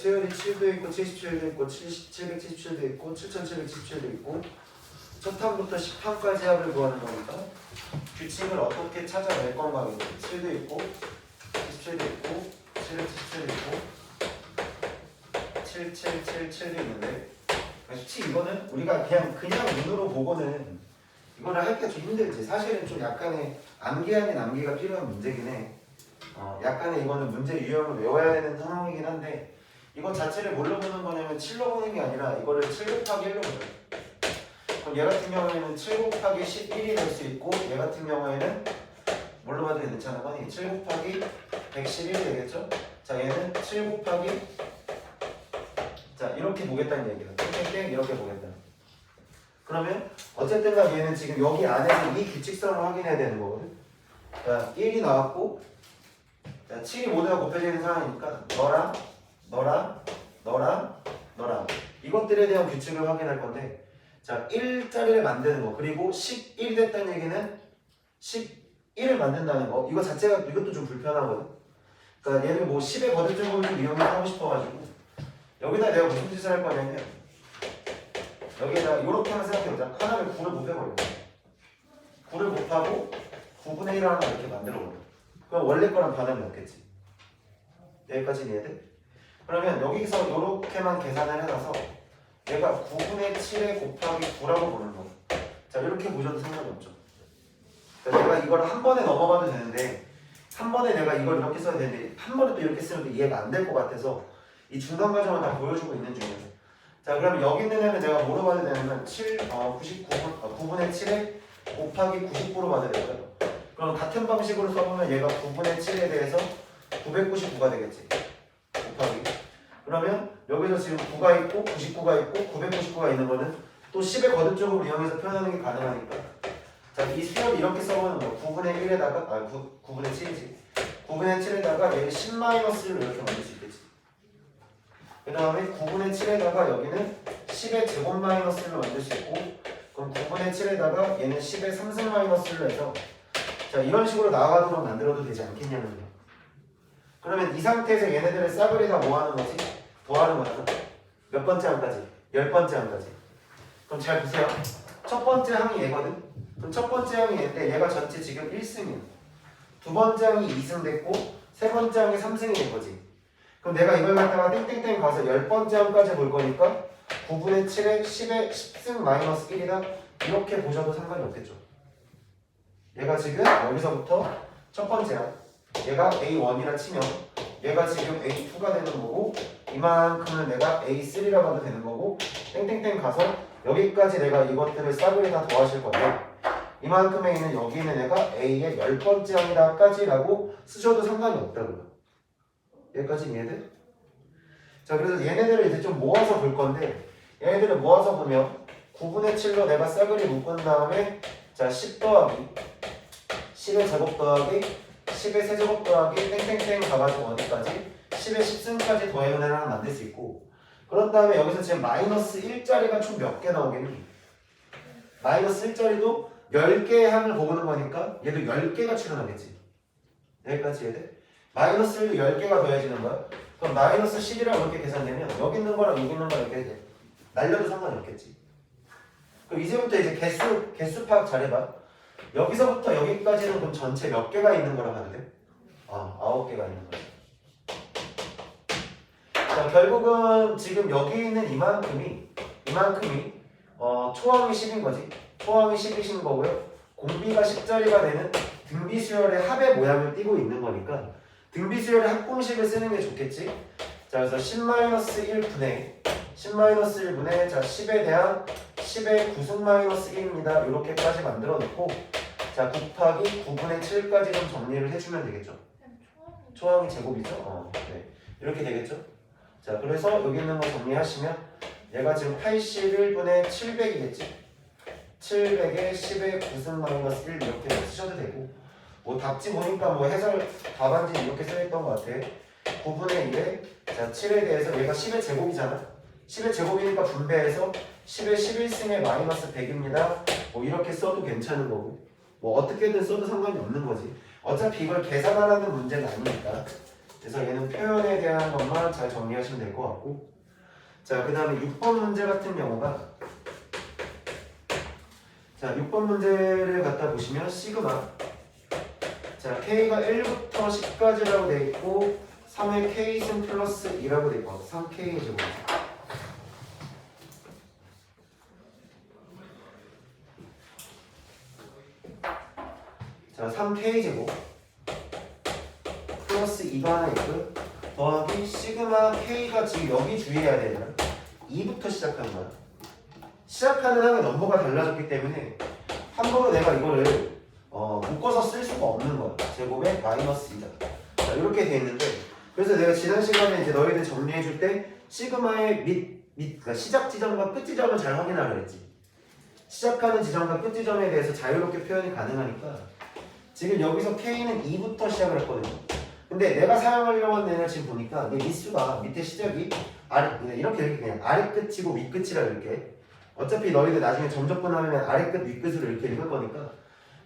수열이 7도 있고 77도 있고 777도 있고 7777도 있고 첫 항부터 10항까지 합을 구하는 거니까 규칙을 어떻게 찾아낼 건가. 7도 있고 77도 있고 777도 있고 7777도 있는데 솔직히 이거는 우리가 그냥 눈으로 보고는 이거를 하기가 좀 힘들지. 사실은 좀 약간의 암기 아닌 암기가 필요한 문제긴 해. 약간의 이거는 문제 유형을 외워야 되는 상황이긴 한데 이거 자체를 뭘로 보는 거냐면 7로 보는 게 아니라 이거를 7 곱하기 1로 보는 거야. 그럼 얘 같은 경우에는 7 곱하기 11이 될 수 있고 얘 같은 경우에는 뭘로 봐도 괜찮은 거니? 7 곱하기 111이 되겠죠? 자 얘는 7 곱하기 자 이렇게 보겠다는 얘기야. 땡땡땡 이렇게 보겠다. 그러면 어쨌든 간 얘는 지금 여기 안에서 이 규칙성을 확인해야 되는 거거든. 자 1이 나왔고 자 7이 모두가 곱해지는 상황이니까 너랑 이것들에 대한 규칙을 확인할 건데 자 1자리를 만드는 거 그리고 11이 됐다는 얘기는 11을 만든다는 거 이거 자체가 이것도 좀 불편하거든. 그러니까 얘를 뭐 10의 거듭점을 좀 이용하고 싶어가지고 여기다 내가 무슨 짓을 할 거냐면 여기에다 이렇게만 생각해보자. 하나를 9를 곱해버려. 9를 곱하고 9분의 1을 하나 이렇게 만들어버려. 그럼 원래 거랑 변함이 없겠지. 여기까지 이해돼? 그러면 여기서 이렇게만 계산을 해놔서 얘가 9분의 7에 곱하기 9라고 보는 거. 자 이렇게 보셔도 상관이 없죠. 그러니까 내가 이걸 한 번에 넘어가도 되는데 한 번에 내가 이걸 이렇게 써야 되는데 한 번에 또 이렇게 쓰면 또 이해가 안 될 것 같아서 이 중간 과정을 다 보여주고 있는 중이에요. 자 그럼 여기 있는 애는 내가 뭐로 봐야 되냐면 9분의 7에 곱하기 99로 봐야 되거든. 그럼 같은 방식으로 써보면 얘가 9분의 7에 대해서 999가 되겠지. 곱하기. 그러면 여기서 지금 9가 있고 99가 있고 999가 있는 거는 또 10의 거듭적으로 이용해서 표현하는 게 가능하니까 자 이 수열을 이렇게 써보는 거 9분의 1에다가 9분의 7이지 9분의 7에다가 얘를 10-1을 이렇게 만들 수 있겠지. 그 다음에 9분의 7에다가 여기는 10의 제곱 마이너스를 만들 수 있고 그럼 9분의 7에다가 얘는 10의 3승 마이너스를 해서 자 이런 식으로 나아가도록 만들어도 되지 않겠냐는 거야. 그러면 이 상태에서 얘네들의 싸그리 다 뭐 하는 거지? 더하는 거잖아. 몇 번째 항까지? 10번째 항까지. 그럼 잘 보세요. 첫 번째 항이 얘거든? 그럼 첫 번째 항이 얘인데 얘가 전체 지금 1승이야. 두 번째 항이 2승 됐고 세 번째 항이 3승이 된 거지. 그럼 내가 이걸 갖다가 땡땡땡 가서 10번째 항까지 볼 거니까 9분의 7에 10의 10승 마이너스 1이다 이렇게 보셔도 상관이 없겠죠. 얘가 지금 여기서부터 첫 번째 항 얘가 A1이라 치면 얘가 지금 A2가 되는 거고 이만큼은 내가 A3라고 하면 되는 거고 땡땡땡 가서 여기까지 내가 이것들을 싸그리 다 더하실 건데 이만큼에 있는 여기 있는 애가 A의 10번째 항이다까지 라고 쓰셔도 상관이 없다고요. 여기까지 이해돼? 자 그래서 얘네들을 이제 좀 모아서 볼 건데 얘네들을 모아서 보면 9분의 7로 내가 싸그리 묶은 다음에 자 10 더하기 10의 제곱 더하기 10의 세제곱 더하기 땡땡땡 가가지고 어디까지? 10의 10승까지 더해면 하나 만들 수 있고 그런 다음에 여기서 지금 마이너스 1자리가 총 몇 개 나오겠니? 마이너스 1자리도 10개의 항을 보는 거니까 얘도 10개가 출현하겠지. 여기까지 이해돼? 마이너스 1도 10개가 더해지는 거야. 그럼 마이너스 10이라고 이렇게 계산되면 여기 있는 거랑 여기 있는 거랑 이렇게 날려도 상관이 없겠지. 그럼 이제부터 이제 개수 파악 잘해봐. 여기서부터 여기까지는 그럼 전체 몇 개가 있는 거라 봐도 돼? 9개가 있는 거야. 자 결국은 지금 여기 있는 이만큼이 초항이 10인 거지. 초항이 10이신 거고요. 공비가 10자리가 되는 등비 수열의 합의 모양을 띠고 있는 거니까 등비 수열의 합공식을 쓰는 게 좋겠지. 자 그래서 10-1분의 자 10에 대한 10의 9승-1입니다. 이렇게까지 만들어 놓고 자 곱하기 9분의 7까지 좀 정리를 해주면 되겠죠. 초항이 제곱이죠? 네. 이렇게 되겠죠? 자 그래서 여기 있는 거 정리하시면 얘가 지금 81분의 700이겠지? 700에 10의 9승-1 이렇게 쓰셔도 되고 뭐 답지 보니까 뭐 해설 답안지 이렇게 써있던 것 같아. 9분의 1에 자 7에 대해서 얘가 10의 제곱이잖아. 10의 제곱이니까 분배해서 10의 11승의 마이너스 100입니다. 뭐 이렇게 써도 괜찮은 거고 뭐 어떻게든 써도 상관이 없는 거지. 어차피 이걸 계산하라는 문제는 아니니까 그래서 얘는 표현에 대한 것만 잘 정리하시면 될 것 같고, 자, 그 다음에 6번 문제 같은 경우가, 자, 6번 문제를 갖다 보시면 시그마, 자, K가 1부터 10까지라고 돼 있고 3의 K승 플러스 2라고 돼 있고 3K 제곱. 자, 3K 제곱 플러스 2가 하나 있고 더하기 시그마 K가 지금 여기 주의해야 되잖아. 2부터 시작하는 거야. 시작하는 항의 넘버가 달라졌기 때문에 함부로 내가 이거를 묶어서 쓸 수가 없는 거야. 제곱에 마이너스 2다. 자, 이렇게 돼 있는데, 그래서 내가 지난 시간에 이제 너희들 정리해 줄 때 시그마의 그러니까 시작 지점과 끝 지점을 잘 확인하라 그랬지. 시작하는 지점과 끝 지점에 대해서 자유롭게 표현이 가능하니까 지금 여기서 K는 2부터 시작을 했거든요. 근데 내가 사용하려고 하는 애를 지금 보니까 이 미수가 밑에 시작이 이렇게 그냥 아래 끝이고 윗 끝이라 이렇게. 어차피 너희들 나중에 점적분하면 아래 끝, 윗 끝으로 이렇게 읽을 거니까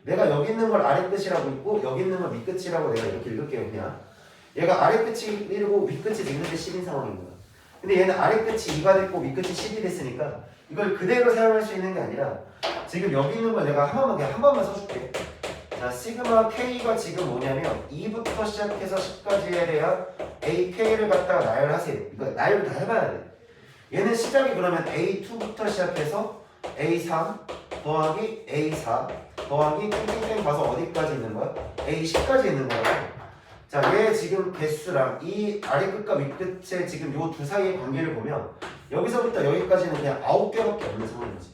내가 여기 있는 걸 아래 끝이라고 읽고 여기 있는 걸 윗 끝이라고 내가 이렇게 읽을게요. 그냥 얘가 아래 끝이 1이고 윗 끝이 있는데 10인 상황인 거야. 근데 얘는 아래 끝이 2가 됐고 윗 끝이 10이 됐으니까 이걸 그대로 사용할 수 있는 게 아니라 지금 여기 있는 걸 내가 한 번만 써줄게. 자, 시그마 K가 지금 뭐냐면 2부터 시작해서 10까지에 대한 AK를 갖다가 나열하세요. 이거 나열을 다 해봐야 돼. 얘는 시작이 그러면 A2부터 시작해서 A3 더하기 A4 더하기 땡땡땡 가서 어디까지 있는 거야? A10까지 있는 거야. 자, 얘 지금 개수랑 이 아래 끝과 윗 끝의 지금 요 두 사이의 관계를 보면 여기서부터 여기까지는 그냥 9개밖에 없는 상황이지.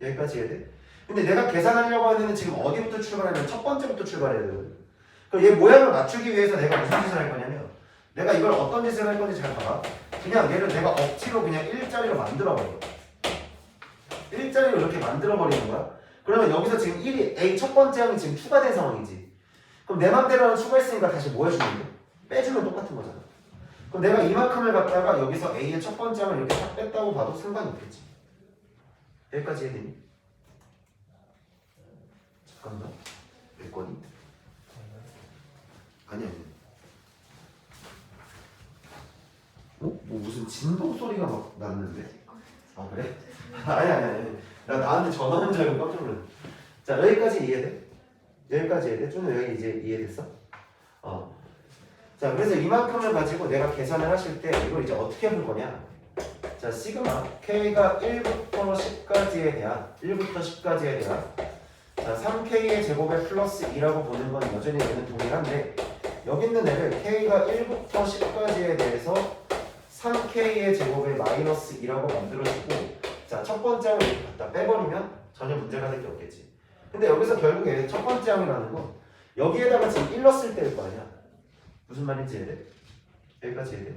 여기까지 해야 돼? 근데 내가 계산하려고 하는 지금 어디부터 출발하냐면 첫 번째부터 출발해야 되거든. 그럼 얘 모양을 맞추기 위해서 내가 무슨 짓을 할 거냐면 내가 이걸 어떤 짓을 할 건지 잘 봐봐. 그냥 얘를 내가 억지로 그냥 1자리로 만들어버려. 1자리로 이렇게 만들어버리는 거야. 그러면 여기서 지금 1이 A 첫 번째 항이 지금 추가된 상황이지. 그럼 내 맘대로 하나 추가했으니까 다시 뭐 해주면 돼? 빼주면 똑같은 거잖아. 그럼 내가 이만큼을 갖다가 여기서 A의 첫 번째 항을 이렇게 딱 뺐다고 봐도 상관이 없겠지. 여기까지 해야 되니? 잠깐만. 몇 건이? 아니야. 뭐 무슨 진동 소리가 막 났는데? 아, 그래? 아니. 나 나한테 전화 온 줄 알고 깜짝 놀랐네. 자, 여기까지 이해돼? 여기까지 이해돼? 좀 여기 이제 이해됐어? 자, 그래서 이만큼을 가지고 내가 계산을 하실 때 이걸 이제 어떻게 볼 거냐? 자, 시그마 K가 1부터 10까지에 대한 자, 3K의 제곱에 플러스 2라고 보는 건 여전히 얘는 동일한데 여기 있는 애를 K가 1부터 10까지에 대해서 3K의 제곱에 마이너스 2라고 만들어주고 자, 첫 번째 항을 이렇게 갖다 빼버리면 전혀 문제가 될 게 없겠지. 근데 여기서 결국에 첫 번째 항이라는 건 여기에다가 지금 1 넣었을 때일 거 아니야. 무슨 말인지 이해돼? 여기까지 이해돼?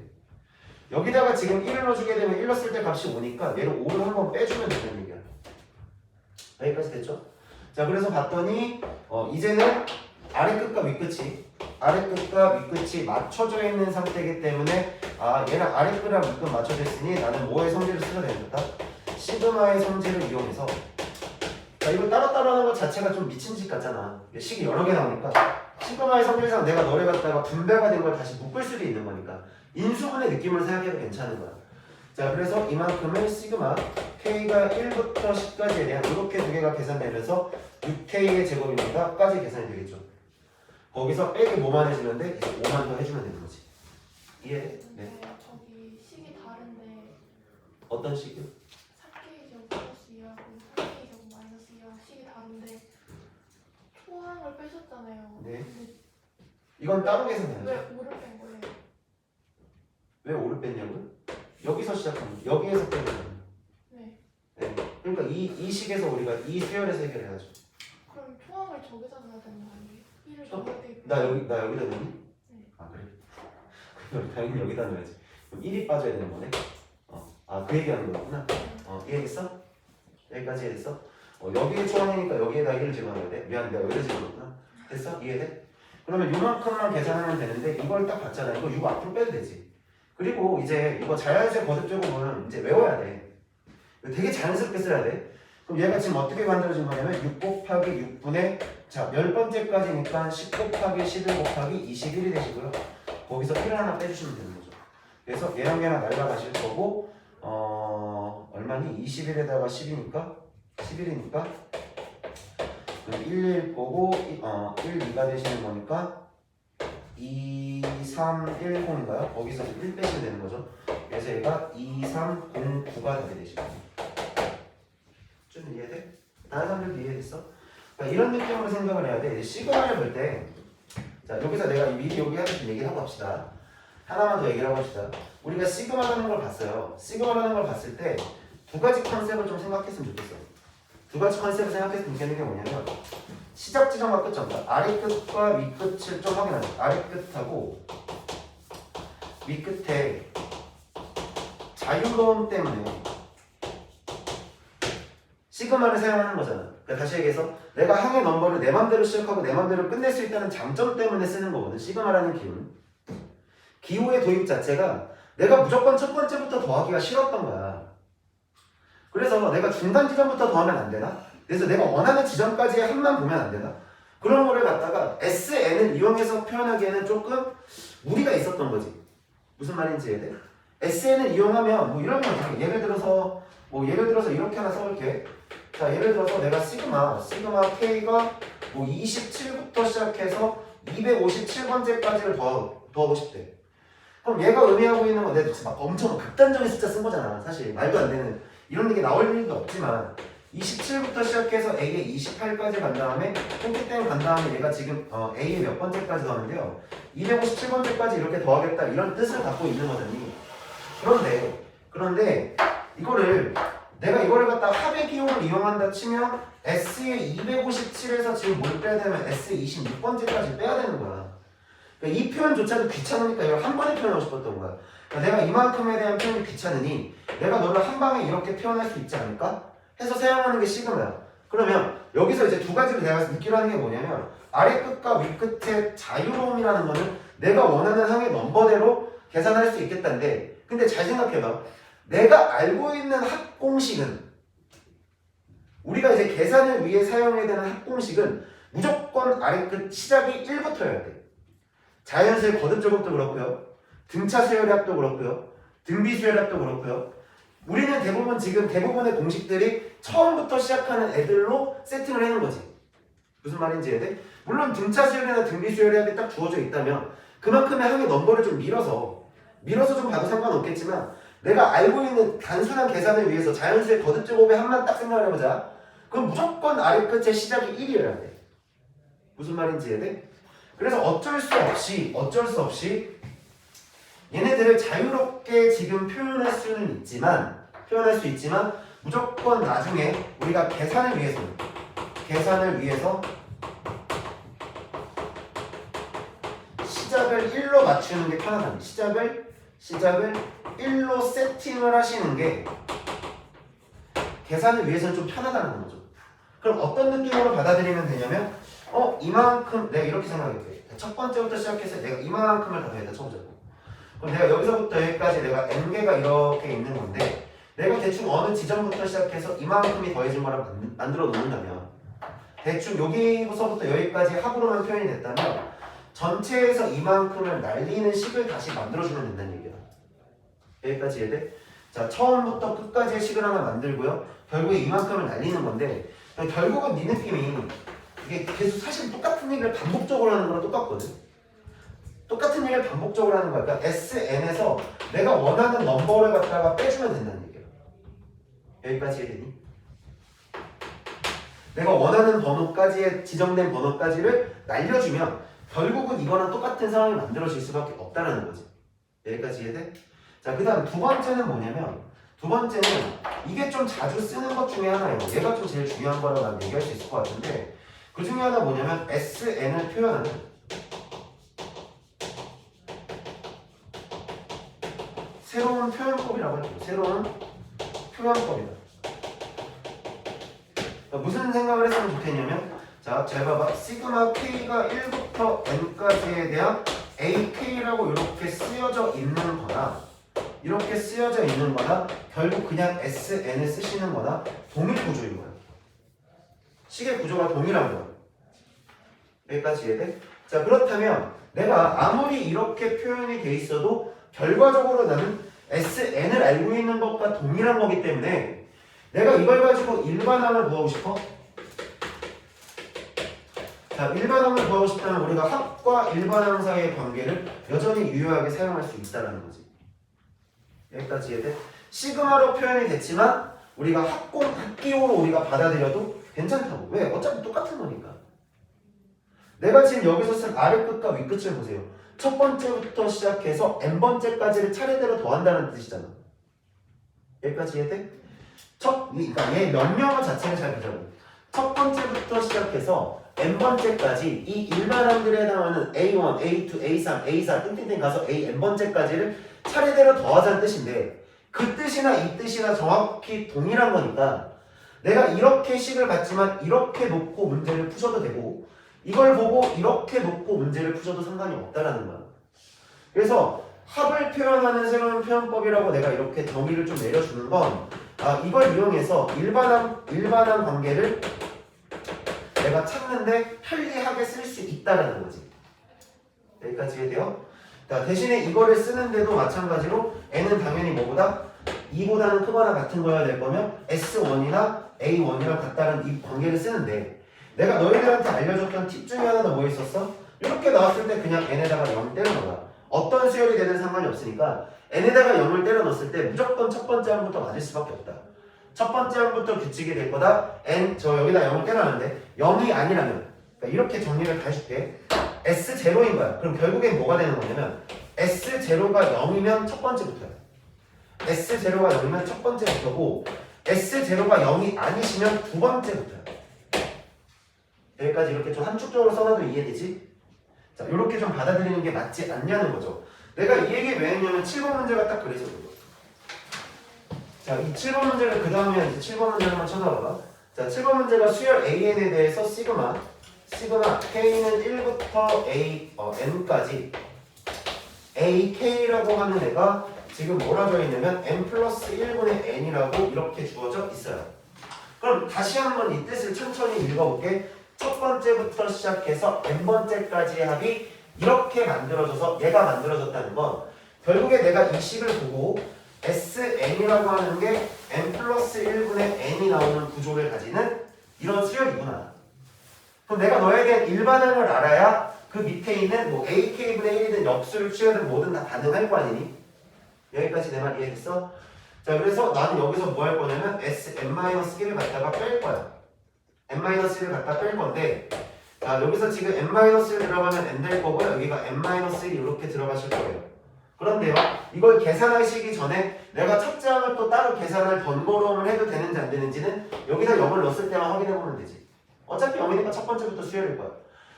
여기다가 지금 1을 넣어주게 되면 1 넣었을 때 값이 오니까 얘를 5를 한번 빼주면 되는 얘기야. 여기까지 됐죠? 자, 그래서 봤더니 이제는 아래 끝과 윗 끝이 맞춰져 있는 상태이기 때문에 얘랑 아래 끝이랑 윗 끝 맞춰져 있으니 나는 뭐의 성질을 쓰면 되겠다? 시그마의 성질을 이용해서 자, 이거 따로따로 하는 것 자체가 좀 미친 짓 같잖아. 식이 여러 개 나오니까 시그마의 성질상 내가 너를 갖다가 분배가 된 걸 다시 묶을 수도 있는 거니까 인수분해 느낌을 생각해도 괜찮은 거야. 자, 그래서 이만큼을 시그마 K가 1부터 10까지에 대한 이렇게 두 개가 계산되면서 6K의 제곱입니다. 까지 계산이 되겠죠. 거기서 빼기 뭐만 해주면 돼? 이제 5만 더 해주면 되는 거지. 이해? 네. 저기 식이 다른데 어떤 식이요? 3K 제곱 플러스 2하고 3K 제곱 마이너스 2하고 식이 다른데 초항을 빼셨잖아요. 네. 근데 이건 따로 계산해야죠. 왜 5를 뺀 거예요? 왜 5를 뺐냐고요? 여기서 시작합니다. 여기에서 빼는 거예요. 네. 네. 그러니까 이 식에서 우리가 이 수열에서 해결해야죠. 그럼 초항을 저기다 넣어야 되는 거 아니에요? 1을 저- 저기다 나 여기다 넣니? 네. 아, 그래? 그럼 당연히 여기다 넣어야지. 그럼 1이 빠져야 되는 거네? 그 얘기하는 거구나. 이해했어? 여기까지 이해했어? 여기에 초항이니까 여기에다 1을 집어넣어야 돼? 미안, 내가 여기다 집어넣었구나. 됐어? 이해돼? 그러면 요만큼만 계산하면 되는데 이걸 딱 봤잖아. 이거 6 앞으로 빼도 되지. 그리고 이제 이거 자연수의 거듭제곱은 이제 외워야 돼. 되게 자연스럽게 써야 돼. 그럼 얘가 지금 어떻게 만들어진 거냐면 6 곱하기 6분의 자, 열 번째까지니까 10 곱하기 11 곱하기 21이 되시고요. 거기서 1을 하나 빼주시면 되는 거죠. 그래서 얘랑 얘랑 날라가실 거고 얼마니? 21에다가 10이니까 11이니까 1일 거고 1, 2가 되시는 거니까 2, 3, 1, 0인가요? 거기서 1 빼시면 되는 거죠. 그래서 얘가 2, 3, 0, 9가 되게 되시고 좀 이해돼? 다른 사람들도 이해됐어? 그러니까 이런 느낌으로 생각을 해야 돼. 이제 시그마를 볼 때 자 여기서 내가 미리 여기 하면서 얘기를 하고 갑시다. 하나만 더 얘기를 하고 합시다. 우리가 시그마라는 걸 봤어요. 시그마라는 걸 봤을 때 두 가지 컨셉을 좀 생각했으면 좋겠어. 두 가지 컨셉을 생각했으면 좋겠는 게 뭐냐면 시작 지점과 끝 점과 아래 끝과 위 끝을 좀 확인하자. 아래 끝하고 위 끝에 자유로움 때문에 시그마를 사용하는 거잖아. 그러니까 다시 얘기해서 내가 항의 넘버를 내 맘대로 시작하고 내 맘대로 끝낼 수 있다는 장점 때문에 쓰는 거거든. 시그마라는 기호는. 기호의 도입 자체가 내가 무조건 첫 번째부터 더하기가 싫었던 거야. 그래서 내가 중간 지점부터 더하면 안 되나? 그래서 내가 원하는 지점까지의 합만 보면 안 되나? 그런 거를 갖다가 SN을 이용해서 표현하기에는 조금 무리가 있었던 거지. 무슨 말인지 이해돼? SN을 이용하면 뭐 이런 거 어떻게 예를 들어서 이렇게 하나 써볼게. 자 예를 들어서 내가 시그마 K가 뭐 27부터 시작해서 257번째까지를 더하고 싶대. 그럼 얘가 의미하고 있는 건 내가 막 엄청 극단적인 숫자 쓴 거잖아. 사실 말도 안 되는 이런 얘기 나올 일도 없지만 27부터 시작해서 A에 28까지 간 다음에 땡땡땡 간 다음에 얘가 지금 A에 몇 번째까지 더하는데요 257번째까지 이렇게 더하겠다 이런 뜻을 갖고 있는 거잖니. 그런데 내가 이거를 갖다가 합의 기호를 이용한다 치면 S의 257에서 지금 뭘 빼야 되면 S의 26번째까지 빼야 되는 거야. 그러니까 이 표현조차도 귀찮으니까 이걸 한 번에 표현하고 싶었던 거야. 그러니까 내가 이만큼에 대한 표현이 귀찮으니 내가 너를 한 방에 이렇게 표현할 수 있지 않을까? 해서 사용하는 게 시그마야. 그러면 여기서 이제 두 가지를 내가 느끼려 하는 게 뭐냐면 아래 끝과 위 끝의 자유로움이라는 거는 내가 원하는 항의 넘버대로 계산할 수 있겠다는데 근데 잘 생각해봐. 내가 알고 있는 합공식은 우리가 이제 계산을 위해 사용해야 되는 합공식은 무조건 아래 끝 시작이 1부터여야 돼. 자연수의 거듭제곱도 그렇고요. 등차 수열합도 그렇고요. 등비 수열합도 그렇고요. 우리는 대부분의 공식들이 처음부터 시작하는 애들로 세팅을 해놓은 거지. 무슨 말인지 이해돼? 물론 등차 수열이나 등비 수열합이 딱 주어져 있다면 그만큼의 항의 넘버를 좀 밀어서 좀 봐도 상관없겠지만 내가 알고 있는 단순한 계산을 위해서 자연수의 거듭제곱의 합만 딱 생각을 해보자. 그럼 무조건 아래 끝의 시작이 1이어야 돼. 무슨 말인지 이해돼? 그래서 어쩔 수 없이 얘네들을 자유롭게 지금 표현할 수 있지만 무조건 나중에 우리가 계산을 위해서 시작을 1로 맞추는 게 편하답니다. 시작을 1로 세팅을 하시는 게 계산을 위해서는 좀 편하다는 거죠. 그럼 어떤 느낌으로 받아들이면 되냐면 이만큼 내가 이렇게 생각할게. 첫 번째부터 시작해서 내가 이만큼을 더해야 쳐보자고. 그럼 내가 여기서부터 여기까지 내가 n개가 이렇게 있는 건데 내가 대충 어느 지점부터 시작해서 이만큼이 더해진 거랑 만들어 놓는다면 대충 여기서부터 여기까지 합으로만 표현이 됐다면 전체에서 이만큼을 날리는 식을 다시 만들어주면 된다는 얘기야. 여기까지 이해돼? 자, 처음부터 끝까지의 식을 하나 만들고요. 결국에 이만큼을 날리는 건데 결국은 네 느낌이 이게 계속 사실 똑같은 얘기를 반복적으로 하는 거랑 똑같거든. 똑같은 얘기를 반복적으로 하는 거야. 그러니까 SN에서 내가 원하는 넘버를 갖다가 빼주면 된다는 얘기야. 여기까지 이해되니? 내가 원하는 번호까지의 지정된 번호까지를 날려주면 결국은 이거랑 똑같은 상황이 만들어질 수밖에 없다는 거지. 여기까지 이해돼? 자, 그 다음 두 번째는 뭐냐면 두 번째는 이게 좀 자주 쓰는 것 중에 하나예요. 얘가 좀 제일 중요한 거라고 난 얘기할 수 있을 것 같은데 그 중에 하나 뭐냐면 SN을 표현하는 새로운 표현법이라고 할게요. 새로운 표현법이다. 무슨 생각을 했으면 좋겠냐면 자, 잘 봐봐. 시그마 K가 1부터 N까지에 대한 AK라고 이렇게 쓰여져 있는 거나 결국 그냥 SN을 쓰시는 거나 동일 구조인 거야. 식의 구조가 동일한 거야. 여기까지 이해돼? 자, 그렇다면 내가 아무리 이렇게 표현이 돼 있어도 결과적으로 나는 SN을 알고 있는 것과 동일한 거기 때문에 내가 이걸 가지고 일반항을 구하고 싶어? 자, 일반항을 구하고 싶다면 우리가 합과 일반항 사이의 관계를 여전히 유효하게 사용할 수 있다는 거지. 여기까지 이해돼? 시그마로 표현이 됐지만 우리가 합기호로 우리가 받아들여도 괜찮다고. 왜? 어차피 똑같은 거니까. 내가 지금 여기서 쓴 아래 끝과 위 끝을 보세요. 첫 번째부터 시작해서 n번째까지를 차례대로 더한다는 뜻이잖아. 여기까지 이해돼? 그러니까 얘 명령어 자체를 잘 보자고. 첫 번째부터 시작해서 n번째까지 이 일반항들에 해당하는 A1, A2, A3, A4 띵띵띵 가서 AN번째까지를 차례대로 더하자는 뜻인데 그 뜻이나 이 뜻이나 정확히 동일한 거니까 내가 이렇게 식을 받지만 이렇게 놓고 문제를 푸셔도 되고 이걸 보고 이렇게 놓고 문제를 푸셔도 상관이 없다라는 거야. 그래서 합을 표현하는 새로운 표현법이라고 내가 이렇게 정의를 좀 내려주는 건 이걸 이용해서 일반항 관계를 내가 찾는데 편리하게 쓸 수 있다라는 거지. 여기까지 이해돼요? 자, 대신에 이거를 쓰는데도 마찬가지로 n은 당연히 뭐보다 2보다는 크거나 같은 거여야 될 거면 S1이나 A1이랑 같다는 이 관계를 쓰는데 내가 너희들한테 알려줬던 팁 중에 하나는 뭐 있었어? 이렇게 나왔을 때 그냥 n에다가 0 때려 넣어라. 어떤 수열이 되든 상관이 없으니까 n에다가 0을 때려 넣었을 때 무조건 첫 번째 항부터 맞을 수밖에 없다. 첫 번째 항부터 규칙이 될 거다. 여기다 0을 때려 놨는데 0이 아니라면 그러니까 이렇게 정리를 다 해줄게. S0인 거야. 그럼 결국엔 뭐가 되는 거냐면 S0가 0이면 첫 번째부터야. S0가 0이면 첫 번째부터고 S0가 0이 아니시면 두 번째부터야. 여기까지 이렇게 좀 함축적으로 써놔도 이해되지? 자, 이렇게 좀 받아들이는 게 맞지 않냐는 거죠. 내가 이 얘기 왜 했냐면 7번 문제가 딱 그래서 그런 거야. 자, 이 7번 문제를 그 다음에 이제 7번 문제를 한번 쳐다봐봐. 자, 7번 문제가 수열 AN에 대해서 시그마 K는 1부터 n까지 AK라고 하는 애가 지금 뭐라 적어있냐면 n 플러스 1분의 n이라고 이렇게 주어져 있어요. 그럼 다시 한번 이 뜻을 천천히 읽어볼게. 첫 번째부터 시작해서 n번째까지의 합이 이렇게 만들어져서 얘가 만들어졌다는 건 결국에 내가 이 식을 보고 SN이라고 하는 게 n 플러스 1분의 n이 나오는 구조를 가지는 이런 수열이구나. 그럼 내가 너에게 일반항을 알아야 그 밑에 있는 뭐 AK분의 1이든 역수를 취하든 뭐든 다 가능할 거 아니니? 여기까지 내 말 이해됐어? 자, 그래서 나는 여기서 뭐 할 거냐면 n-1을 갖다가 뺄 거야. n-1을 갖다 뺄 건데 자, 여기서 지금 n-1 들어가면 n 될 거고요. 여기가 n-1이 이렇게 들어가실 거예요. 그런데요, 이걸 계산하시기 전에 내가 첫째 항을 또 따로 계산할 번거로움을 해도 되는지 안 되는지는 여기다 0을 넣었을 때만 확인해 보면 되지. 어차피 0이니까 첫 번째부터 수열일 거야.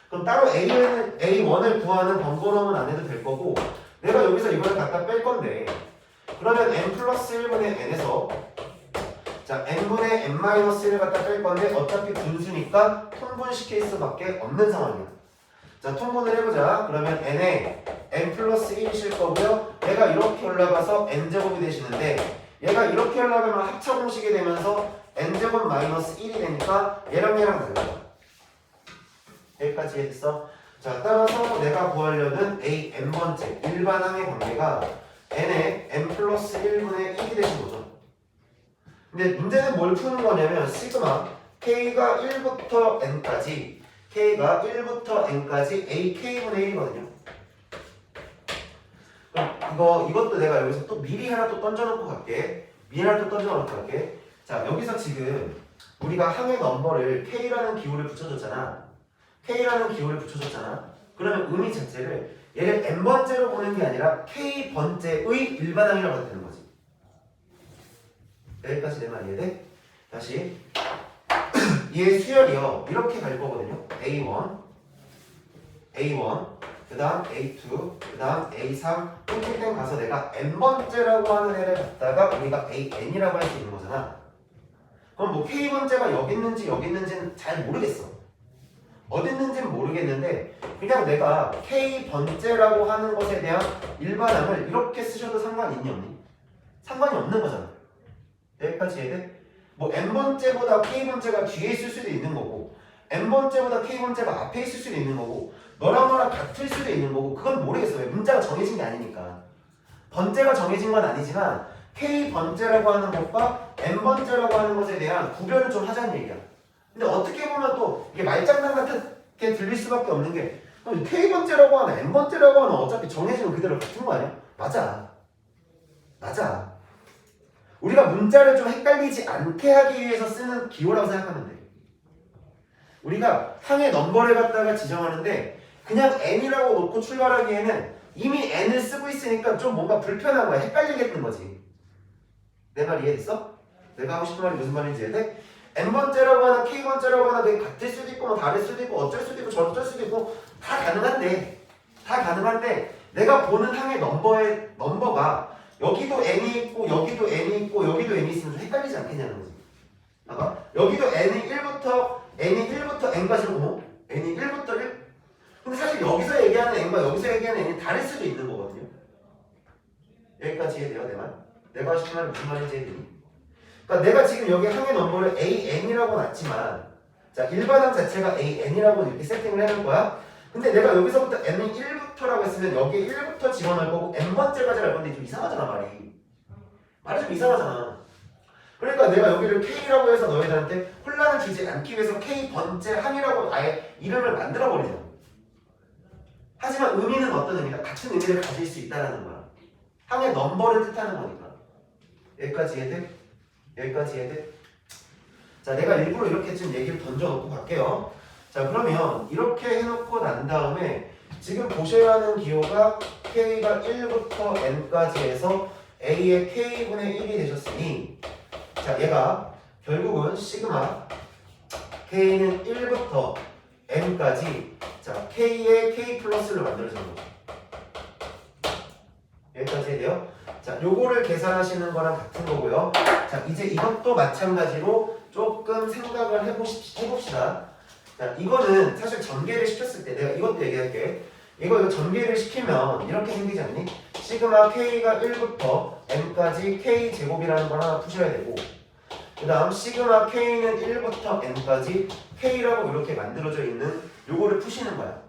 그럼 따로 A1을 구하는 번거로움은 안 해도 될 거고 내가 여기서 이걸 갖다 뺄 건데 그러면 n 플러스 1분의 n에서 자, n분의 n-1을 갖다 뺄 건데 어차피 분수니까 통분시킬 수밖에 없는 상황이야. 자, 통분을 해보자. 그러면 n에 n 플러스 1이실 거고요. 얘가 이렇게 올라가서 n제곱이 되시는데 얘가 이렇게 올라가면 합차 공식이 되면서 n제곱 마이너스 1이 되니까 얘랑 달라. 여기까지 이해됐어? 자, 따라서 내가 구하려는 n번째 일반항의 관계가 n에 n 플러스 1분의 1이 되신 거죠. 근데 문제는 뭘 푸는 거냐면 시그마 k가 1부터 n까지 ak분의 1이거든요. 그럼 이것도 내가 여기서 또 미리 하나 또 던져놓고 갈게. 자, 여기서 지금 우리가 항의 넘버를 k라는 기호를 붙여줬잖아. 그러면 의미 자체를 얘를 n번째로 보는 게 아니라 k번째의 일반항이라고 해도 되는 거지. 여기까지 내 말 이해돼? 다시 얘 수열이요 이렇게 갈 거거든요. A1 그 다음 A2 그 다음 A3 땡땡땡 가서 내가 n번째라고 하는 애를 갖다가 우리가 AN이라고 할 수 있는 거잖아. 그럼 뭐 K번째가 여기 있는지는 잘 모르겠어. 어디 있는지는 모르겠는데 그냥 내가 K번째라고 하는 것에 대한 일반항을 이렇게 쓰셔도 상관이 있니 없니? 상관이 없는 거잖아. 여기까지 이해돼? 뭐 n번째보다 k번째가 뒤에 있을 수도 있는 거고 n번째보다 k번째가 앞에 있을 수도 있는 거고 너랑 너랑 같을 수도 있는 거고 그건 모르겠어. 왜? 문자가 정해진 게 아니니까. 번째가 정해진 건 아니지만 K번째라고 하는 것과 N번째라고 하는 것에 대한 구별을 좀 하자는 얘기야. 근데 어떻게 보면 또 이게 말장난 같게 들릴 수밖에 없는 게 K번째라고 하나 N번째라고 하나 어차피 정해지면 그대로 같은 거 아니야? 맞아. 맞아. 우리가 문자를 좀 헷갈리지 않게 하기 위해서 쓰는 기호라고 생각하면 돼. 우리가 항의 넘버를 갖다가 지정하는데 그냥 n이라고 놓고 출발하기에는 이미 n을 쓰고 있으니까 좀 뭔가 불편한 거야. 헷갈리겠는 거지. 내 말 이해됐어? 내가 하고 싶은 말이 무슨 말인지 이해돼? n번째라고 하나 k번째라고 하나 그게 같을 수도 있고 뭐 다를 수도 있고 어쩔 수도 있고 저쩔 수도 있고 다 가능한데 내가 보는 항의 넘버가 여기도 n이 있고 여기도 n이 있고 여기도 n이 있으면 좀 헷갈리지 않겠냐는 거지. 봐봐. 여기도 n이 1부터 n까지로 보고 n이 1부터 1. 근데 사실 여기서 얘기하는 n과 여기서 얘기하는 n이 다를 수도 있는 거거든요. 여기까지 이해돼요, 내 말? 내가 하고 싶은 말이 무슨 말인지 이해되니? 그러니까 내가 지금 여기 항의 넘버를 an이라고 놨지만 자 일반항 자체가 an이라고 이렇게 세팅을 해놓은 거야. 근데 내가 여기서부터 n은 1부터라고 했으면 여기에 1부터 집어넣을 거고 n번째까지 갈 건데 좀 이상하잖아 말이 좀 이상하잖아. 그러니까 내가 여기를 K라고 해서 너희들한테 혼란을 주지 않기 위해서 K번째 항이라고 아예 이름을 만들어버리잖아. 하지만 의미는 어떤 의미다? 같은 의미를 가질 수 있다는 거야. 항의 넘버를 뜻하는 거니까. 여기까지 이해돼? 여기까지 이해돼? 자, 내가 일부러 이렇게 좀 얘기를 던져놓고 갈게요. 자, 그러면 이렇게 해놓고 난 다음에 지금 보셔야 하는 기호가 K가 1부터 N까지 해서 A의 K분의 1이 되셨으니 자, 얘가 결국은 시그마 K는 1부터 N까지 자, K의 K 플러스를 만들어주는 거죠. 여기까지 해야 돼요? 자, 요거를 계산하시는 거랑 같은 거고요. 자, 이제 이것도 마찬가지로 조금 생각을 해봅시다. 자, 이거는 사실 전개를 시켰을 때 내가 이것도 얘기할게. 이거 전개를 시키면 이렇게 생기지 않니? 시그마 K가 1부터 N까지 K 제곱이라는 걸 하나 푸셔야 되고 그 다음 시그마 K는 1부터 N까지 K라고 이렇게 만들어져 있는 요거를 푸시는 거야.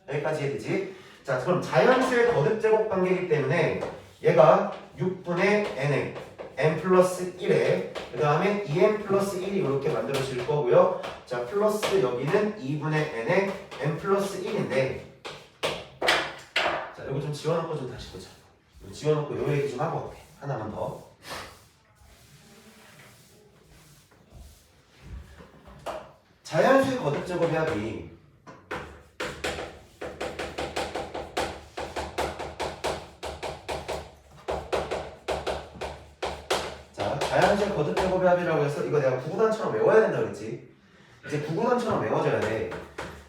여기까지 이해되지? 자, 그럼 자연수의 거듭 제곱 관계이기 때문에 얘가 6분의 N에 n 플러스 1에 그 다음에 2n 플러스 1이 이렇게 만들어질 거고요. 자, 플러스 여기는 2분의 n에 n 플러스 1인데 자, 이거 좀 지워놓고 좀 다시 보자. 지워놓고 요 얘기 좀 하고 갈게. 하나만 더. 자연수의 거듭 제곱 합이 자연수의 거듭 제곱의 합이라고 해서 이거 내가 구구단처럼 외워야 된다 그랬지. 이제 구구단처럼 외워져야 돼.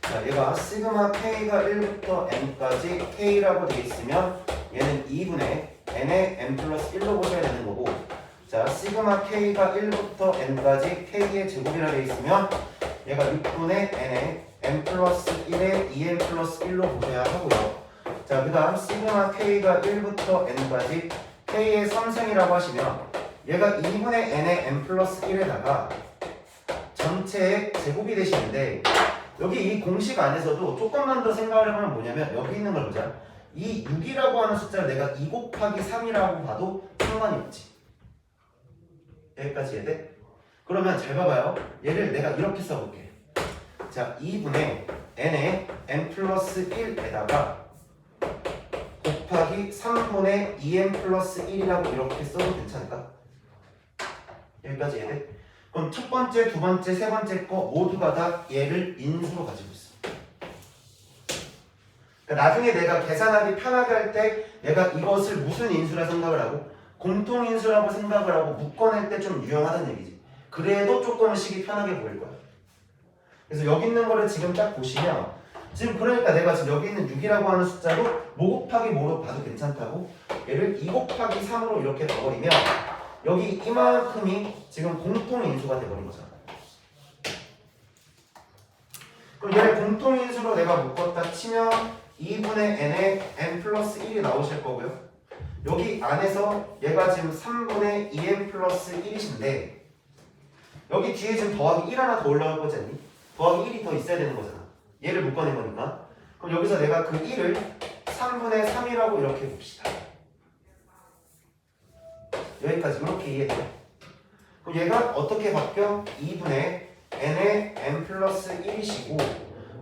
자, 얘가 시그마 K가 1부터 N까지 K라고 되어 있으면 얘는 2분의 N의 N 플러스 1로 보셔야 되는 거고 자, 시그마 K가 1부터 N까지 K의 제곱이라 되어 있으면 얘가 6분의 N의 N 플러스 1의 2N 플러스 1로 보셔야 하고요. 자, 그 다음 시그마 K가 1부터 N까지 K의 3승이라고 하시면 얘가 2분의 n의 n 플러스 1에다가 전체의 제곱이 되시는데 여기 이 공식 안에서도 조금만 더 생각을 해보면 뭐냐면 여기 있는 걸 보자. 이 6이라고 하는 숫자를 내가 2 곱하기 3이라고 봐도 상관이 없지. 여기까지 이해돼? 그러면 잘 봐봐요. 얘를 내가 이렇게 써볼게. 자, 2분의 n의 n 플러스 1에다가 곱하기 3분의 2n 플러스 1이라고 이렇게 써도 괜찮을까? 여기까지 이해돼? 그럼 첫 번째, 두 번째, 세 번째 거 모두가 다 얘를 인수로 가지고 있어. 그러니까 나중에 내가 계산하기 편하게 할 때 내가 이것을 무슨 인수라 생각을 하고 공통인수라고 생각을 하고 묶어낼 때 좀 유용하다는 얘기지. 그래도 조금 식이 편하게 보일 거야. 그래서 여기 있는 거를 지금 딱 보시면 지금 그러니까 내가 지금 여기 있는 6이라고 하는 숫자로 모 곱하기 모로 봐도 괜찮다고 얘를 2 곱하기 3으로 이렇게 넣어버리면 여기 이만큼이 지금 공통인수가 돼버린 거잖아. 그럼 얘를 공통인수로 내가 묶었다 치면 2분의 n에 n 플러스 1이 나오실 거고요. 여기 안에서 얘가 지금 3분의 2n 플러스 1이신데 여기 뒤에 지금 더하기 1 하나 더 올라갈 거지 않니? 더하기 1이 더 있어야 되는 거잖아. 얘를 묶어낸 거니까. 그럼 여기서 내가 그 1을 3분의 3이라고 이렇게 봅시다. 여기까지 이렇게 이해돼요? 그럼 얘가 어떻게 바뀌어? 2분의 n의 n 플러스 1이시고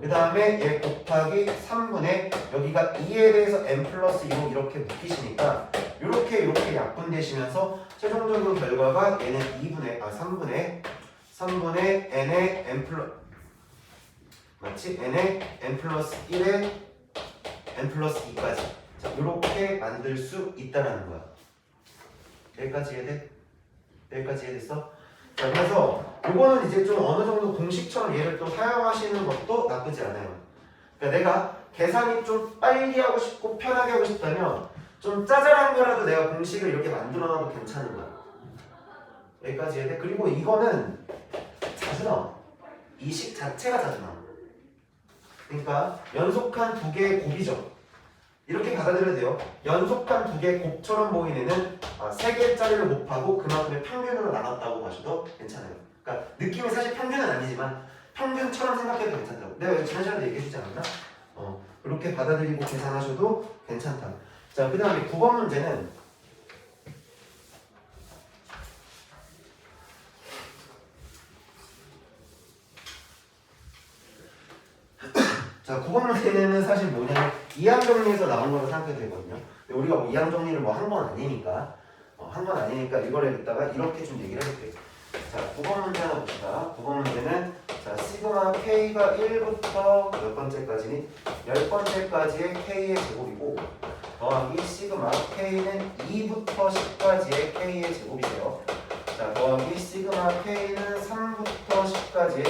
그 다음에 얘 곱하기 3분의 여기가 2에 대해서 n 플러스 2로 이렇게 묶이시니까 이렇게 약분되시면서 최종적인 결과가 얘는 3분의 n의 n 플러스 맞지? n의 n 플러스 1에 n 플러스 2까지 자, 이렇게 만들 수 있다라는 거야. 여기까지 이해돼? 여기까지 이해됐어? 자, 그래서 이거는 이제 좀 어느 정도 공식처럼 얘를 또 사용하시는 것도 나쁘지 않아요. 그러니까 내가 계산이 좀 빨리 하고 싶고 편하게 하고 싶다면 좀 짜잘한 거라도 내가 공식을 이렇게 만들어놔도 괜찮은 거야. 여기까지 이해돼? 그리고 이거는 자주 나와. 이 식 자체가 자주 나와. 그러니까 연속한 두 개의 곱이죠. 이렇게 받아들여야 돼요. 연속한 두 개의 곱처럼 보이는 애는 세 개짜리를 곱하고 그만큼의 평균으로 나눴다고 봐셔도 괜찮아요. 그러니까 느낌이 사실 평균은 아니지만 평균처럼 생각해도 괜찮다고. 내가 지난 시간에 얘기해주지 않았나? 그렇게 받아들이고 계산하셔도 괜찮다. 자, 그 다음에 9번 문제는 자, 9번 문제는 사실 뭐냐면 이항 정리에서 나온 거로 생각해도 되거든요. 근데 우리가 뭐 이항 정리를 뭐 한 건 아니니까 한 건 아니니까 이거를 이따가 이렇게 좀 얘기를 해볼게요. 자, 9번 문제 하나 봅시다. 9번 문제는 자, 시그마 k가 1부터 몇 번째까지니? 10번째까지의 k의 제곱이고 더하기 시그마 k는 2부터 10까지의 k의 제곱이세요. 자, 더하기 시그마 k는 3부터 10까지의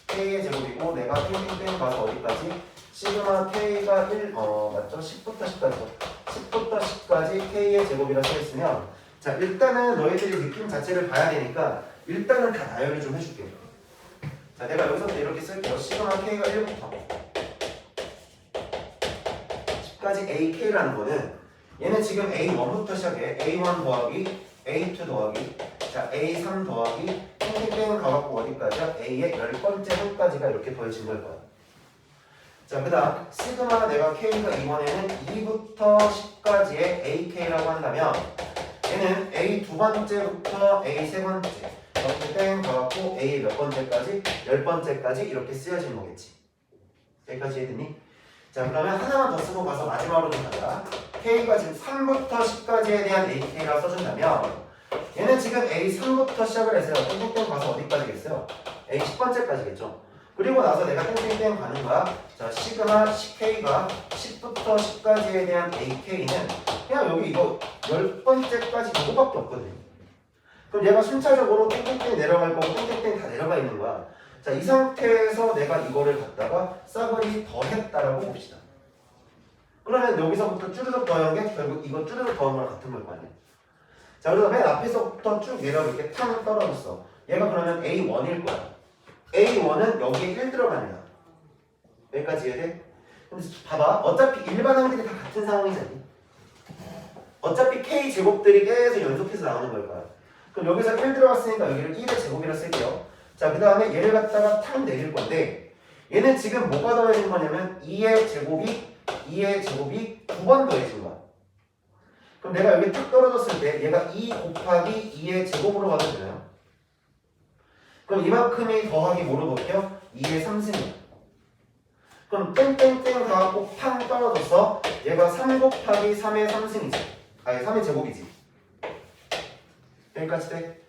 k의 제곱이고 내가 땡땡땡 가서 어디까지? 시그마 k가 1, 맞죠? 10부터 10까지죠. 10부터 10까지 k의 제곱이라 써있으면 자, 일단은 너희들이 느낌 자체를 봐야 되니까 일단은 다 나열을 좀 해줄게요. 자, 내가 여기서부터 이렇게 쓸게요. 시그마 k가 1부터 10까지 ak라는 거는 얘는 지금 a1부터 시작해. a1 더하기 a2 더하기 자, a3 더하기 땡땡땡 가갖고 어디까지야? a의 10번째 홀까지가 이렇게 더해진 걸 거야. 자, 그 다음 시그마 내가 k가 이번에는 2부터 10까지의 ak라고 한다면 얘는 a 두 번째부터 a 세 번째 이렇게 땡 가갖고 a 몇 번째까지? 10번째까지 이렇게 쓰여진 거겠지. 여기까지 해드니? 자, 그러면 하나만 더 쓰고 가서 마지막으로 좀 가자. k가 지금 3부터 10까지에 대한 ak라고 써준다면 얘는 지금 A3부터 시작을 해서요. 땡땡땡 가서 어디까지겠어요? A 10번째까지겠죠. 그리고 나서 내가 땡땡땡 가는 거야. 자, 시그마 k가 10부터 10까지에 대한 ak는 그냥 여기 이거 10번째까지 이거밖에 없거든요. 그럼 얘가 순차적으로 땡땡땡 내려갈 거고 땡땡땡 다 내려가 있는 거야. 자, 이 상태에서 내가 이거를 갖다가 싸그리 더했다라고 봅시다. 그러면 여기서부터 쭈르륵 더한 게 결국 이거 쭈르륵 더한 거랑 같은 걸 거 아니야. 자, 그래서 맨 앞에서부터 쭉 얘가 이렇게 탕 떨어졌어. 얘가 그러면 A1일 거야. A1은 여기에 1 들어가는 거야. 여기까지 이해돼? 근데 봐봐. 어차피 일반 항들이 다 같은 상황이잖니. 어차피 K 제곱들이 계속 연속해서 나오는 걸 거야. 그럼 여기서 1 들어갔으니까 여기를 1의 제곱이라 쓸게요. 자, 그 다음에 얘를 갖다가 탕 내릴 건데 얘는 지금 뭐가 더해진 거냐면 2의 제곱이 9번 더해진 거야. 그럼 내가 여기 탁 떨어졌을 때 얘가 2 곱하기 2의 제곱으로 가도 되나요? 그럼 이만큼이 더하기 뭐로 바뀌어? 2의 3승이야. 그럼 땡땡땡 가갖고 팡 떨어졌어. 얘가 3 곱하기 3의 3승이지. 아니 3의 제곱이지. 여기까지 돼?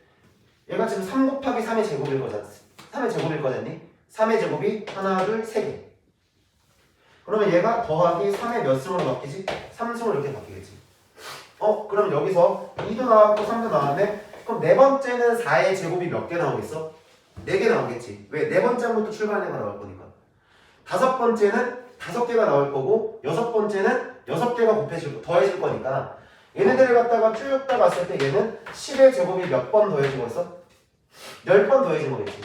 얘가 지금 3 곱하기 3의 제곱일 거잖아. 3의 제곱일 거잖니? 3의 제곱이 하나, 둘, 세 개. 그러면 얘가 더하기 3의 몇 승으로 바뀌지? 3승으로 이렇게 바뀌겠지. 그럼 여기서 2도 나왔고 3도 나왔네? 그럼 네 번째는 4의 제곱이 몇 개 나오겠어? 4개 나오겠지. 왜? 네 번째부터 출발한 애가 나올 거니까. 다섯 번째는 5개가 나올 거고 여섯 번째는 6개가 더해질 거니까 얘네들을 갖다가 쭉 따갔을 때 얘는 10의 제곱이 몇 번 더해지고 있어? 10번 더해진 거겠지.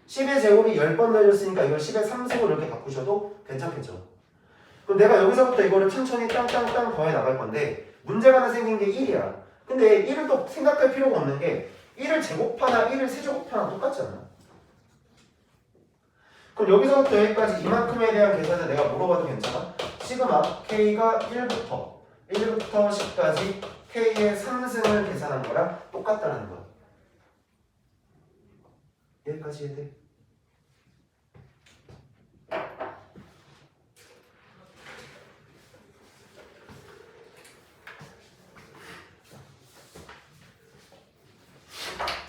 10의 제곱이 10번 더해졌으니까 이걸 10의 3승으로 이렇게 바꾸셔도 괜찮겠죠. 그럼 내가 여기서부터 이거를 천천히 땅땅땅 더해 나갈 건데 문제가 하나 생긴 게 1이야. 근데 1을 또 생각할 필요가 없는 게 1을 제곱하나 1을 세제곱하나 똑같지 않나? 그럼 여기서부터 여기까지 이만큼에 대한 계산을 내가 물어봐도 괜찮아? 시그마 K가 1부터 10까지 K의 상승을 계산한 거랑 똑같다는 거야. 여기까지 해야 돼.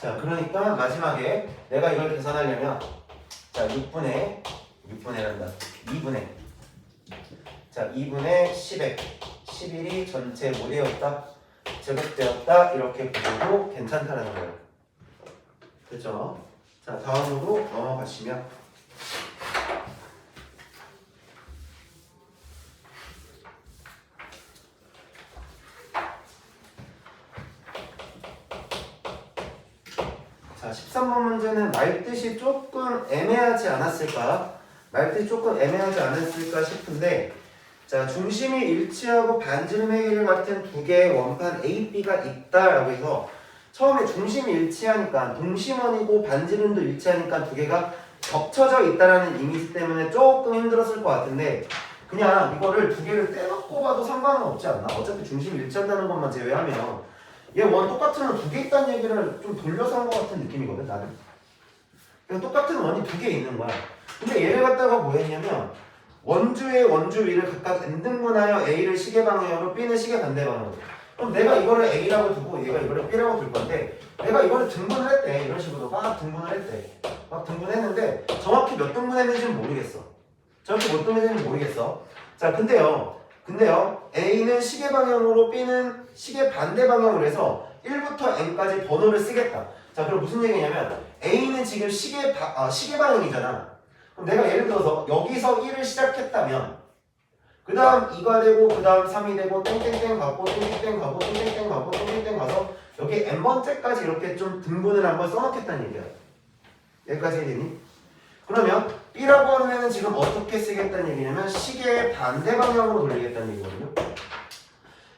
자, 그러니까 마지막에 내가 이걸 계산하려면 자, 6분의란다. 2분의 자, 2분의 10에 11이 전체 뭐 되었다? 제곱되었다. 이렇게 보셔도 괜찮다는 거예요. 됐죠? 자, 다음으로 넘어가시면 자, 13번 문제는 말뜻이 조금 애매하지 않았을까? 말뜻이 조금 애매하지 않았을까 싶은데 자, 중심이 일치하고 반지름의 같은 두 개의 원판 A, B가 있다라고 해서 처음에 중심이 일치하니까 동심원이고 반지름도 일치하니까 두 개가 겹쳐져 있다라는 이미지 때문에 조금 힘들었을 것 같은데 그냥 이거를 두 개를 떼놓고 봐도 상관은 없지 않나? 어차피 중심이 일치한다는 것만 제외하면 얘 원 똑같은 원 두 개 있다는 얘기를 좀 돌려서 한 것 같은 느낌이거든 나는. 그냥 똑같은 원이 두 개 있는 거야. 근데 얘를 갖다가 뭐 했냐면 원주의 원주 위를 각각 n등분하여 A를 시계 방향으로 B는 시계 반대 방향으로. 그럼 내가 이거를 A라고 두고 얘가 이거를 B라고 둘 건데 내가 이거를 등분을 했대. 이런 식으로 막 등분을 했대. 막 등분했는데 정확히 몇 등분했는지는 모르겠어. 정확히 몇 등분했는지 모르겠어. 자, 근데요 A는 시계 방향으로 B는 시계 반대 방향으로 해서 1부터 n까지 번호를 쓰겠다. 자, 그럼 무슨 얘기냐면 A는 지금 시계 방향이잖아. 그럼 내가 예를 들어서 여기서 1을 시작했다면 그 다음 2가 되고 그 다음 3이 되고 땡땡땡 가고 땡땡땡 가고 땡땡땡 가고 땡땡땡 가서 여기 n번째까지 이렇게 좀 등분을 한번 써놓겠다는 얘기야. 여기까지 해야되니? 그러면 B라고 하는 애는 지금 어떻게 쓰겠다는 얘기냐면 시계의 반대 방향으로 돌리겠다는 얘기거든요.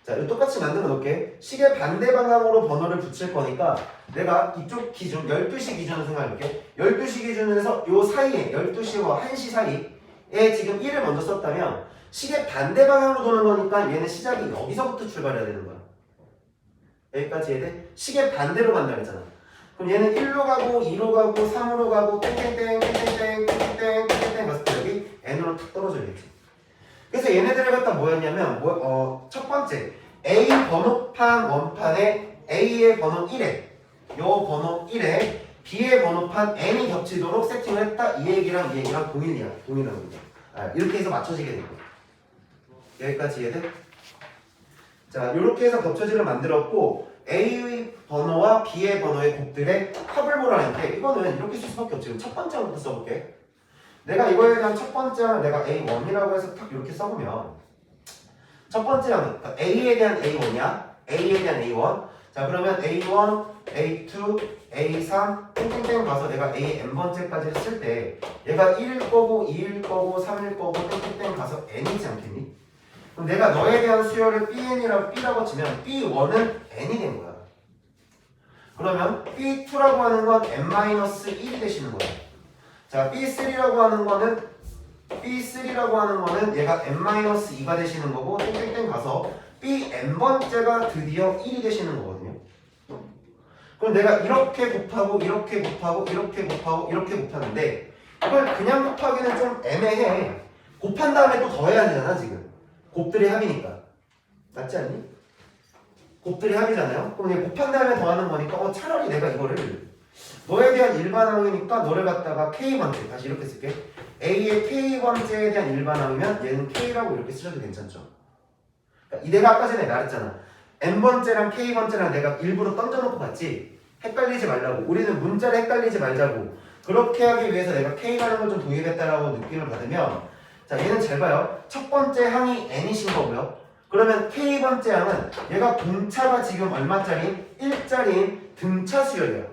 자, 이거 똑같이 만들어 놓을게. 시계 반대 방향으로 번호를 붙일 거니까 내가 이쪽 기준 12시 기준으로 생각해볼게. 12시 기준에서 요 사이에 12시와 1시 사이에 지금 1을 먼저 썼다면 시계 반대 방향으로 도는 거니까 얘는 시작이 여기서부터 출발해야 되는 거야. 여기까지 해야 돼? 시계 반대로 간다 그랬잖아. 그럼 얘는 1로 가고 2로 가고 3으로 가고 땡땡땡 땡땡땡 땡땡땡 땡땡땡 갔을 때 여기 n으로 탁 떨어져야겠지. 그래서 얘네들을 갖다 뭐였냐면 첫 번째 A 번호판 원판에 A의 번호 1에 요 번호 1에 B의 번호판 n이 겹치도록 세팅을 했다. 이 얘기랑 이 얘기랑 동일한 거야. 이렇게 해서 맞춰지게 된 거야. 여기까지 이해돼? 자, 이렇게 해서 겹쳐지를 만들었고 A의 번호와 B의 번호의 곱들의 합을 보라는데 이거는 이렇게 쓸 수밖에 없지. 첫 번째부터 써볼게. 내가 이거에 대한 첫 번째는 내가 A1이라고 해서 딱 이렇게 써보면 첫 번째는 A에 대한 A1이야. A에 대한 A1. 자, 그러면 A1, A2, A3 땡땡땡 가서 내가 A n번째까지 쓸 때 얘가 1일 거고 2일 거고 3일 거고 땡땡땡 가서 n이지 않겠니? 그럼 내가 너에 대한 수열을 B라고 치면 B1은 n이 된 거야. 그러면 B2라고 하는 건 n-1이 되시는 거야. 자, B3라고 하는 거는 얘가 n-2가 되시는 거고 땡땡땡 가서 B n번째가 드디어 1이 되시는 거거든요. 그럼 내가 이렇게 곱하고 이렇게 곱하고 이렇게 곱하고 이렇게 곱하는데 이걸 그냥 곱하기는 좀 애매해. 곱한 다음에 또 더해야 되잖아 지금. 곱들의 합이니까. 맞지 않니? 곱들의 합이잖아요. 그럼 얘 곱한 다음에 더하는 거니까 차라리 내가 이거를 너에 대한 일반항이니까 너를 갖다가 K번째 다시 이렇게 쓸게. A의 K번째에 대한 일반항이면 얘는 K라고 이렇게 쓰셔도 괜찮죠. 그러니까 내가 아까 전에 말했잖아. N번째랑 K번째랑 내가 일부러 던져놓고 봤지. 헷갈리지 말라고. 우리는 문자를 헷갈리지 말자고. 그렇게 하기 위해서 내가 K라는 걸 좀 도입했다라고 느낌을 받으면 자, 얘는 잘 봐요. 첫 번째 항이 N이신 거고요. 그러면 K번째 항은 얘가 공차가 지금 얼마짜리? 1짜리인 등차 수열이야.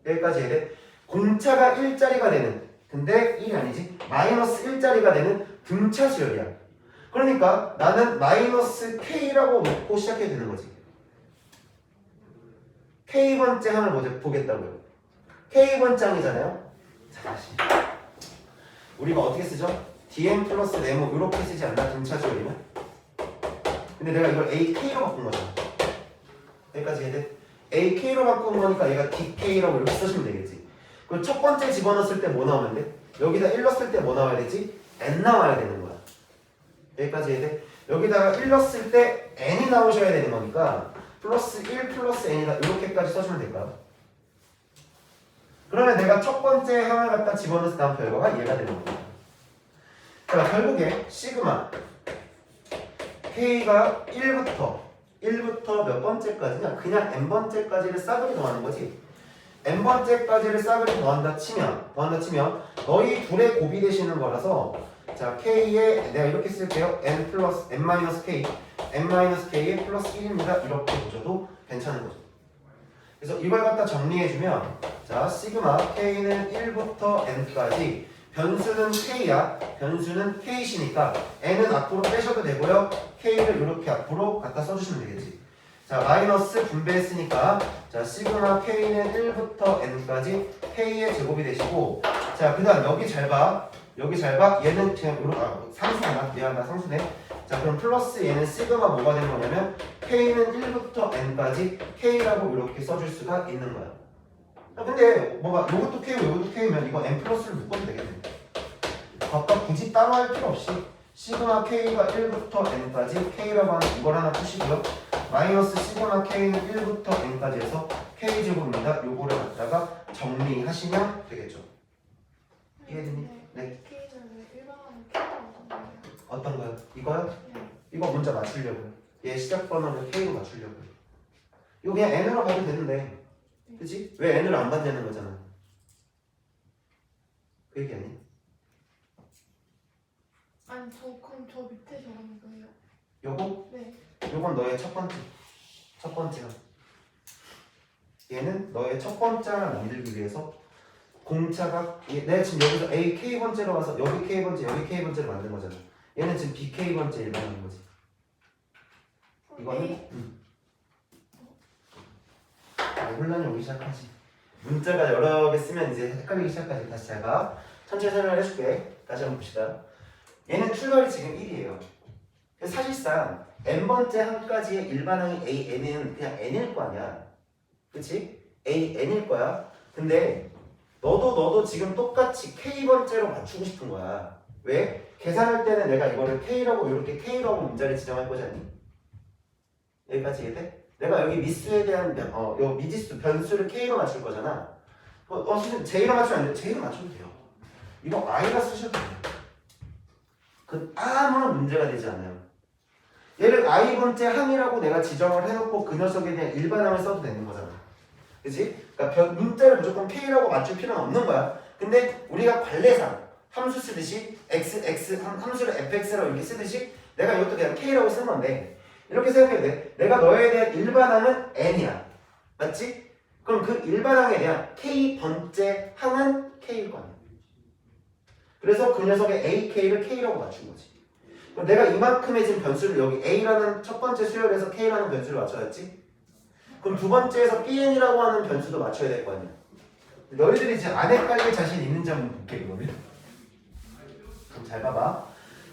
여기까지 해야 돼. 공차가 1짜리가 되는 근데 1이 아니지 마이너스 1짜리가 되는 등차 수열이야. 그러니까 나는 마이너스 K라고 놓고 시작해야 되는 거지. K번째 항을 보겠다고요. K번째 항이잖아요. 자, 다시 우리가 어떻게 쓰죠? dm 플러스 네모 이렇게 쓰지 않나? 등차지열이면? 근데 내가 이걸 ak로 바꾼 거잖아. 여기까지 해야 돼? ak로 바꾼 거니까 얘가 dk라고 이렇게 쓰시면 되겠지. 그리고 첫 번째 집어넣었을 때 뭐 나오면 돼? 여기다 1 넣었을 때 뭐 나와야 되지? n 나와야 되는 거야. 여기까지 해야 돼? 여기다가 1 넣었을 때 n이 나오셔야 되는 거니까 플러스 1 플러스 n이다 이렇게까지 써주면 될까요? 그러면 내가 첫 번째 항을 갖다 집어넣었을 때 나온 결과가 얘가 되는 겁니다. 자, 결국에 시그마 k가 1부터 몇 번째까지냐? 그냥 n번째까지를 싸그리 더하는 거지. n번째까지를 싸그리 더한다 치면 너희 둘의 곱이 되시는 거라서 자 k에 내가 이렇게 쓸게요. n 플러스 n 마이너스 k의 플러스 1입니다. 이렇게 보셔도 괜찮은 거죠. 그래서 이걸 갖다 정리해주면 자 시그마 k는 1부터 n까지 변수는 k야. 변수는 k시니까 n은 앞으로 빼셔도 되고요. k를 이렇게 앞으로 갖다 써주시면 되겠지. 자 마이너스 분배했으니까 자 시그마 k는 1부터 n까지 k의 제곱이 되시고 자 그 다음 여기 잘 봐. 얘는 그냥 이렇게 상수나 미안하다 상수네. 자 그럼 플러스 얘는 시그마 뭐가 되는 거냐면 k는 1부터 n까지 k라고 이렇게 써줄 수가 있는 거야. 근데 뭐가 요것도 k고 요것도 k면 이거 n 플러스를 묶어도 되겠네. 각각 굳이 따로 할 필요 없이 시그마 k가 1부터 n까지 k라고 하는 이걸 하나 푸시고요. 마이너스 시그마 k는 1부터 n까지 해서 k제곱입니다. 요거를 갖다가 정리하시면 되겠죠. 이해됐니? 네. k는 왜 일반화는 k라고 한다고요? 어떤 거요? 이거요? 네. 이거 문자 맞추려고요. 얘 시작 번호를 k로 맞추려고요. 이거 그냥 n으로 가도 되는데 그치? 왜 n을 안 받냐는 거잖아. 그 얘기 아니? 아니 그럼 저 밑에 적은 거예요? 요거? 네. 요건 너의 첫 번째야. 얘는 너의 첫 번째를 만들기 위해서 공차가 내가 지금 여기서 A K 번째로 와서 여기 K 번째 여기 K 번째로 만든 거잖아. 얘는 지금 B K 번째 일반하는 거지. 이거는 혼란이 오기 시작하지. 문자가 여러 개 쓰면 이제 헷갈리기 시작하지. 다시 제가 천천히 설명을 해줄게. 다시 한번 봅시다. 얘는 출발이 지금 1이에요. 사실상 n번째 항까지의 일반항이 AN은 그냥 n일 거 아니야. 그치? AN일 거야. 근데 너도 지금 똑같이 K번째로 맞추고 싶은 거야. 왜? 계산할 때는 내가 이거를 K라고 이렇게 K라고 문자를 지정할 거지 않니? 여기까지 이해돼? 내가 여기 미수에 대한 요 미지수 변수를 K로 맞출 거잖아. 선생님 J로 맞추면 안 돼요? J로 맞춰도 돼요. 이거 I라 쓰셔도 돼요. 그 아무런 문제가 되지 않아요. 얘를 I번째 항이라고 내가 지정을 해놓고 그 녀석에 대한 일반항을 써도 되는 거잖아. 그치? 그러니까 문자를 무조건 K라고 맞출 필요는 없는 거야. 근데 우리가 관례상 함수 쓰듯이 함수를 fx라고 이렇게 쓰듯이 내가 이것도 그냥 K라고 쓴 건데 이렇게 생각해도 돼. 내가 너에 대한 일반항은 n이야. 맞지? 그럼 그 일반항에 대한 K번째 항은 K일 거 아니야. 그래서 그 녀석의 AK를 K라고 맞춘 거지. 그럼 내가 이만큼의 지금 변수를 여기 A라는 첫 번째 수열에서 K라는 변수를 맞춰야지. 그럼 두 번째에서 BN이라고 하는 변수도 맞춰야 될 거 아니야. 너희들이 지금 안 헷갈릴 자신 있는지 한번 볼게 그러면. 그럼 잘 봐봐.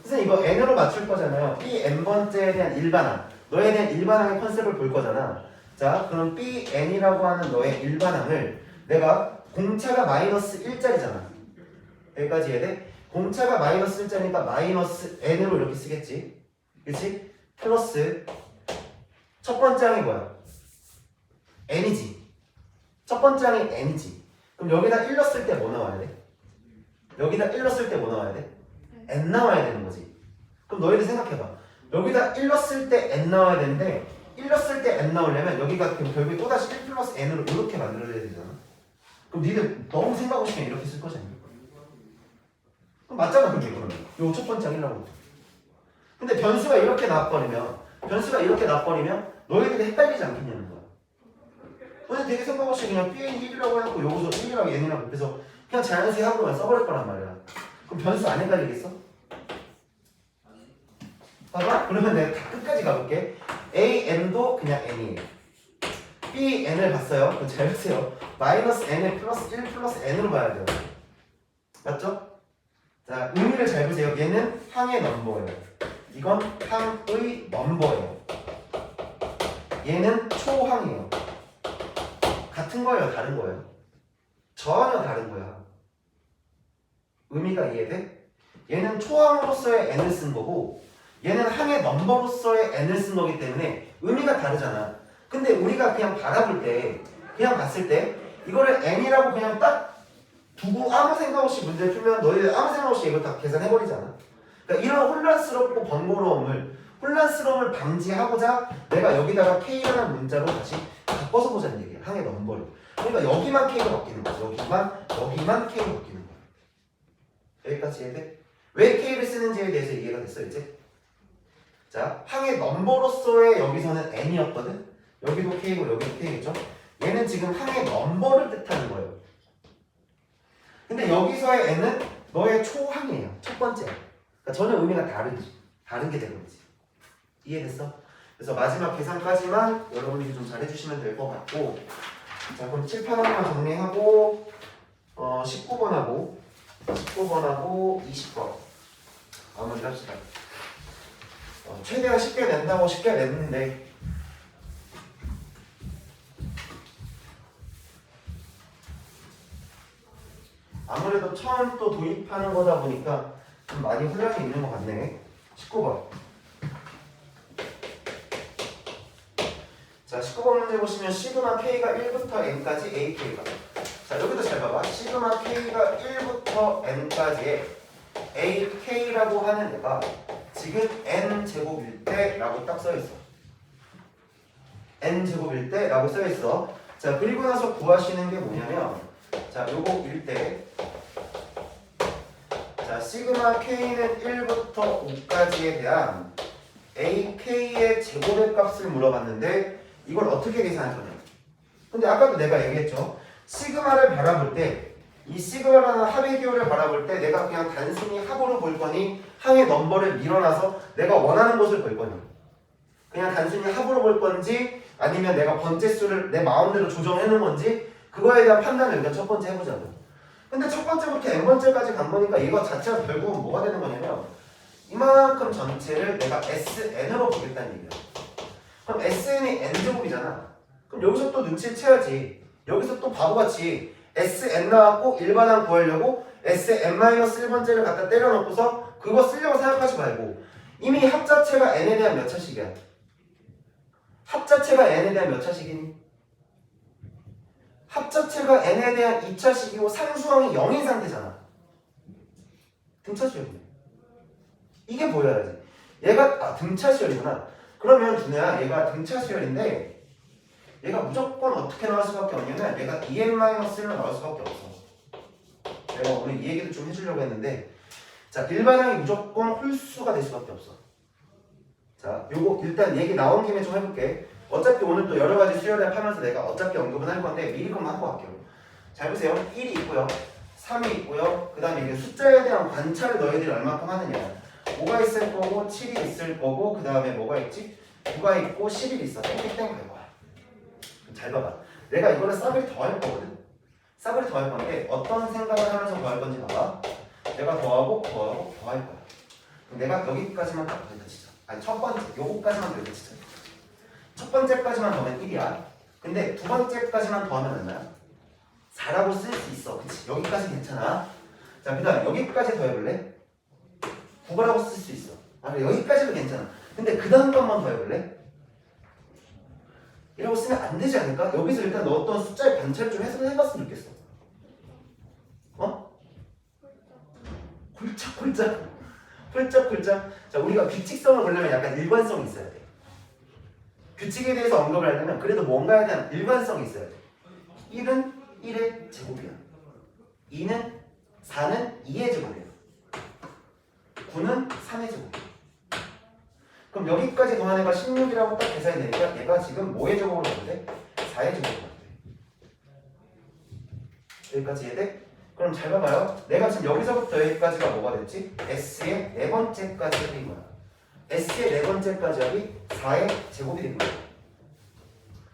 선생님 이거 N으로 맞출 거잖아요. BN번째에 대한 일반항. 너에 대한 일반항의 컨셉을 볼 거잖아. 자 그럼 BN이라고 하는 너의 일반항을 내가 공차가 마이너스 1짜리잖아. 여기까지 이해돼? 공차가 마이너스 1짜리니까 마이너스 n으로 이렇게 쓰겠지. 그치? 플러스 첫 번째 항이 뭐야? n이지. 첫 번째 항이 n이지. 그럼 여기다 1 넣었을 때 뭐 나와야 돼? 여기다 1 넣었을 때 뭐 나와야 돼? n 나와야 되는 거지. 그럼 너희들 생각해봐. 여기다 1 넣었을 때 n 나와야 되는데 1 넣었을 때 n 나오려면 여기가 그럼 결국에 또다시 1 플러스 n으로 이렇게 만들어져야 되잖아. 그럼 니들 너무 생각하고 싶으면 이렇게 쓸 거지 않니? 맞잖아 그게 그러면 요 첫 번째 항이라고. 근데 변수가 이렇게 나와버리면 너희들이 헷갈리지 않겠냐는 거야. 너희 되게 생각 없이 그냥 Bn 1이라고 해놓고 여기서 1이라고 n이라고 그래서 그냥 자연수의 합으로만 써버릴 거란 말이야. 그럼 변수 안 헷갈리겠어? 봐봐 그러면 내가 다 끝까지 가볼게. AN도 그냥 n이에요. BN을 봤어요. 그럼 잘 보세요. 마이너스 n을 플러스 1 플러스 n으로 봐야 돼요. 맞죠? 자, 의미를 잘 보세요. 얘는 항의 넘버예요. 이건 항의 넘버예요. 얘는 초항이에요. 같은 거예요, 다른 거예요? 전혀 다른 거야. 의미가 이해돼? 얘는 초항으로서의 n을 쓴 거고 얘는 항의 넘버로서의 n을 쓴 거기 때문에 의미가 다르잖아. 근데 우리가 그냥 바라볼 때 그냥 봤을 때 이거를 n이라고 그냥 딱 두고 아무 생각 없이 문제를 풀면 너희들 아무 생각 없이 이걸 다 계산해버리잖아. 그러니까 이런 혼란스럽고 혼란스러움을 방지하고자 내가 여기다가 K라는 문자로 다시 바꿔서 보자는 얘기야. 항의 넘버를. 그러니까 여기만 K로 바뀌는 거지. 여기만 K로 바뀌는 거야. 여기까지 이해돼? 왜 K를 쓰는지에 대해서 이해가 됐어 이제? 자, 항의 넘버로서의 여기서는 n이었거든? 여기도 K고 여기도 K겠죠? 얘는 지금 항의 넘버를 뜻하는 거예요. 근데 여기서의 n은 너의 초항이에요. 첫 번째. 그러니까 전혀 의미가 다른 게 되는 거지. 이해됐어? 그래서 마지막 계산까지만 여러분들이 좀 잘해주시면 될 것 같고, 자, 그럼 칠판 하나만 정리하고 19번하고 20번 마무리 합시다. 최대한 쉽게 낸다고 쉽게 냈는데 아무래도 처음 또 도입하는 거다 보니까 좀 많이 혼란이 있는 것 같네. 19번. 자, 19번 문제 보시면 시그마 K가 1부터 N까지 AK가. 자, 여기도 잘 봐봐. 시그마 K가 1부터 N까지의 AK라고 하는 애가 지금 N제곱일 때 라고 딱 써있어. N제곱일 때 라고 써있어. 자, 그리고 나서 구하시는 게 뭐냐면, 자, 요거 일 때, 자, 시그마 K는 1부터 5까지에 대한 AK의 제곱의 값을 물어봤는데 이걸 어떻게 계산할 거냐. 근데 아까도 내가 얘기했죠. 시그마를 바라볼 때 이 시그마라는 합의 기호를 바라볼 때 내가 그냥 단순히 합으로 볼 거니 항의 넘버를 밀어놔서 내가 원하는 것을 볼 거냐. 그냥 단순히 합으로 볼 건지 아니면 내가 번째 수를 내 마음대로 조정해 놓은 건지 그거에 대한 판단을 일단 첫 번째 해보자고. 근데 첫 번째부터 n번째까지 간 거니까 이거 자체가 결국은 뭐가 되는 거냐면 이만큼 전체를 내가 SN으로 보겠다는 얘기야. 그럼 SN이 N제곱이잖아. 그럼 여기서 또 눈치를 채야지. 여기서 또 바보같이 SN 나왔고 일반항 구하려고 SN-1번째를 갖다 때려놓고서 그거 쓰려고 생각하지 말고 이미 합 자체가 N에 대한 몇 차식이야? 합 자체가 N에 대한 몇 차식이니? 합 자체가 N에 대한 2차식이고 상수항이 0인 상태잖아. 등차수열이네. 이게 보여야지. 얘가 등차수열이구나. 그러면 준호야 얘가 등차수열인데 얘가 무조건 어떻게 나올 수밖에 없냐면 얘가 2n-1로 나올 수밖에 없어. 내가 오늘 이 얘기도 좀 해주려고 했는데 자, 일반항이 무조건 홀수가 될 수밖에 없어. 자, 요거 일단 얘기 나온 김에 좀 해볼게. 어차피 오늘 또 여러 가지 수열을 하면서 내가 어차피 언급은 할 건데 미리 그만 하고 갈게요. 잘 보세요. 1이 있고요. 3이 있고요. 그 다음에 이게 숫자에 대한 관찰을 너희들이 얼마큼 하느냐. 5가 있을 거고 7이 있을 거고 그 다음에 뭐가 있지? 9가 있고 11이 있어. 땡땡땡 갈 거야. 잘 봐봐. 내가 이거를 싸그리 더할 거거든. 싸그리 더할 건데 어떤 생각을 하면서 더할 건지 봐봐. 내가 더하고 더할 거야. 그럼 내가 여기까지만 딱 더해다 치자. 아니 첫 번째 요거까지만 더해다 치자. 첫 번째까지만 더하면 1이야. 근데 두 번째까지만 더하면 얼마야? 4라고 쓸 수 있어. 그치? 여기까지 괜찮아. 자, 그 다음 여기까지 더해볼래? 9라고 쓸 수 있어. 아, 그래, 여기까지도 괜찮아. 근데 그 다음 것만 더해볼래? 이라고 쓰면 안 되지 않을까? 여기서 일단 넣었던 숫자의 관찰을 좀 해석을 해봤으면 좋겠어. 어? 홀짝. 자, 우리가 규칙성을 보려면 약간 일관성이 있어야 돼. 규칙에 대해서 언급을 하려면 그래도 뭔가에 대한 일관성이 있어야 돼. 1은 1의 제곱이야. 2는 4는 2의 제곱이야. 9는 3의 제곱이야. 그럼 여기까지 더한 애가 16이라고 딱 계산이 되니까 얘가 지금 뭐의 제곱으로 가는데? 4의 제곱으로 가는데. 여기까지 이해돼? 그럼 잘 봐봐요. 내가 지금 여기서부터 여기까지가 뭐가 됐지? S의 네 번째까지 합인 거야. S의 네 번째까지 합이 4의 제곱이 된 거야.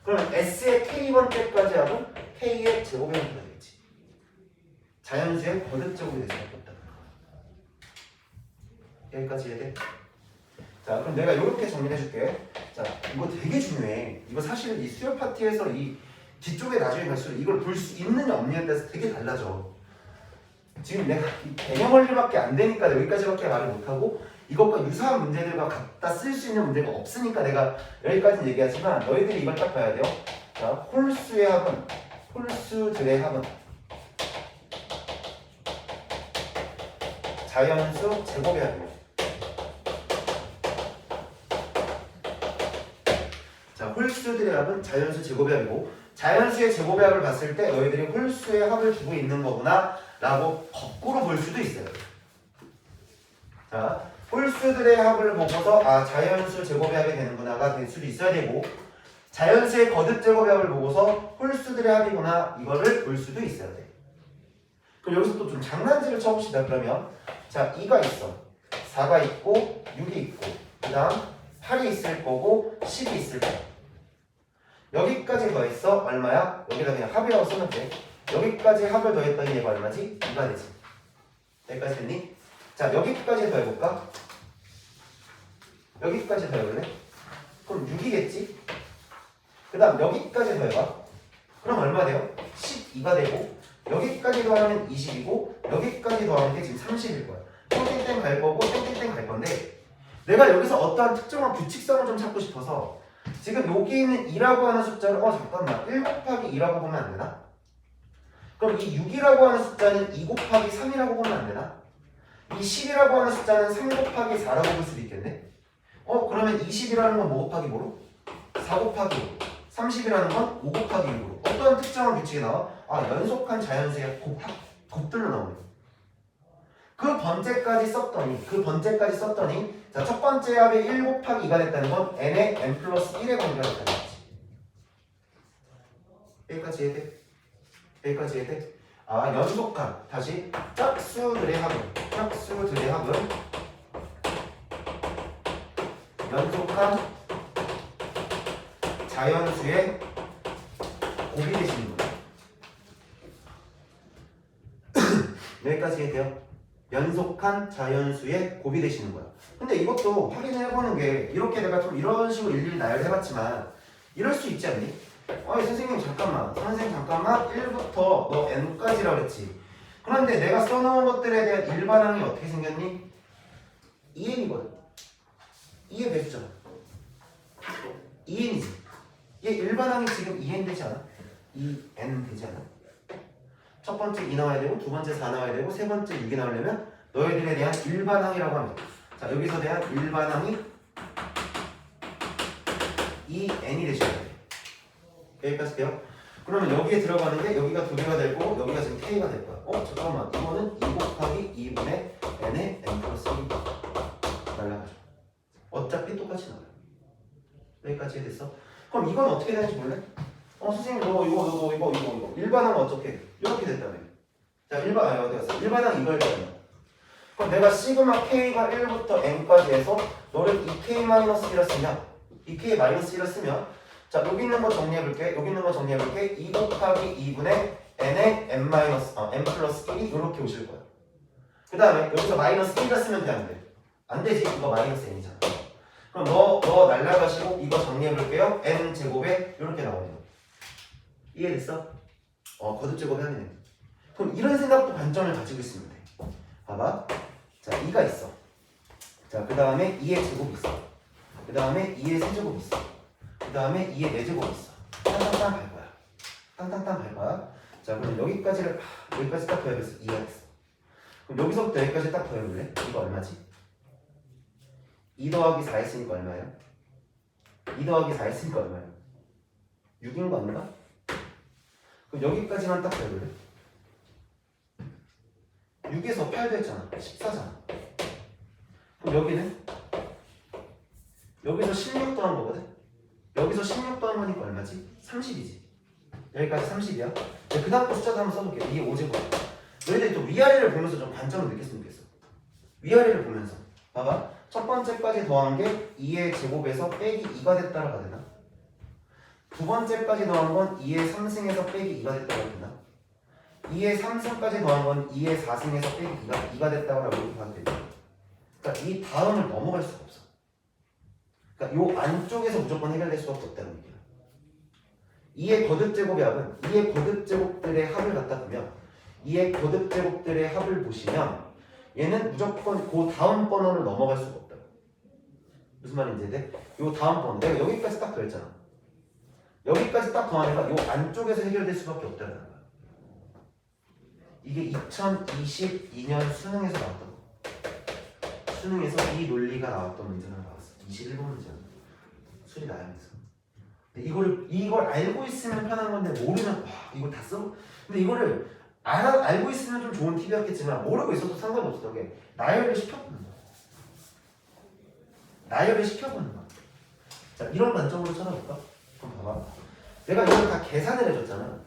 그러면 S의 K번째까지 합은 K의 제곱의 형태가 되겠지. 자연수의 거듭 제곱이 될 수밖에 없다. 여기까지 해야 돼. 자, 그럼 내가 이렇게 정리해 줄게. 자, 이거 되게 중요해. 이거 사실 이 수요 파트에서 이 뒤쪽에 나중에 갈수록 이걸 볼 수 있느냐 없느냐에 따라서 되게 달라져. 지금 내가 이 개념 원리밖에 안 되니까 여기까지밖에 말을 못하고 이것과 유사한 문제들과 갖다 쓸 수 있는 문제가 없으니까 내가 여기까지는 얘기하지만 너희들이 이걸 딱 봐야 돼요. 자, 홀수의 합은 홀수들의 합은 자연수 제곱의 합이에요. 자, 홀수들의 합은 자연수 제곱의 합이고 자연수의 제곱의 합을 봤을 때 너희들이 홀수의 합을 두고 있는 거구나 라고 거꾸로 볼 수도 있어요. 자, 홀수들의 합을 보고서 아 자연수 제곱의 합이 되는구나가 될 수도 있어야 되고 자연수의 거듭 제곱의 합을 보고서 홀수들의 합이구나 이거를 볼 수도 있어야 돼. 그럼 여기서 또 좀 장난질을 쳐봅시다. 그러면 자 2가 있어 4가 있고 6이 있고 그 다음 8이 있을 거고 10이 있을 거야. 여기까지 더했어 얼마야? 여기다 그냥 합이라고 쓰면 돼. 여기까지 합을 더했더니 얘가 얼마지? 2가 되지. 여기까지 됐니? 자 여기까지 더해볼까? 여기까지 더해볼래? 그럼 6이겠지? 그 다음 여기까지 더해봐. 그럼 얼마 돼요? 12가 되고 여기까지 더하면 20이고 여기까지 더하는 게 지금 30일 거야. 땡땡땡 갈 거고 땡땡땡 갈 건데 내가 여기서 어떠한 특정한 규칙성을 좀 찾고 싶어서 지금 여기 있는 2라고 하는 숫자를 잠깐만 1 곱하기 2라고 보면 안 되나? 그럼 이 6이라고 하는 숫자는 2 곱하기 3이라고 보면 안 되나? 이 10이라고 하는 숫자는 3 곱하기 4라고 볼 수도 있겠네? 그러면 20이라는 건 뭐 곱하기 뭐로? 4 곱하기 5 30이라는 건 5 곱하기 6으로 어떠한 특정한 규칙이 나와? 아 연속한 자연수의 곱들로 나오네. 그 번째까지 썼더니 자 첫 번째 합의 1 곱하기 2가 됐다는 건 n의 n 플러스 1의 관계가 됐다는 거지. 여기까지 해야 돼? 여기까지 해야 돼? 아 연속한 다시 짝수들의 합은 연속한 자연수의 곱이 되시는 거예요. 여기까지 해야 돼요? 연속한 자연수의 곱이 되시는 거야. 근데 이것도 확인해보는 게 이렇게 내가 좀 이런 식으로 일일이 나열해봤지만 이럴 수 있지 않니? 선생님 잠깐만 1부터 너 n까지라고 그랬지. 그런데 내가 써놓은 것들에 대한 일반항이 어떻게 생겼니? 2n이거든. 2의 배수잖아. 2n이지. 얘 일반항이 지금 2n 되지 않아? 2n 되지 않아? 첫 번째 2 나와야 되고 두 번째 4 나와야 되고 세 번째 6이 나오려면 너희들에 대한 일반항이라고 합니다. 자 여기서 대한 일반항이 2n이 되셔야 돼. 여기까지 돼요? 그러면 여기에 들어가는 게 여기가 2개가 되고 여기가 지금 k가 될 거야. 잠깐만 이거는 2 곱하기 2분의 n의 n 플러스 2 날라가죠. 어차피 똑같이 나와요. 여기까지 됐어? 그럼 이건 어떻게 되는지 볼래? 선생님 이거 일반항은 어떻게 이렇게 됐다며. 자 어디 갔어? 일반항 이걸 때문에 그럼 내가 시그마 k가 1부터 n까지 해서 너를 2k-1을 쓰면 2k-1을 쓰면 자 여기 있는 거 정리해볼게. 2 곱하기 2분의 n의 n 플러스 1이 이렇게 오실 거야. 그 다음에 여기서 마이너스 1을 쓰면 돼 안 돼? 안 되지. 이거 마이너스 n이잖아. 그럼 너 날라가시고 이거 정리해볼게요. n 제곱에 이렇게 나오네요. 이해됐어? 거듭 제곱해야 되네. 그럼 이런 생각도 관점을 가지고 있으면 돼. 봐봐. 자 2가 있어. 자 그 다음에 2의 제곱이 있어. 그 다음에 2의 세제곱이 있어. 그 다음에 2의 4제곱이 있어. 땅땅땅 갈 거야. 땅땅땅 갈 거야. 자 그럼 여기까지 딱 더해봤어. 2가 됐어. 그럼 여기서부터 여기까지 딱 더해볼래? 이거 얼마지? 2 더하기 4 했으니까 얼마예요? 2 더하기 4 했으니까 얼마예요? 6인 거 아닌가? 그럼 여기까지만 딱 더해볼래? 6에서 8 됐잖아. 14잖아. 그럼 여기는? 여기서 16 더한 거거든? 여기서 16 더한 거니까 얼마지? 30이지. 여기까지 30이야. 그 다음 거 숫자도 한번 써볼게. 이게 5제곱. 너희들이 또 위아래를 보면서 좀 관점을 느꼈으면 좋겠어. 위아래를 보면서. 봐봐. 첫 번째까지 더한 게 2의 제곱에서 빼기 2가 됐다라고 해야 되나? 두 번째까지 더한 건 2의 3승에서 빼기 2가 됐다고 해야 되나? 2의 3승까지 더한 건 2의 4승에서 빼기 2가 됐다고 이렇게 봐도 되죠. 그러니까 이 다음을 넘어갈 수가 없어. 그러니까 요 안쪽에서 무조건 해결될 수밖에 없다는 얘기야. 2의 거듭제곱의 합은 2의 거듭제곱들의 합을 갖다 두면 2의 거듭제곱들의 합을 보시면 얘는 무조건 그 다음 번호를 넘어갈 수가 없다. 무슨 말인지 이해돼? 요 다음 번호 내가 여기까지 딱 더했잖아. 여기까지 딱 더하니까 요 안쪽에서 해결될 수밖에 없다는 거야. 이게 2022년 수능에서 나왔던 거. 수능에서 이 논리가 나왔던 문제가 나왔어. 21번 문제야. 수리 나야면서. 근데 이걸 알고 있으면 편한 건데 모르면 와 이거 다 써. 근데 이거를 알고 있으면 좀 좋은 팁이었겠지만 모르고 있어도 상관없었던 게 나열을 시켜보는 거야. 나열을 시켜보는 거야. 자 이런 관점으로 쳐다볼까? 그럼 봐봐. 내가 이걸 다 계산을 해줬잖아.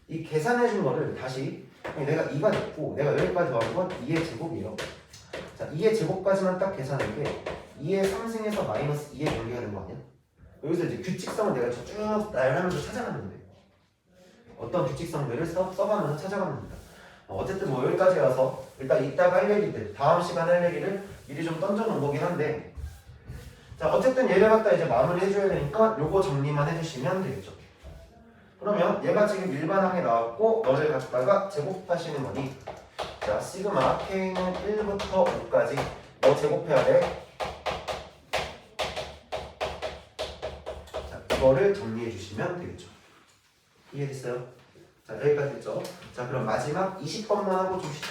이 계산해준 거를 다시 내가 2가 됐고 내가 여기까지 더한 건 2의 제곱이에요. 자 2의 제곱까지만 딱 계산한 게 2의 3승에서 마이너스 2의 관계가 된 거 아니야? 여기서 이제 규칙성을 내가 쭉 나열하면서 찾아가면 돼. 어떤 규칙성들을 써가면서 찾아가면 된다. 어쨌든 뭐 여기까지 와서 일단 이따가 할 얘기들 다음 시간에 할 얘기를 미리 좀 던져놓은 거긴 한데 자 어쨌든 얘를 갖다 이제 마무리 해줘야 되니까 요거 정리만 해주시면 되겠죠. 그러면 얘가 지금 일반항에 나왔고 너를 갖다가 제곱하시는 거니 자 시그마 K는 1부터 5까지 너 제곱해야 돼. 자 이거를 정리해 주시면 되겠죠. 이해됐어요? 자 여기까지 됐죠? 자 그럼 마지막 20번만 하고 좀 쉬자.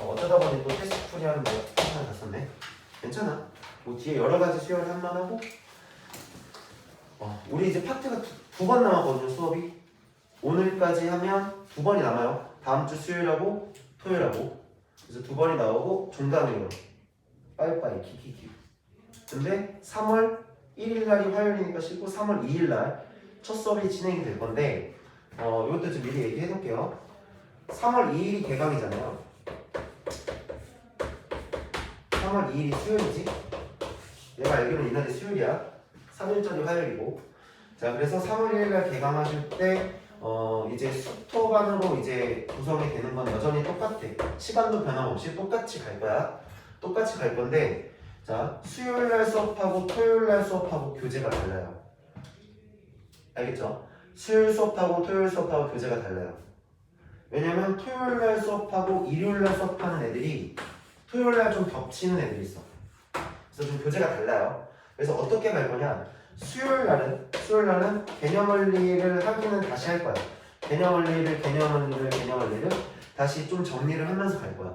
어쩌다 보니 또 테스트 풀이하는 거 시간이 갔었네. 괜찮아. 뭐 뒤에 여러 가지 수요일 한 번 하고 우리 이제 파트가 두 번 남았거든요. 수업이 오늘까지 하면 2번이 남아요. 다음 주 수요일하고 토요일하고 그래서 2번이 나오고 중단이에요. 빠이빠이 키키키. 근데 3월 1일 날이 화요일이니까 쉬고 3월 2일 날 첫 수업이 진행이 될 건데 이것도 좀 미리 얘기해 놓을게요. 3월 2일이 개강이잖아요. 3월 2일이 수요일이지? 내가 알기로는 이날이 수요일이야. 3일절이 화요일이고. 자, 그래서 3월 1일 날 개강하실 때 이제 수토반으로 이제 구성이 되는 건 여전히 똑같아. 시간도 변함없이 똑같이 갈 거야. 똑같이 갈 건데 자, 수요일 날 수업하고 토요일 날 수업하고 교재가 달라요. 알겠죠? 수요일 수업하고 토요일 수업하고 교재가 달라요. 왜냐면 토요일 날 수업하고 일요일 날 수업하는 애들이 토요일 날 좀 겹치는 애들이 있어. 그래서 좀 교재가 달라요. 그래서 어떻게 갈 거냐? 수요일 날은 개념 원리를 하기는 다시 할 거야. 개념 원리를 다시 좀 정리를 하면서 갈 거야.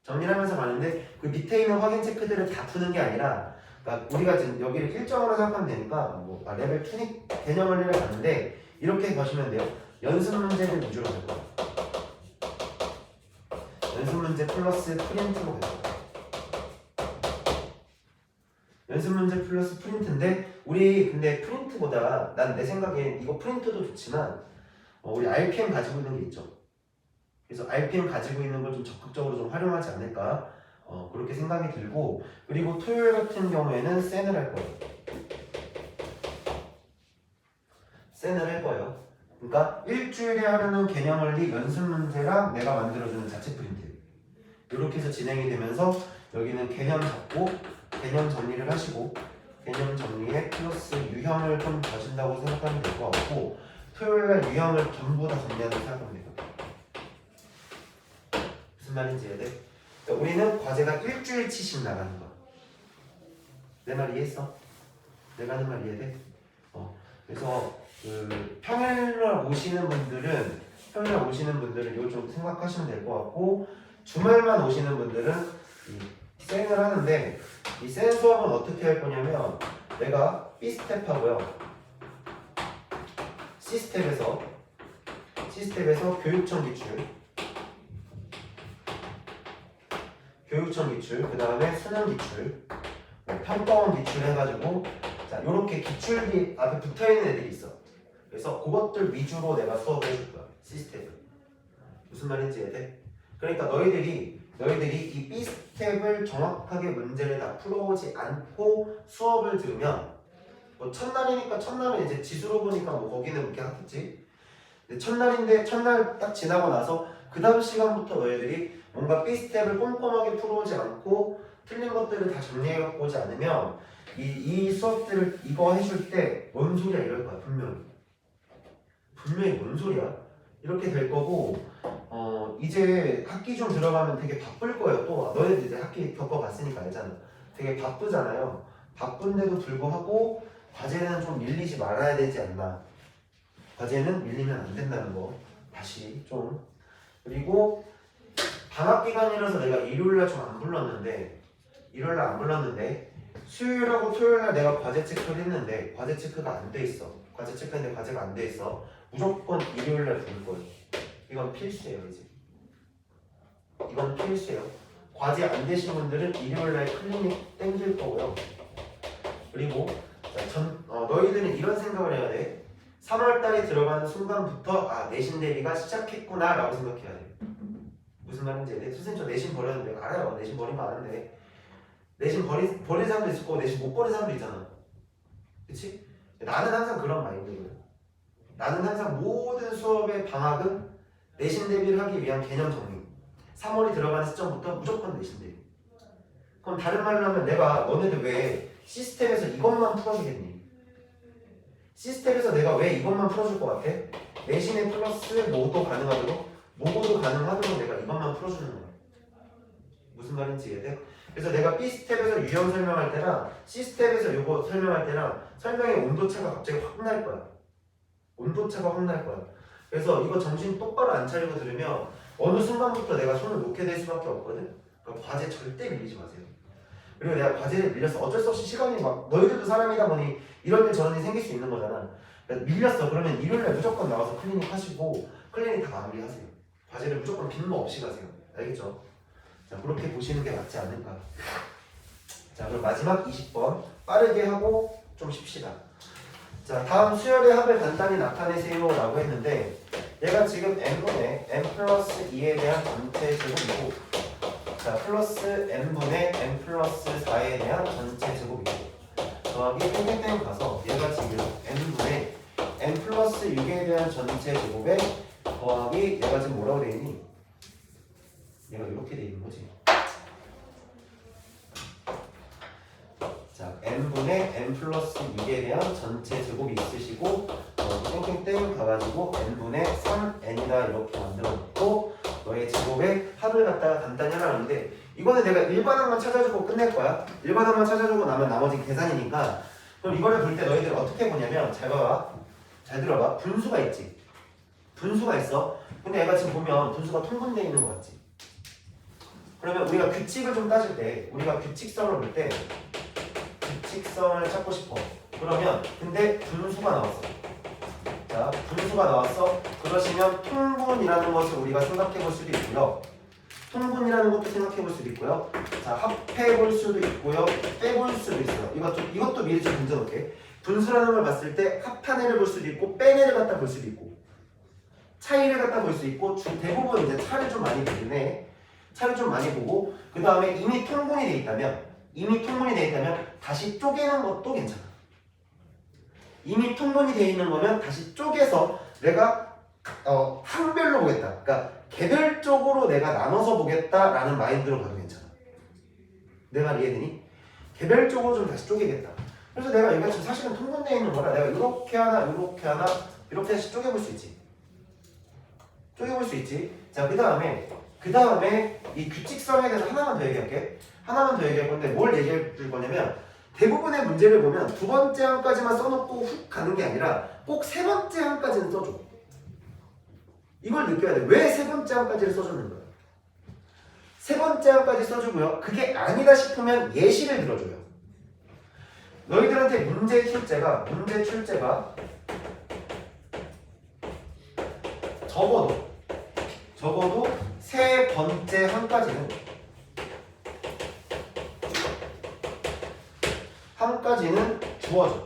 정리를 하면서 가는데 그 밑에 있는 확인 체크들을 다 푸는 게 아니라 그러니까 우리가 지금 여기를 일정으로 생각하면 되니까 레벨 2니 개념 원리를 가는데 이렇게 보시면 돼요. 연습 문제를 위주로 갈 거야. 연습 문제 플러스 프린트로 갈 거야. 연습 문제 플러스 프린트인데 우리 근데 프린트보다 난 내 생각엔 이거 프린트도 좋지만 우리 RPM 가지고 있는 게 있죠. 그래서 RPM 가지고 있는 걸 좀 적극적으로 좀 활용하지 않을까 그렇게 생각이 들고 그리고 토요일 같은 경우에는 센을 할 거예요. 센을 할 거예요. 그러니까 일주일에 하루는 개념 원리 연습 문제랑 내가 만들어주는 자체 프린트 이렇게 해서 진행이 되면서 여기는 개념 잡고 개념 정리를 하시고 개념 정리에 플러스 유형을 좀 가진다고 생각하면 될 것 같고 토요일날 유형을 전부 다 정리한다고 생각하면 돼요. 무슨 말인지 이해돼? 그러니까 우리는 과제가 일주일치씩 나가는 거야. 내 말 이해했어? 내가 하는 말 이해돼? 그래서 그 평일날 오시는 분들은 이거 좀 생각하시면 될 것 같고 주말만 오시는 분들은 이 센을 하는데 이 센 수업은 어떻게 할 거냐면 내가 B스텝 하고요. C스텝에서 교육청 기출, 그 다음에 수능 기출, 평가원 기출 해가지고 자 요렇게 기출이 앞에 붙어있는 애들이 있어. 그래서 그것들 위주로 내가 수업을 해줄 거야. C스텝을. 무슨 말인지 이해돼? 그러니까 너희들이 이 B스텝을 정확하게 문제를 다 풀어오지 않고 수업을 들으면 첫날이니까 첫날은 이제 지수로 보니까 거기는 그렇게 하겠지. 근데 첫날 딱 지나고 나서 그 다음 시간부터 너희들이 뭔가 B스텝을 꼼꼼하게 풀어오지 않고 틀린 것들을 다 정리해갖고 오지 않으면 이 수업들을 이거 해줄 때 뭔 소리야 이럴 거야 분명히 뭔 소리야 이렇게 될 거고 이제 학기 좀 들어가면 되게 바쁠 거예요. 또 너희들 이제 학기 겪어봤으니까 알잖아. 되게 바쁘잖아요. 바쁜데도 불구하고 과제는 좀 밀리지 말아야 되지 않나. 과제는 밀리면 안 된다는 거 다시 좀. 그리고 방학 기간이라서 내가 일요일날 좀 안 불렀는데 수요일하고 토요일날 내가 과제 체크를 했는데 과제 체크가 안 돼 있어. 과제 체크했는데 과제가 안 돼 있어. 무조건 일요일날 부를 거예요. 이건 필수예요. 이제 이건 필수예요. 과제 안 되신 분들은 일요일날 클리닉 땡길 거고요. 그리고 너희들은 이런 생각을 해야 돼. 3월달에 들어가는 순간부터 내신 대비가 시작했구나 라고 생각해야 돼. 무슨 말인지 내 선생님 저 내신 버렸는데 알아요. 내신 버리면 아는데 내신 버린 사람도 있을 거고 내신 못 버린 사람도 있잖아. 그치? 나는 항상 그런 마인드거든. 나는 항상 모든 수업의 방학은 내신 대비를 하기 위한 개념 정리. 3월이 들어가는 시점부터 무조건 내신 대비. 그럼 다른 말로 하면 내가 너네들 왜 시스템에서 이것만 풀어주겠니? 시스템에서 내가 왜 이것만 풀어줄 것 같아? 내신에 플러스 뭐도 가능하도록 모고도 가능하도록 내가 이것만 풀어주는 거야. 무슨 말인지 이해돼? 그래서 내가 B스텝에서 유형 설명할 때랑 C스텝에서 이거 설명할 때랑 설명의 온도차가 갑자기 확 날 거야. 온도차가 확 날 거야. 그래서 이거 정신 똑바로 안 차리고 들으면 어느 순간부터 내가 손을 놓게 될 수밖에 없거든. 그러니까 과제 절대 밀리지 마세요. 그리고 내가 과제를 밀렸어. 어쩔 수 없이 시간이 막 너희들도 사람이다 보니 이런 일 저런 일 생길 수 있는 거잖아. 그러니까 밀렸어. 그러면 일요일날 무조건 나와서 클리닉 하시고 클리닉 다 마무리하세요. 과제를 무조건 빈모 없이 가세요. 알겠죠? 자, 그렇게 보시는 게 맞지 않을까. 자, 그럼 마지막 20번 빠르게 하고 좀 쉽시다. 자, 다음 수열의 합을 간단히 나타내세요 라고 했는데 얘가 지금 n분의 n 플러스 2에 대한 전체 제곱이고 자, 플러스 n분의 n 플러스 4에 대한 전체 제곱이고 더하기 땡땡땡 가서 얘가 지금 n분의 n 플러스 6에 대한 전체 제곱에 더하기 얘가 지금 뭐라고 돼 있니? 얘가 이렇게 돼 있는 거지. 자, n분의 n 플러스 6에 대한 전체 제곱이 있으시고 땡땡땡 가가지고 n분의 3n이다 이렇게 만들어 놓고 너의 제곱의 합을 갖다가 간단히 하라는데 이거는 내가 일반항만 찾아주고 끝낼 거야. 일반항만 찾아주고 나면 나머지는 계산이니까. 그럼 이거를 볼 때 너희들 어떻게 보냐면 잘 봐봐. 잘 들어봐. 분수가 있지. 분수가 있어. 근데 얘가 지금 보면 분수가 통분되어 있는 거 같지. 그러면 우리가 규칙을 좀 따질 때 우리가 규칙성을 볼 때 규칙성을 찾고 싶어. 그러면 근데 분수가 나왔어. 자, 분수가 나왔어. 그러시면 통분이라는 것을 우리가 생각해 볼 수도 있고요. 통분이라는 것도 생각해 볼 수도 있고요. 자, 합해 볼 수도 있고요. 빼볼 수도 있어요. 이것도 미리 좀 문제놓게. 분수라는 걸 봤을 때 합한 애를 볼 수도 있고 뺀 애를 갖다 볼 수도 있고 차이를 갖다 볼 수 있고 대부분 이제 차를 좀 많이 보네. 차를 좀 많이 보고 그 다음에 이미 통분이 돼 있다면 다시 쪼개는 것도 괜찮아. 이미 통분이 돼 있는 거면 다시 쪼개서 내가 항별로 보겠다. 그러니까 개별적으로 내가 나눠서 보겠다라는 마인드로 가도 괜찮아. 내 말 이해되니? 개별적으로 좀 다시 쪼개겠다. 그래서 내가 이거 지금 사실은 통분되어 있는 거라 내가 이렇게 하나 이렇게 다시 쪼개볼 수 있지. 자, 그 다음에 이 규칙성에 대해서 하나만 더 얘기할게. 얘기할 건데 뭘 얘기해 줄 거냐면 대부분의 문제를 보면 두 번째 항까지만 써놓고 훅 가는 게 아니라 꼭 세 번째 항까지는 써줘. 이걸 느껴야 돼. 왜 세 번째 항까지를 써주는 거야? 세 번째 항까지 써주고요. 그게 아니다 싶으면 예시를 들어줘요. 너희들한테 문제 출제가 적어도 세 번째 항까지는 주어져.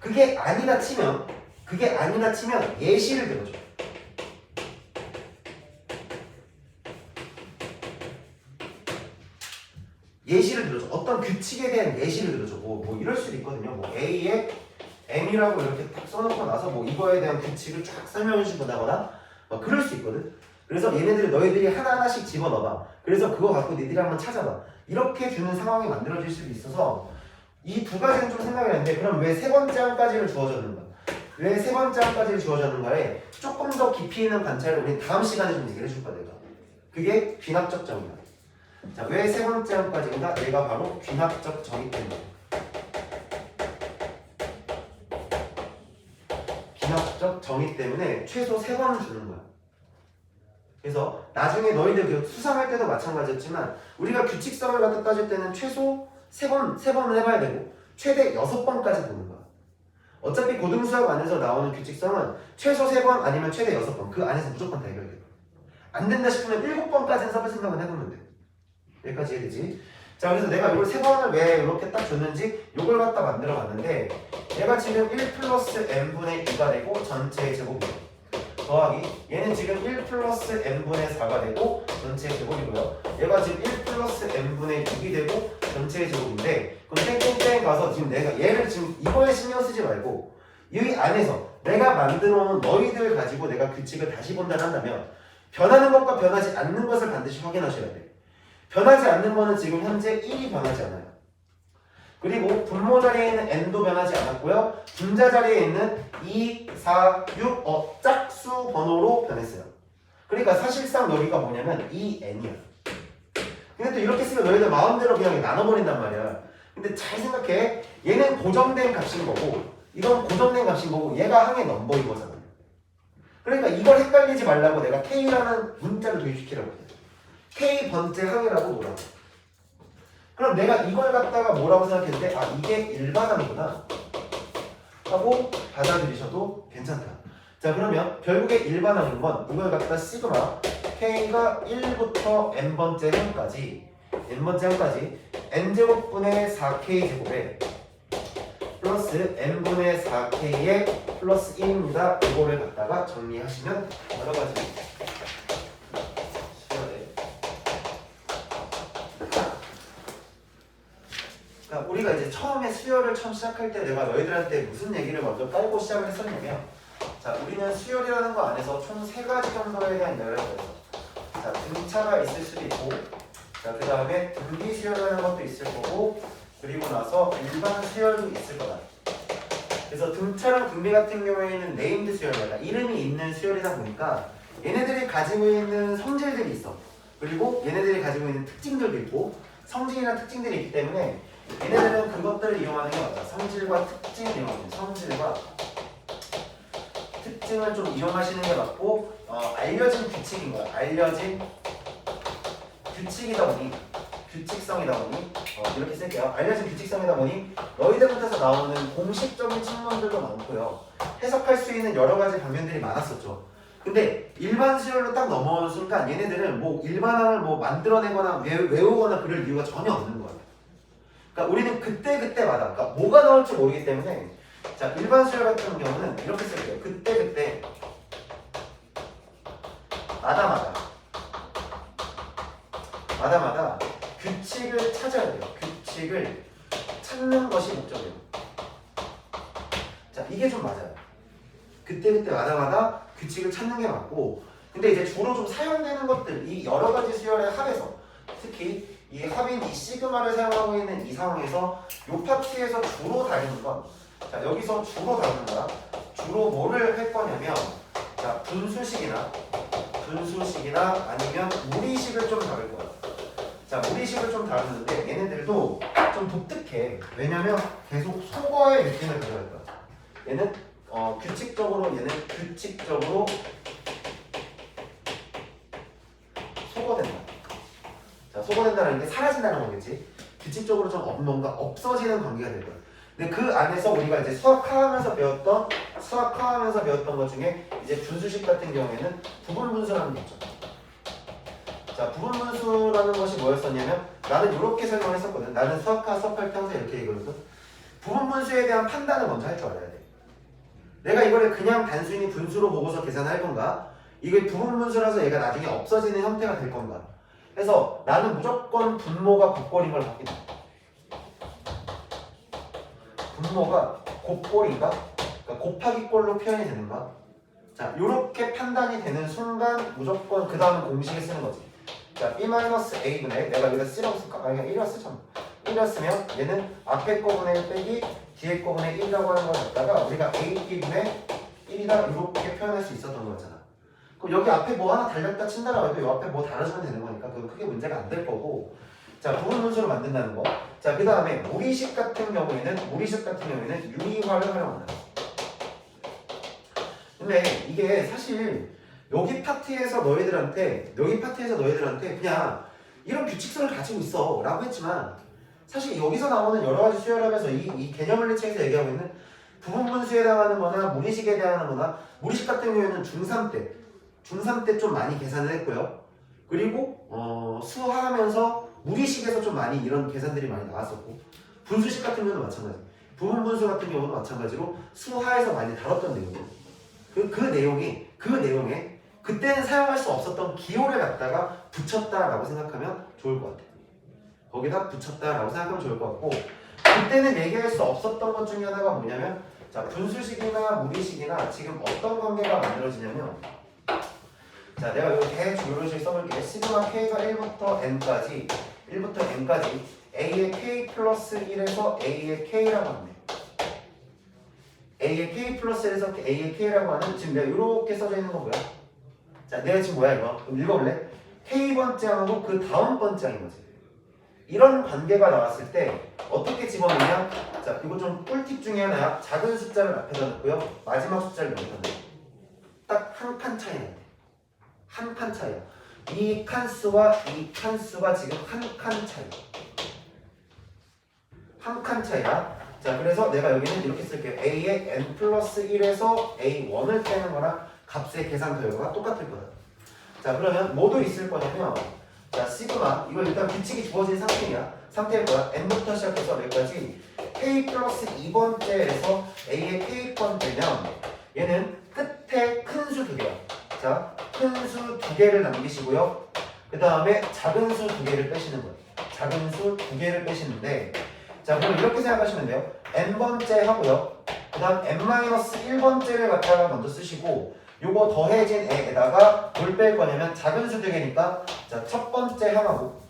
그게 아니다 치면 예시를 들어줘. 어떤 규칙에 대한 예시를 들어줘. 뭐 이럴 수도 있거든요. 뭐 A에 M이라고 이렇게 딱 써놓고 나서 뭐 이거에 대한 규칙을 쫙 설명해 주거나 막 그럴 수 있거든. 그래서 얘네들을 너희들이 하나하나씩 집어넣어봐. 그래서 그거 갖고 니들이 한번 찾아봐. 이렇게 주는 상황이 만들어질 수도 있어서 이 두 가지는 좀 생각이 나는데 그럼 왜 세 번째 항까지를 주어졌는가? 왜 세 번째 항까지를 주어졌는가에 조금 더 깊이 있는 관찰을 우리 다음 시간에 좀 얘기를 해줄 거야 내가. 그게 귀납적 정의야. 자, 왜 세 번째 항까지인가? 얘가 바로 귀납적 정의 때문에. 귀납적 정의 때문에 최소 3번을 주는 거야. 그래서 나중에 너희들 그 수상할 때도 마찬가지였지만 우리가 규칙성을 갖다 따질 때는 최소 3번은 해봐야 되고 최대 6번까지 보는 거야. 어차피 고등수학 안에서 나오는 규칙성은 최소 3번 아니면 최대 6번 그 안에서 무조건 다 해결돼. 안 된다 싶으면 7번까지는 써볼 생각은 해보면 돼. 여기까지 이해되지? 자, 그래서 내가 이걸 3번을 왜 이렇게 딱 줬는지 이걸 갖다 만들어 봤는데 얘가 지금 1 플러스 n분의 2가 되고 전체의 제곱이에요. 더하기 얘는 지금 1 플러스 n분의 4가 되고 전체의 제곱이고요. 얘가 지금 1 플러스 n분의 6이 되고 전체의 제곱인데 그럼 땡땡땡 가서 지금 내가 얘를 지금 이거에 신경 쓰지 말고 이 안에서 내가 만들어 놓은 너희들 가지고 내가 규칙을 다시 본다 한다면 변하는 것과 변하지 않는 것을 반드시 확인하셔야 돼. 변하지 않는 거는 지금 현재 1이 변하지 않아요. 그리고 분모 자리에 있는 n도 변하지 않았고요. 분자 자리에 있는 2, 4, 6 짝수 번호로 변했어요. 그러니까 사실상 여기가 뭐냐면 2n이야. 근데 또 이렇게 쓰면 너희들 마음대로 그냥 나눠버린단 말이야. 근데 잘 생각해. 얘는 고정된 값인 거고 이건 고정된 값인 거고 얘가 항의 넘버인 거잖아. 그러니까 이걸 헷갈리지 말라고 내가 K라는 문자를 도입시키라고 해. K 번째 항이라고 뭐라고. 그럼 내가 이걸 갖다가 뭐라고 생각했는데 아 이게 일반항이구나 하고 받아들이셔도 괜찮다. 자, 그러면 결국에 일반항인 건 이걸 갖다 시그마 K가 1부터 n번째 항까지 n제곱분의 4K 제곱에 플러스 n분의 4K의 플러스 1입니다. 이거를 갖다가 정리하시면 여러 가지 그러니까 우리가 이제 처음에 수열을 처음 시작할 때 내가 너희들한테 무슨 얘기를 먼저 깔고 시작을 했었냐면 자, 우리는 수열이라는 거 안에서 총 3가지 정도에 대한 이야기를 했어요. 자, 등차가 있을 수도 있고 자, 그 다음에 등비 수열이라는 것도 있을 거고 그리고 나서 일반 수열도 있을 거다. 그래서 등차랑 등비 같은 경우에는 네임드 수열이다. 이름이 있는 수열이다 보니까 얘네들이 가지고 있는 성질들이 있어. 그리고 얘네들이 가지고 있는 특징들도 있고 성질이나 특징들이 있기 때문에 얘네들은 그것들을 이용하는 게 맞다. 성질과 특징을 이용하는 성질과 특징을 좀 이용하시는 게 맞고 알려진 규칙인 거야. 알려진 규칙이다 보니 규칙성이다 보니 이렇게 쓸게요. 알려진 규칙성이다 보니 너희들한테서 나오는 공식적인 측면들도 많고요. 해석할 수 있는 여러 가지 방면들이 많았었죠. 근데 일반 수열로 딱 넘어오는 순간 얘네들은 뭐 일반항을 뭐 만들어내거나 외우거나 그럴 이유가 전혀 없는 거예요. 그러니까 우리는 그때마다 그러니까 뭐가 나올지 모르기 때문에 자, 일반 수열 같은 경우는 이렇게 쓸게요. 그때 마다마다 규칙을 찾아야 돼요. 규칙을 찾는 것이 목적이에요. 자, 이게 좀 맞아요. 그때마다 규칙을 찾는 게 맞고 근데 이제 주로 좀 사용되는 것들 이 여러 가지 수열의 합에서 특히 이 합인 이 시그마를 사용하고 있는 이 상황에서 이 파트에서 주로 다루는 건 자, 여기서 주로 다루는 거야. 주로 뭐를 할 거냐면 자, 분수식이나 아니면 무리식을 좀 다룰 거야. 자, 무리식을 좀 다루는데 얘네들도 좀 독특해. 왜냐면 계속 속어의 느낌을 가져갈 거야. 얘는 규칙적으로 소거된다. 자, 소거된다는 게 사라진다는 거겠지. 규칙적으로 좀 뭔가 없어지는 관계가 될 거야. 근데 그 안에서 우리가 이제 수학하면서 배웠던 것 중에 이제 분수식 같은 경우에는 부분분수라는 게 있죠. 자, 부분분수라는 것이 뭐였었냐면 나는 이렇게 설명을 했었거든. 나는 수학할 때 항상 이렇게 얘기하거든. 부분분수에 대한 판단을 먼저 할 줄 알아야 돼. 내가 이거를 그냥 단순히 분수로 보고서 계산할 건가? 이게 부분분수라서 얘가 나중에 없어지는 형태가 될 건가? 그래서 나는 무조건 분모가 곱꼴인 걸 받겠다. 분모가 곱꼴인가? 그러니까 곱하기 꼴로 표현이 되는가? 자, 요렇게 판단이 되는 순간 무조건 그 다음 공식을 쓰는 거지. 자, b-a분의 내가 여기다 C라고 쓸까? 아니, 그냥 1이라 쓰잖아. 1이라 쓰면 얘는 앞에 거분의 1 빼기 뒤에 거분의 1이라고 하는 걸 갖다가 우리가 a-b분의 1이다 이렇게 표현할 수 있었던 거잖아. 그럼 여기 앞에 뭐 하나 달렸다 친다라고 해도 이 앞에 뭐 달아주면 되는 거니까 그건 크게 문제가 안 될 거고. 자, 부분 분수로 만든다는 거. 자, 그 다음에 무리식 같은 경우에는 유리화를 활용한다. 근데 이게 사실 여기 파트에서 너희들한테 그냥 이런 규칙성을 가지고 있어 라고 했지만 사실 여기서 나오는 여러 가지 수열하면서 이 개념 물리책에서 얘기하고 있는 부분 분수에 해당하는 거나 무리식에 해당하는 거나 무리식 같은 경우에는 중3 때 좀 많이 계산을 했고요. 그리고 수하하면서 무리식에서 좀 많이 이런 계산들이 많이 나왔었고 분수식 같은 경우도 마찬가지. 부분 분수 같은 경우도 마찬가지로 수하에서 많이 다뤘던 내용이에요. 그 내용에 그때는 사용할 수 없었던 기호를 갖다가 붙였다라고 생각하면 좋을 것 같아요. 거기다 붙였다라고 생각하면 좋을 것 같고 그때는 얘기할 수 없었던 것 중에 하나가 뭐냐면 자, 분수식이나 무리식이나 지금 어떤 관계가 만들어지냐면 자, 내가 여기 대충 이런 식으로 써볼게. 시그마 k가 1부터 n까지 a의 k 플러스 1에서 a의 k라고 합니다. a의 k 플러스 1에서 a의 k라고 하는 지금 내가 이렇게 써져 있는 거 뭐야? 자, 내가 지금 뭐야 이거? 그럼 읽어볼래? k번째 항하고 그 다음 번째 항인 거지. 이런 관계가 나왔을 때 어떻게 집어넣냐? 자, 이거 좀 꿀팁 중에 하나야. 작은 숫자를 앞에다 넣고요. 마지막 숫자를 여기다 넣어요. 딱 한 칸 차이 나요. 한 칸 차이야. 이 칸수와 이 칸수가 지금 한 칸 차이. 한 칸 차이야. 자, 그래서 내가 여기는 이렇게 쓸게요. a의 n 플러스 1에서 a1을 빼는 거랑 값의 계산 결과가 똑같을 거야. 자, 그러면 뭐도 있을 거냐면 자, 시그마 이거 일단 규칙이 주어진 상태일 거야. n부터 시작해서 여기까지 k 플러스 2번째에서 a의 k번째면 얘는 끝에 큰 수 두 개야. 자, 큰 수 두 개를 남기시고요. 그 다음에 작은 수 두 개를 빼시는 거예요. 작은 수 두 개를 빼시는데 자, 그럼 이렇게 생각하시면 돼요. n번째 하고요. 그 다음 n-1번째를 갖다가 먼저 쓰시고 요거 더해진 애에다가 뭘 뺄 거냐면 작은 수 두 개니까 자, 첫 번째 항하고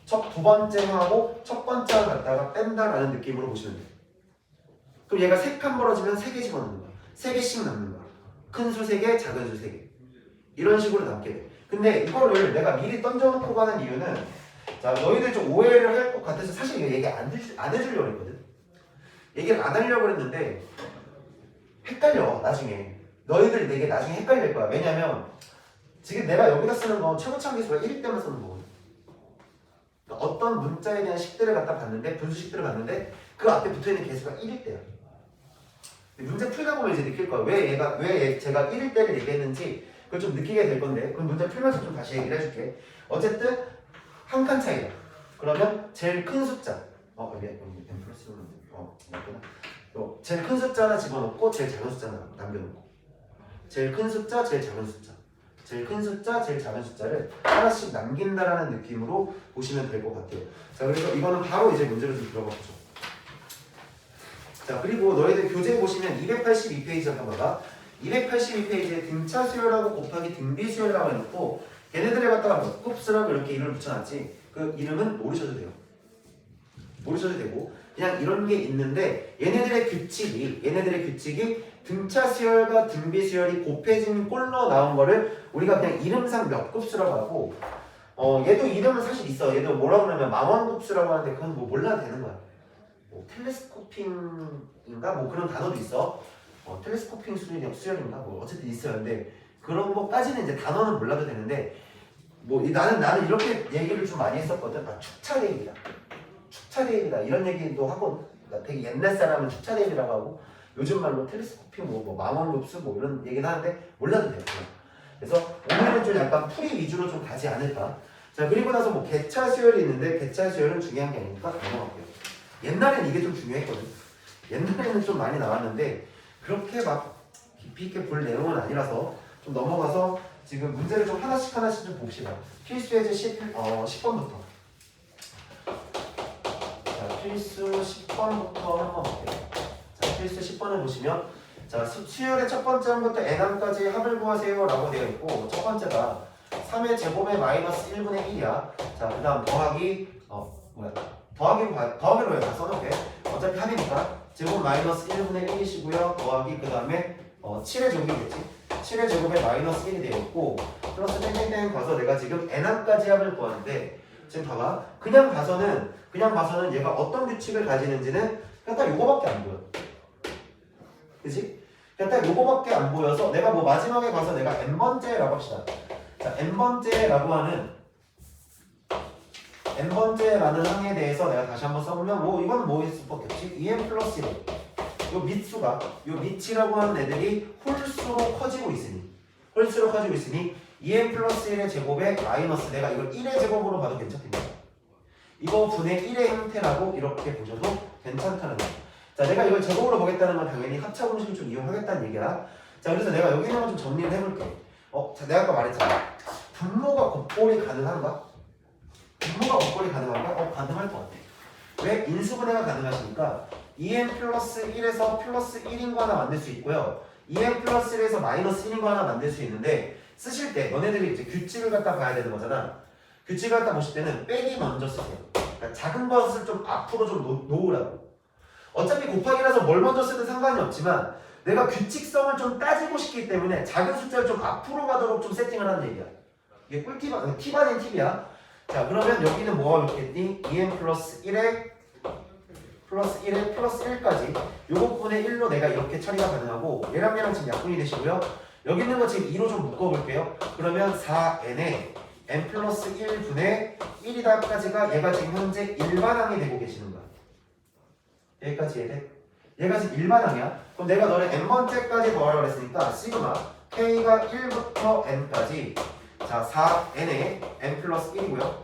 두 번째 항하고 첫 번째 항을 갖다가 뺀다라는 느낌으로 보시면 돼요. 그럼 얘가 3칸 벌어지면 3개 집어넣는 거야. 3개씩 남는 거야. 큰 수 3개, 작은 수 3개. 이런 식으로 남게 돼. 근데 이거를 내가 미리 던져놓고 가는 이유는 자, 너희들 좀 오해를 할 것 같아서 사실 이거 얘기 안 해주려고 했거든. 얘기를 안 하려고 했는데 헷갈려 나중에. 너희들 내게 나중에 헷갈릴 거야. 왜냐면 지금 내가 여기다 쓰는 건 최고참 계수가 1일 때만 쓰는 거거든. 그러니까 어떤 문자에 대한 식들을 갖다 봤는데 분수식들을 봤는데 그 앞에 붙어있는 계수가 1일 때야. 문제 풀다 보면 이제 느낄 거야. 왜 제가 1일 때를 얘기했는지 그걸 좀 느끼게 될 건데 그럼 문제 풀면서 좀 다시 얘기를 해줄게. 어쨌든 한 칸 차이야. 그러면 제일 큰 숫자 여기 n 플러스 맞구나. 제일 큰 숫자 하나 집어넣고 제일 작은 숫자 하나 남겨놓고 제일 큰 숫자, 제일 작은 숫자 제일 큰 숫자, 제일 작은 숫자를 하나씩 남긴다라는 느낌으로 보시면 될 것 같아요. 자, 그래서 이거는 바로 이제 문제를 좀 들어가보죠. 자, 그리고 너희들 교재 보시면 282페이지 한번 봐봐. 282페이지에 등차 수열하고 곱하기 등비 수열이라고 해놓고 얘네들에 갖다가 몇 곱수라고 이렇게 이름을 붙여놨지. 그 이름은 모르셔도 돼요. 모르셔도 되고 그냥 이런 게 있는데 얘네들의 규칙이 등차 수열과 등비 수열이 곱해진 꼴로 나온 거를 우리가 그냥 이름상 몇 곱수라고 하고 얘도 이름은 사실 있어. 얘도 뭐라고 하냐면 망원곱수라고 하는데 그건 뭐 몰라도 되는 거야. 뭐 텔레스코핑인가 뭐 그런 단어도 있어. 텔레스코핑 수열인가 뭐 어쨌든 있어요. 근데 그런 거까지는 이제 단어는 몰라도 되는데 뭐 나는 이렇게 얘기를 좀 많이 했었거든. 축차 대입이다 이런 얘기도 하고 되게 옛날 사람은 축차 대입이라고 하고 요즘 말로 텔레스코핑 뭐 망원급수 뭐 이런 얘기는 하는데 몰라도 돼요. 그래서 오늘은 좀 약간 풀이 위주로 좀 가지 않을까. 자, 그리고 나서 뭐 개차 수열이 있는데 개차 수열은 중요한 게 아니니까 넘어갈게요. 옛날엔 이게 좀 중요했거든. 옛날에는 좀 많이 나왔는데 그렇게 막 깊이 있게 볼 내용은 아니라서 좀 넘어가서 지금 문제를 좀 하나씩 좀 봅시다. 필수예제 10번부터. 자, 필수 10번부터 한번 볼게요. 자, 필수 10번을 보시면 자, 수열의 첫 번째 항부터 n항까지 합을 구하세요 라고 되어 있고 첫 번째가 3의 제곱의 마이너스 1분의 1이야. 자, 그 다음 더하기로 다 써놓게. 어차피 합이니까 제곱 마이너스 1분의 1이시고요. 더하기 그 다음에 7의 제곱이겠지. 7의 제곱에 마이너스 1이 되어 있고 플러스 땡땡땡 봐서 내가 지금 n항까지 합을 구하는데 지금 봐봐. 그냥 봐서는 얘가 어떤 규칙을 가지는지는 그냥 딱 요거밖에 안 보여. 그치? 그냥 딱 요거밖에 안 보여서 내가 뭐 마지막에 가서 내가 n번째라고 합시다. 자, n번째라는 항에 대해서 내가 다시 한번 써보면 뭐 이건 뭐 있을 수 없겠지? 2n 플러스 1. 요 밑수가 요 밑이라고 하는 애들이 홀수로 커지고 있으니 2n 플러스 1의 제곱에 마이너스 내가 이걸 1의 제곱으로 봐도 괜찮겠냐? 이거 분의 1의 형태라고 이렇게 보셔도 괜찮다는 거야. 자, 내가 이걸 제곱으로 보겠다는 건 당연히 합차 공식을 좀 이용하겠다는 얘기야. 자, 그래서 내가 여기 있는 거 좀 정리를 해볼게. 자, 내가 아까 말했잖아. 분모가 곱볼이 가능한가? 가능할 것 같아. 왜? 인수분해가 가능하시니까 2n 플러스 1에서 플러스 1인 거 하나 만들 수 있고요. 2n 플러스 1에서 마이너스 1인 거 하나 만들 수 있는데 쓰실 때 너네들이 이제 규칙을 갖다 봐야 되는 거잖아. 규칙을 갖다 보실 때는 빼기 먼저 쓰세요. 그러니까 작은 것을 좀 앞으로 좀 놓으라고. 어차피 곱하기라서 뭘 먼저 쓰든 상관이 없지만 내가 규칙성을 좀 따지고 싶기 때문에 작은 숫자를 좀 앞으로 가도록 좀 세팅을 하는 얘기야. 이게 꿀팁, 팁 아닌 팁이야. 자, 그러면 여기는 뭐가 있겠니? 2n 플러스 1에 플러스 1까지 요것분의 1로 내가 이렇게 처리가 가능하고 얘랑 지금 약분이 되시고요. 여기 있는 거 지금 2로 좀 묶어볼게요. 그러면 4n에 n 플러스 1분의 1이다까지가 얘가 지금 현재 일반항이 되고 계시는 거야. 여기까지 이해돼? 얘가 지금 일반항이야. 그럼 내가 너를 n번째까지 더하라고 했으니까 시그마 k가 1부터 n까지 자 4n에 n 플러스 1이고요.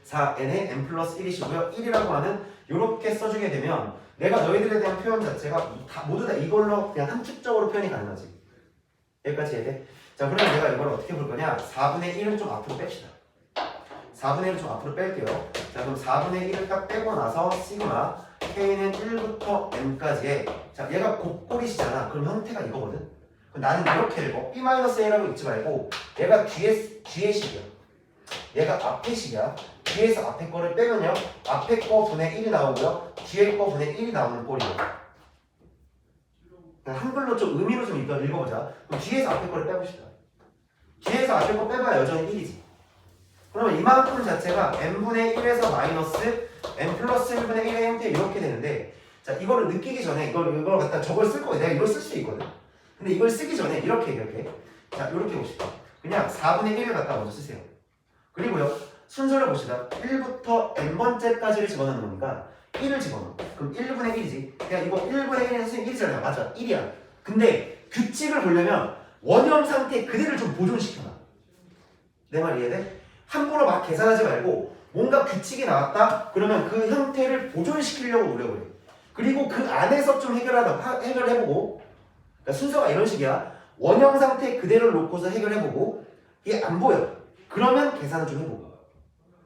4n에 n 플러스 1이시고요. 1이라고 하는 이렇게 써주게 되면 내가 너희들에 대한 표현 자체가 모두 다 이걸로 그냥 함축적으로 표현이 가능하지. 여기까지 이해돼? 자, 그러면 내가 이걸 어떻게 볼 거냐? 4분의 1을 좀 앞으로 뺍시다. 4분의 1을 좀 앞으로 뺄게요. 자, 그럼 4분의 1을 딱 빼고 나서 시그마 k는 1부터 n까지의 자, 얘가 곱골이시잖아. 그럼 형태가 이거거든. 그럼 나는 이렇게 읽어. b-a라고 읽지 말고 얘가 뒤에 식이야. 얘가 앞에 식이야. 뒤에서 앞에 거를 빼면요. 앞에 거 분의 1이 나오고요. 뒤에 거 분의 1이 나오는 꼴이에요. 한글로 좀 의미로 좀 읽어보자. 그럼 뒤에서 앞에 거를 빼봅시다. 뒤에서 앞에 거 빼봐야 여전히 1이지. 그러면 이만큼 자체가 n분의 1에서 마이너스 n 플러스 1분의 1의 형태 이렇게 되는데 자, 이거를 느끼기 전에 이걸 갖다 저걸 쓸 거예요. 내가 이걸 쓸 수 있거든. 근데 이걸 쓰기 전에 이렇게 자, 이렇게 봅시다. 그냥 4분의 1을 갖다 먼저 쓰세요. 그리고요, 순서를 봅시다. 1부터 n번째까지를 집어넣는 거니까 1을 집어넣어. 그럼 1분의 1이지. 그냥 이거 1분의 1에서 선생님 1이잖아요. 맞아, 1이야. 근데 규칙을 보려면 원형 상태 그대로 좀 보존시켜놔. 내 말 이해돼? 함부로 막 계산하지 말고 뭔가 규칙이 나왔다? 그러면 그 형태를 보존시키려고 노력을 해. 그리고 그 안에서 좀 해결해보고 그러니까 순서가 이런 식이야. 원형 상태 그대로를 놓고서 해결해보고 이게 안 보여. 그러면 계산을 좀 해보고.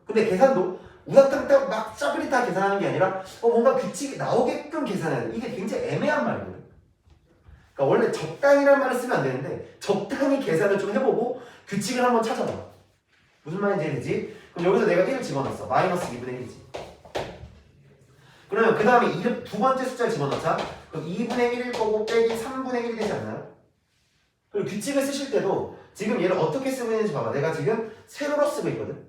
근데 계산도 우당탕탕 막 짜그리다 계산하는 게 아니라 뭔가 규칙이 나오게끔 계산해야 돼. 이게 굉장히 애매한 말이거든. 그러니까 원래 적당히라는 말을 쓰면 안 되는데 적당히 계산을 좀 해보고 규칙을 한번 찾아봐. 무슨 말인지 이해되지? 그럼 여기서 내가 1을 집어넣었어. 마이너스 2분의 1이지. 그러면 그 다음에 두 번째 숫자를 집어넣자. 그럼 2분의 1일 거고 빼기 3분의 1이 되지 않나요? 그리고 규칙을 쓰실 때도 지금 얘를 어떻게 쓰고 있는지 봐봐. 내가 지금 세로로 쓰고 있거든.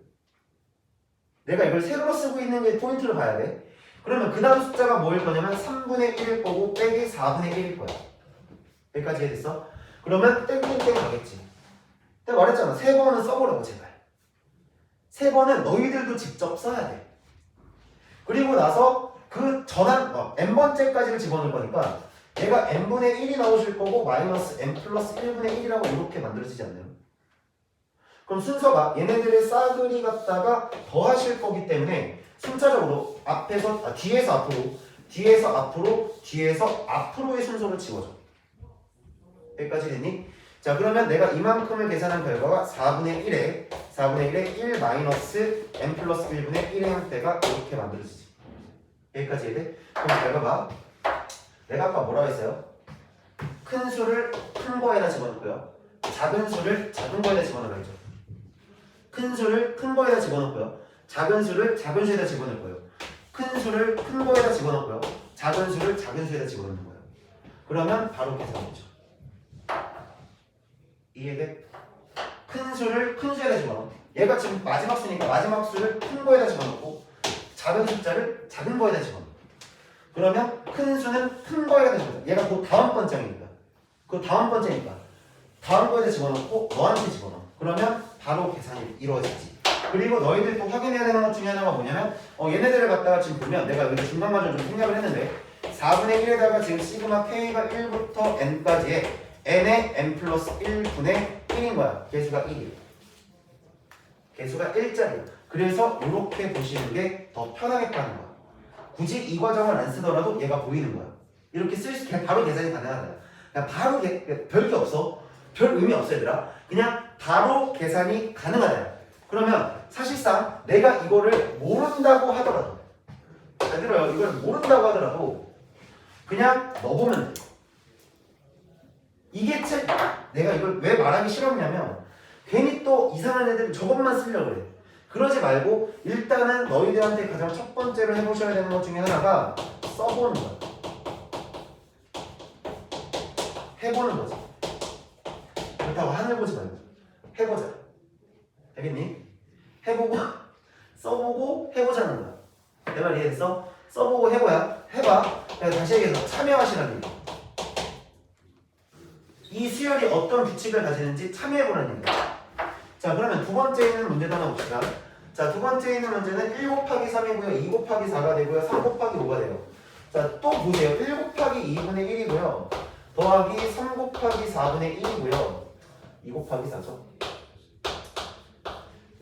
내가 이걸 세로로 쓰고 있는 게 포인트를 봐야 돼. 그러면 그 다음 숫자가 뭐일 거냐면 3분의 1일 거고 빼기 4분의 1일 거야. 여기까지 이해됐어? 그러면 땡땡땡 가겠지. 내가 말했잖아. 3번은 써보라고 제발. 3번은 너희들도 직접 써야 돼. 그리고 나서 그 전환 n번째까지를 집어넣을 거니까 얘가 n분의 1이 나오실 거고 마이너스 n 플러스 1분의 1이라고 이렇게 만들어지지 않나요? 그럼 순서가 얘네들의 싸그리 갖다가 더하실 거기 때문에 순차적으로 뒤에서 앞으로 뒤에서 앞으로의 순서를 지워줘. 여기까지 됐니? 자, 그러면 내가 이만큼을 계산한 결과가 4분의 1에 1 마이너스 n 플러스 1분의 1의 형태가 이렇게 만들어지지. 여기까지 해야 돼? 그럼 결과가 내가 아까 뭐라고 했어요? 큰 수를 큰 거에다 집어넣고요. 작은 수를 작은 거에다 집어넣으라 했죠. 큰 수를 큰 거에다 집어넣고요. 작은 수를 작은 수에다 집어넣을 거예요. 큰 수를 큰 거에다 집어넣고요. 작은 수를 작은 수에다 집어넣는 거예요. 그러면 바로 계산되죠. 이해돼? 큰 수를 큰 수에다 집어넣어. 얘가 지금 마지막 수니까 마지막 수를 큰 거에다 집어넣고 작은 숫자를 작은 거에다 집어넣어. 그러면 큰 수는 큰 거에다 집어넣어. 얘가 그 다음 번째니까. 그 다음 번째니까. 다음 거에다 집어넣고 너한테 집어넣어. 그러면 바로 계산이 이루어지지. 그리고 너희들 또 확인해야 되는 것 중에 하나가 뭐냐면 얘네들을 갖다가 지금 보면 내가 여기 중간과정 좀 생략을 했는데 4분의 1에다가 지금 시그마 k가 1부터 n까지의 n의 n 플러스 1분의 1인 거야. 개수가 1이야. 개수가 1짜리야. 그래서 이렇게 보시는 게 더 편하겠다는 거야. 굳이 이 과정을 안 쓰더라도 얘가 보이는 거야. 이렇게 쓸 수, 그냥 바로 계산이 가능하다. 그냥 바로 별게 없어. 별 의미 없어 얘들아. 그냥 바로 계산이 가능하다. 그러면 사실상 내가 이거를 모른다고 하더라도 잘 들어요. 이걸 모른다고 하더라도 그냥 넣어보면 돼. 이게 내가 이걸 왜 말하기 싫었냐면 괜히 또 이상한 애들 저것만 쓰려고 그래. 그러지 말고 일단은 너희들한테 가장 첫 번째로 해보셔야 되는 것 중에 하나가 써보는 거야. 해보는 거지. 그렇다고 하늘 보지 말고 해보자. 알겠니? 해보고 써보고 해보자는 거야. 내 말 이해했어? 써보고 해봐. 내가 다시 얘기해서 참여하시라는 얘기. 이 수열이 어떤 규칙을 가지는지 참여해보라는 얘기야. 자, 그러면 두 번째 있는 문제도 하나 봅시다. 자, 두 번째 있는 문제는 1 곱하기 3이고요 2 곱하기 4가 되고요 3 곱하기 5가 돼요. 자, 또 보세요. 1 곱하기 2분의 1이고요 더하기 3 곱하기 4분의 1이고요 2 곱하기 4죠.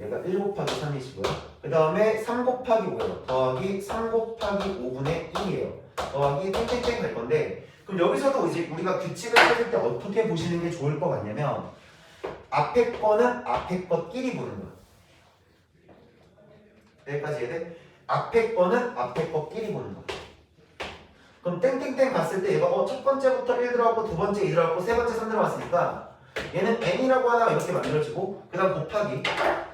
얘가 1 곱하기 3이시고요. 그 다음에 3 곱하기 5예요. 더하기 3 곱하기 5분의 1이에요. 더하기 땡땡땡 될 건데 그럼 여기서도 이제 우리가 규칙을 찾을 때 어떻게 보시는 게 좋을 것 같냐면 앞에 거는 앞에 것끼리 보는 거야. 여기까지 이해돼? 앞에 거는 앞에 것끼리 보는 거야. 그럼 땡땡땡 봤을 때 얘가 첫 번째부터 1 들어갔고 두 번째 2 들어갔고 세 번째 3 들어갔으니까 얘는 n이라고 하나가 이렇게 만들어지고 그 다음 곱하기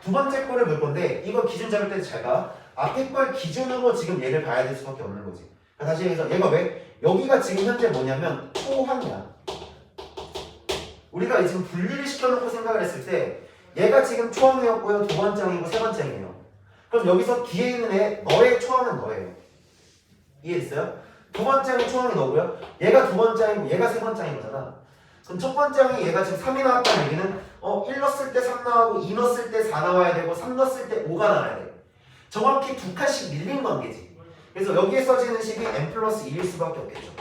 두 번째 거를 볼 건데 이거 기준 잡을 때 잘 봐. 앞에 걸 기준으로 지금 얘를 봐야 될 수밖에 없는 거지. 다시 얘기해서 얘가 왜? 여기가 지금 현재 뭐냐면 초항이야. 우리가 지금 분리를 시켜놓고 생각을 했을 때 얘가 지금 초항이었고요 두 번째 항이고 세 번째 항이에요. 그럼 여기서 뒤에 있는 애 너의 초항은 너예요. 이해했어요? 두 번째 항이 초항이 너고요 얘가 두 번째 항이고 얘가 세 번째 항인 거잖아. 그럼 첫 번째 항이 얘가 지금 3이 나왔다는 얘기는 1 넣었을 때 3 나오고 2 넣었을 때 4 나와야 되고 3 넣었을 때 5가 나와야 돼. 정확히 두 칸씩 밀린 관계지. 그래서 여기에 써지는 식이 n 플러스 2일 수밖에 없겠죠.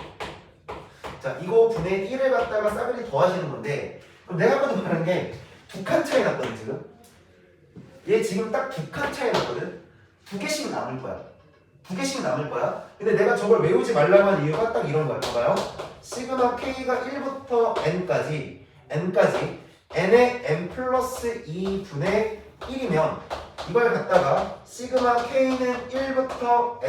자, 이거 분의 1을 갖다가 싸그리 더하시는 건데 그럼 내가 아까도 말한 게 두 칸 차이 났거든 지금. 얘 지금 딱 두 칸 차이 났거든. 두 개씩 남을 거야. 두 개씩 남을 거야. 근데 내가 저걸 외우지 말라고 한 이유가 딱 이런 거야. 봐봐요. 시그마 k가 1부터 n까지 n의 n 플러스 2분의 1이면 이걸 갖다가 시그마 k는 1부터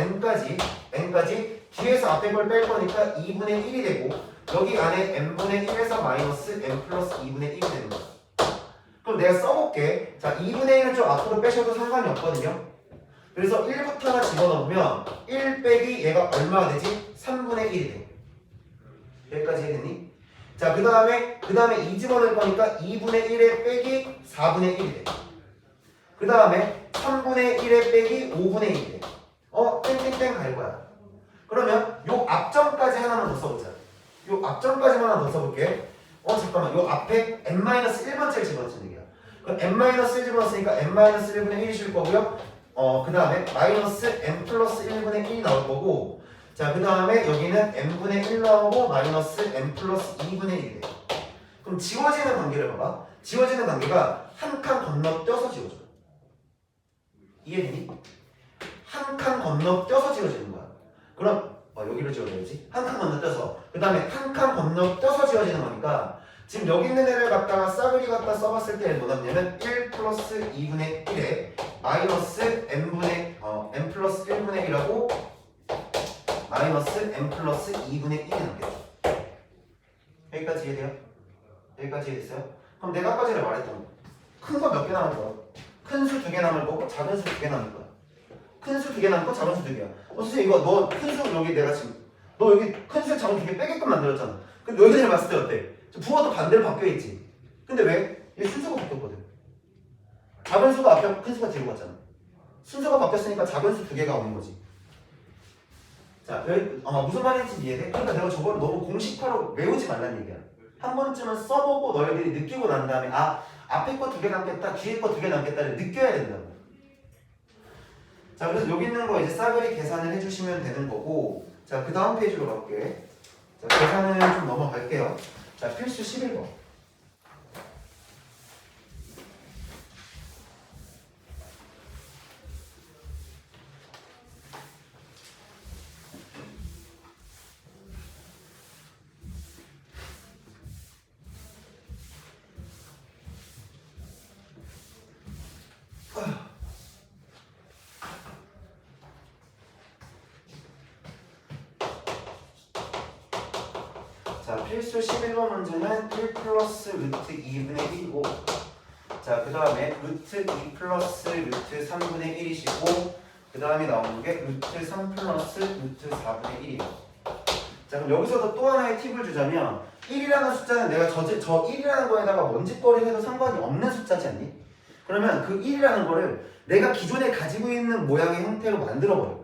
n까지 뒤에서 앞에 걸 뺄 거니까 2분의 1이 되고 여기 안에 n분의 1에서 마이너스 n 플러스 2분의 1이 되는 거야. 그럼 내가 써볼게. 자, 2분의 1은 좀 앞으로 빼셔도 상관이 없거든요. 그래서 1부터 하나 집어넣으면 1 빼기 얘가 얼마가 되지? 3분의 1이 돼. 여기까지 해야되니? 자, 그 다음에 2 집어넣을 거니까 2분의 1에 빼기 4분의 1이 돼. 그 다음에 3분의 1에 빼기 5분의 1이 돼. 땡땡땡 갈 거야. 그러면 요 앞점까지 하나만 더 써보자. 요 앞점까지만 하나 더 써볼게. 잠깐만. 요 앞에 n-1번째를 집어넣는 얘기야. 그럼 n-1 집어넣었으니까 n-1분의 1이 실 거고요. 그 다음에 마이너스 n 플러스 1분의 1이 나올 거고 자, 그 다음에 여기는 n분의 1 나오고 마이너스 n 플러스 2분의 1이 돼. 그럼 지워지는 관계를 봐봐. 지워지는 관계가 한 칸 건너뛰어서 지워져. 이해되니? 한 칸 건너뛰어서 지워지는 거야. 그럼 여기를 지워줘야지. 한 칸 건너뛰어서 그 다음에 한 칸 건너뛰어서 지워지는 거니까 지금 여기 있는 애를 갖다가 싸그리 갖다 써봤을 때 뭐냐면 1 플러스 2분의 1에 마이너스 n 플러스 1분의 1하고 마이너스 n 플러스 2분의 1이 남겠죠. 여기까지 이해돼요? 여기까지 이해됐어요? 그럼 내가 아까 전에 말했던 큰 거 몇 개 남을 거야? 큰 수 2개 남을 거고 작은 수 2개 남을 거야. 큰 수 2개 남고 작은 수 2개야. 선생님 이거 너 큰 수 여기 내가 지금 너 여기 큰 수 작은 2개 빼게끔 만들었잖아. 근데 너희 전에 봤을 때 어때? 부호도 반대로 바뀌어있지. 근데 왜? 얘 순서가 바뀌었거든. 작은 수가 앞에 큰 수가 뒤로 갔잖아. 순서가 바뀌었으니까 작은 수 2개가 오는 거지. 자, 무슨 말인지 이해돼? 그러니까 내가 저걸 너무 공식화로 외우지 말라는 얘기야. 한 번쯤은 써보고 너희들이 느끼고 난 다음에 앞에 거 2개 남겠다, 뒤에 거 2개 남겠다를 느껴야 된다고. 자, 그래서 여기 있는 거 이제 싸그리 계산을 해주시면 되는 거고, 자, 그 다음 페이지로 가볼게. 자, 계산을 좀 넘어갈게요. 자, 필수 11번. 자, 필수 11번 문제는 1 플러스 루트 2분의 1이고, 자, 그 다음에 루트 2 플러스 루트 3분의 1이시고, 그 다음에 나오는 게 루트 3 플러스 루트 4분의 1이에요. 자, 그럼 여기서도 또 하나의 팁을 주자면 1이라는 숫자는 내가 저 1이라는 거에다가 뭔짓거리를 해도 상관이 없는 숫자지 않니? 그러면 그 1이라는 거를 내가 기존에 가지고 있는 모양의 형태로 만들어버려.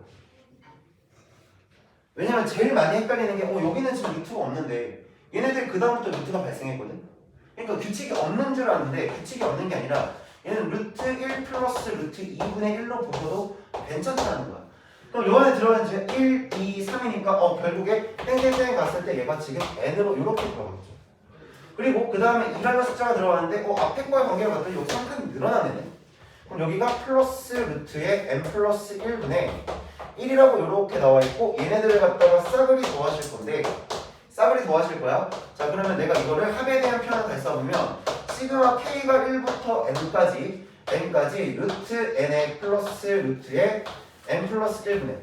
왜냐면 제일 많이 헷갈리는 게 여기는 지금 루트가 없는데 얘네들 그 다음부터 루트가 발생했거든. 그러니까 규칙이 없는 줄 아는데 규칙이 없는 게 아니라 얘는 루트 1 플러스 루트 2분의 1로 보셔도 괜찮다는 거야. 그럼 요 안에 들어가는 게 1, 2, 3이니까 결국에 땡땡땡 갔을 때 얘가 지금 n으로 이렇게 들어가겠죠. 그리고 그 다음에 2라는 숫자가 들어가는데 앞에 거에 관계를 봤더니 여기 한 칸이 늘어나네. 그럼 여기가 플러스 루트에 n 플러스 1분의 1이라고 이렇게 나와 있고 얘네들을 갖다가 싸그리 더하실 건데 싸그리 더하실 거야. 자, 그러면 내가 이거를 합에 대한 표현을 다시 써보면 시그마 k가 1부터 n까지 루트 n의 플러스 루트에 n 플러스 1분의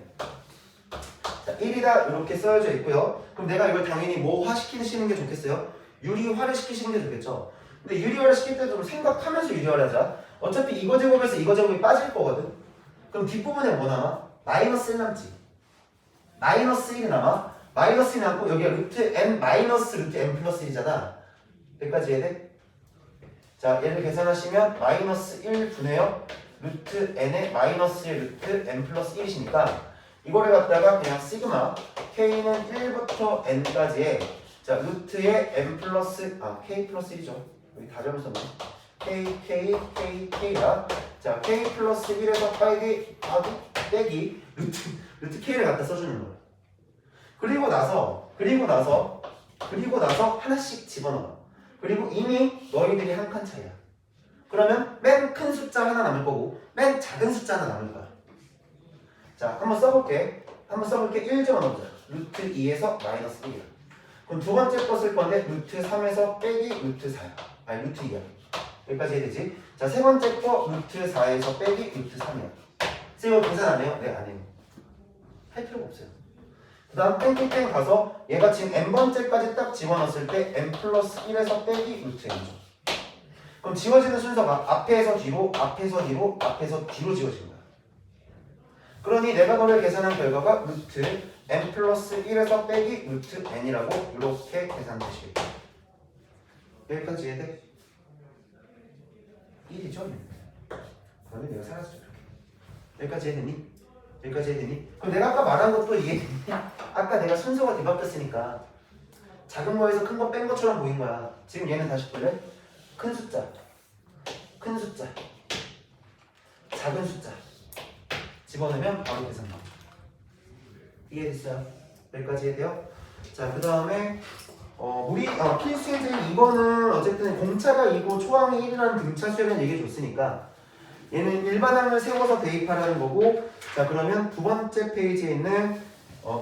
자, 1이다 이렇게 써져 있고요. 그럼 내가 이걸 당연히 뭐화 시키시는 게 좋겠어요? 유리화를 시키시는 게 좋겠죠. 근데 유리화를 시킬 때도 생각하면서 유리화를 하자. 어차피 이거 제곱에서 이거 제곱이 빠질 거거든. 그럼 뒷부분에 뭐 남아? 마이너스 1 남지. 마이너스 1이 남아. 마이너스 1이 남고 여기가 루트 n 마이너스 루트 n 플러스 1이잖아. 여기까지 이해돼? 자, 얘를 계산하시면 마이너스 1분의요 루트 n의 마이너스 1 루트 n 플러스 1이시니까 이거를 갖다가 그냥 시그마 k는 1부터 n까지의 자 루트의 n 플러스 k 플러스 1이죠. 여기 다 잡으셨네. k가 자 k 플러스 1에서 빼기 루트 k를 갖다 써주는 거야. 그리고 나서 하나씩 집어넣어. 그리고 이미 너희들이 한 칸 차이야. 그러면 맨 큰 숫자 하나 남을 거고 맨 작은 숫자 하나 남을 거야. 자, 한번 써볼게. 1 집어넣자. 루트 2에서 마이너스 1이야. 그럼 두 번째 거 쓸 건데 루트 3에서 빼기 루트 4야. 아니 루트 2야. 여기까지 해야 되지. 자, 세 번째 거 루트 4에서 빼기 루트 3이야. 선생님 이거 계산 안 해요? 네, 안 해요. 할 필요가 없어요. 그 다음 땡땡땡 가서 얘가 지금 n번째까지 딱 집어넣었을 때 n 플러스 1에서 빼기 루트 n이죠. 그럼 지워지는 순서가 앞에서 뒤로 지워진 거야. 그러니 내가 너를 계산한 결과가 루트 n 플러스 1에서 빼기 루트 n이라고 이렇게 계산되시겠다. 여기까지 이해돼? 1이죠? 그러면 내가 사라지죠. 여기까지 이해되니? 그럼 내가 아까 말한 것도 이해되냐? 아까 내가 순서가 뒤바뀌었으니까 작은 거에서 큰 거 뺀 것처럼 보인 거야. 지금 얘는 다시 볼래? 큰 숫자, 작은 숫자 집어넣으면 바로 계산 나와. 이해됐어요? 여기까지 이해돼요? 자, 그 다음에 우리 필수의 제 이거는 어쨌든 공차가 2고 초항이 1이라는 등차 수열은 얘기해 줬으니까 얘는 일반항을 세워서 대입하라는 거고. 자, 그러면 두 번째 페이지에 있는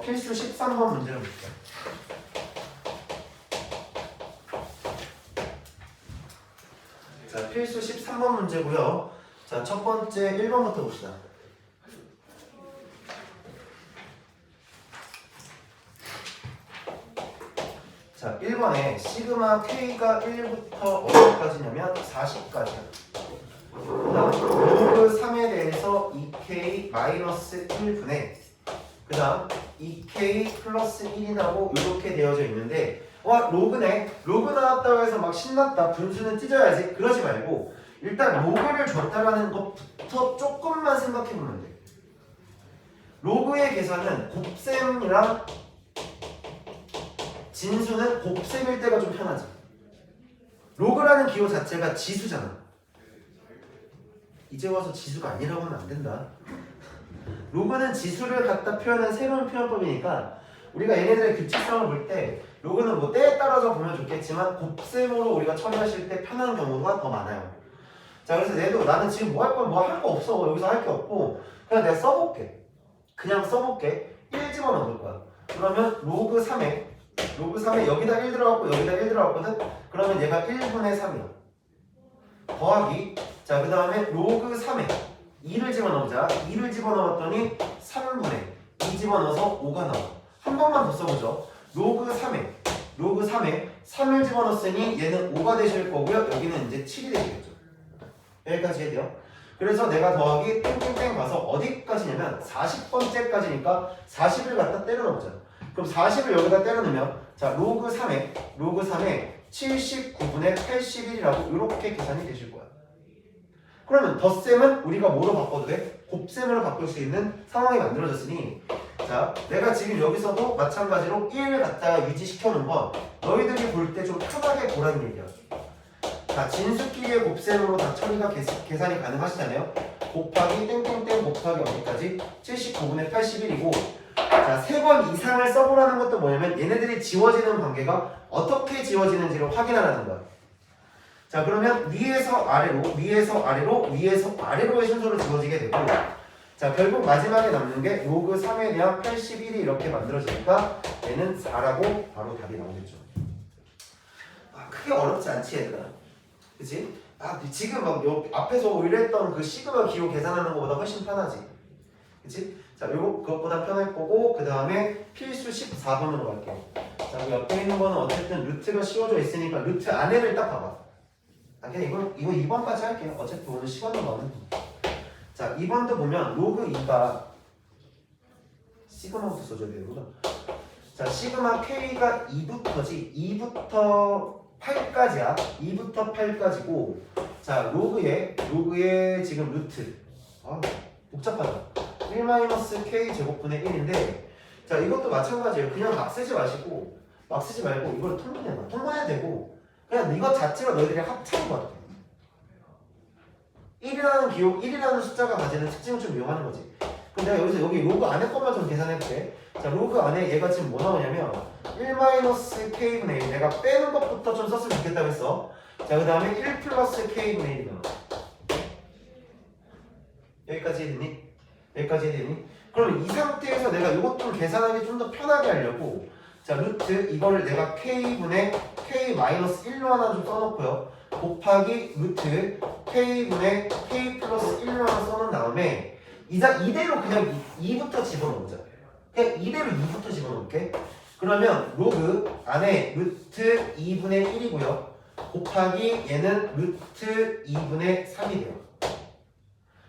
필수 13번 문제를 볼게요. 자, 필수 13번 문제고요. 자, 첫 번째 1번부터 봅시다. 1번에 시그마 K가 1부터 어디까지냐면 40까지야. 그다음 로그 3에 대해서 2K 마이너스 1분의 그다음 2K 플러스 1이라고 이렇게 되어져 있는데 와 로그네. 로그 나왔다고 해서 막 신났다. 분수는 찢어야지. 그러지 말고 일단 로그를 줬다라는 것부터 조금만 생각해보면 돼. 로그의 계산은 곱셈이랑 진수는 곱셈일 때가 좀 편하지. 로그라는 기호 자체가 지수잖아. 이제 와서 지수가 아니라고 하면 안 된다. 로그는 지수를 갖다 표현한 새로운 표현법이니까 우리가 얘네들의 규칙성을 볼 때 로그는 뭐 때에 따라서 보면 좋겠지만 곱셈으로 우리가 처리하실 때 편한 경우가 더 많아요. 자 그래서 얘도 나는 지금 뭐 할 거야 뭐 할 거 없어 여기서 할 게 없고 그냥 내가 써볼게. 그냥 써볼게. 1 집어넣을 거야. 그러면 로그 3에 여기다 1 들어갔고 여기다 1 들어갔거든. 그러면 얘가 1분의 3이야. 더하기 자 그 다음에 로그 3에 2를 집어넣자. 2를 집어넣었더니 3분의 2 집어넣어서 5가 나와. 한 번만 더 써보죠. 로그 3에 3을 집어넣었으니 얘는 5가 되실 거고요. 여기는 이제 7이 되겠죠. 여기까지 해야 돼요. 그래서 내가 더하기 땡땡땡 가서 어디까지냐면 40번째까지니까 40을 갖다 때려 넣자. 그럼 40을 여기다 때려 넣으면 자 로그 3에 79분의 81이라고 이렇게 계산이 되실 거야. 그러면 덧셈은 우리가 뭐로 바꿔도 돼? 곱셈으로 바꿀 수 있는 상황이 만들어졌으니 자 내가 지금 여기서도 마찬가지로 1을 갖다가 유지시켜 놓은 건 너희들이 볼 때 좀 편하게 보라는 얘기야. 자 진수끼리의 곱셈으로 다 처리가 계산이 가능하시잖아요. 곱하기 땡땡땡 곱하기 어디까지? 79분의 81이고 자 3번 이상을 써보라는 것도 뭐냐면 얘네들이 지워지는 관계가 어떻게 지워지는지를 확인하라는 거야. 자 그러면 위에서 아래로 위에서 아래로 위에서 아래로의 순서로 지워지게 되고 자 결국 마지막에 남는 게 로그 3에 대한 81이 이렇게 만들어지니까 얘는 4라고 바로 답이 나오겠죠. 아 크게 어렵지 않지 얘들아. 그치? 아 지금 막 요 앞에서 오히려 했던 그 시그마 기호 계산하는 것보다 훨씬 편하지. 그치? 자 요거 그것보다 편할 거고 그 다음에 필수 14번으로 갈게요. 자 여기 옆에 있는 거는 어쨌든 루트가 씌워져 있으니까 루트 안에를 딱 봐봐. 아, 그냥 이거 2번까지 할게요. 어차피 오늘 시간도 많으니까. 자, 2번도 보면 로그 2가 시그마부터 써줘야 되는구나. 자, 시그마 K가 2부터지 2부터 8까지야. 2부터 8까지고 자, 로그의 지금 루트 아, 복잡하다. 1-K 제곱분의 1인데 자, 이것도 마찬가지예요. 그냥 막 쓰지 마시고 막 쓰지 말고 이걸 통분해봐. 통분해야 되고 그냥 이것 자체가 너희들이 합차인 것 같아. 1이라는 기호, 1이라는 숫자가 가지는 특징을 좀 이용하는 거지. 그럼 내가 여기서 여기 로그 안에 것만 좀 계산해볼게. 자, 로그 안에 얘가 지금 뭐 나오냐면 1-K분의 1. 내가 빼는 것부터 좀 썼으면 좋겠다고 했어. 자, 그 다음에 1 플러스 K분의 1이 나와. 여기까지 해야 되니? 그럼 이 상태에서 내가 이것 좀 계산하기 좀 더 편하게 하려고 자, 루트 이거를 내가 K분의 K-1로 하나 좀 써놓고요. 곱하기 루트 K분의 K 플러스 1로 하나 써놓은 다음에 이대로 그냥 2부터 집어넣자. 그냥 이대로 2부터 집어넣을게. 그러면 로그 안에 루트 2분의 1이고요. 곱하기 얘는 루트 2분의 3이 돼요.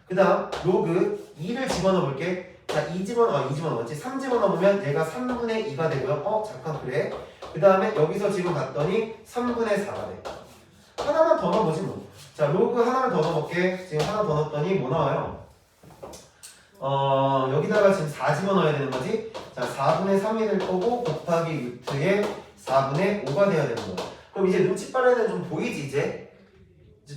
그 다음 로그 2를 집어넣어볼게. 자, 2 집어넣었지? 3 집어넣으면 얘가 3분의 2가 되고요. 잠깐 그래. 그 다음에 여기서 지금 봤더니 3분의 4가 돼. 하나만 더 넣어보지 뭐. 자, 로그 하나를 더 넣어볼게. 지금 하나 더 넣었더니 뭐 나와요? 여기다가 지금 4 집어넣어야 되는 거지? 자, 4분의 3이 될 거고 곱하기 루트에 4분의 5가 돼야 되는 거야. 그럼 이제 눈치 빠르는 좀 보이지 이제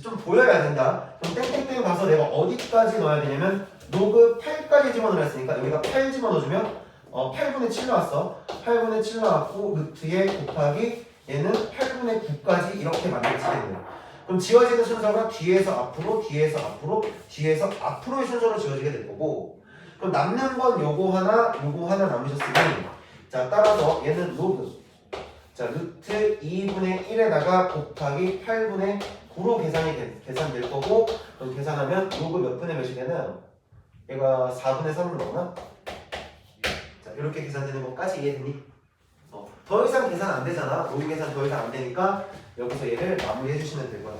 좀 보여야 된다. 그럼 땡땡땡 가서 내가 어디까지 넣어야 되냐면 로그 8까지 집어넣었으니까 여기다 8 집어넣어주면 8분의 7 나왔어. 8분의 7 나왔고 루트에 곱하기 얘는 8분의 9까지 이렇게 만들어지게 돼요. 그럼 지워지는 순서가 뒤에서 앞으로 뒤에서 앞으로 뒤에서 앞으로의 순서로 지워지게 될 거고 그럼 남는 건 요거 하나 남으셨으니 자 따라서 얘는 로그 자 루트 2분의 1에다가 곱하기 8분의 9로 계산될 거고 그럼 계산하면 로그 몇 분의 몇이 되나요? 얘가 4분의 3으로 나오나? 자 이렇게 계산되는 것까지 이해되니? 더 이상 계산 안 되잖아. 로그 계산 더 이상 안 되니까 여기서 얘를 마무리해 주시면 될 거다.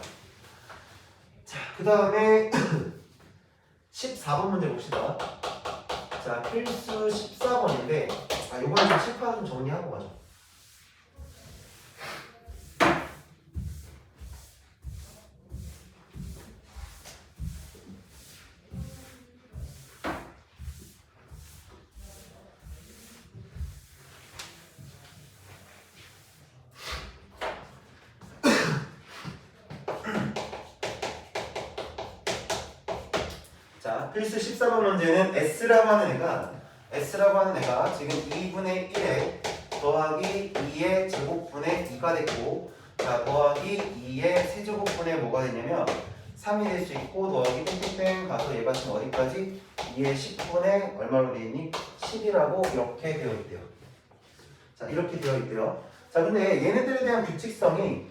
자, 그 다음에 14번 문제 봅시다. 자, 필수 14번인데 요번에 좀 칠판 좀 정리하고 가죠. 자, 필수 14번 문제는 S라고 하는 애가 지금 2분의 1에 더하기 2의 제곱분의 2가 됐고, 자, 더하기 2의 세제곱분의 뭐가 됐냐면 3이 될 수 있고, 더하기 땡땡땡 가서 얘가 지금 어디까지? 2의 10분의 얼마로 되어 있니? 10이라고 이렇게 되어 있대요. 자, 이렇게 되어 있대요. 자, 근데 얘네들에 대한 규칙성이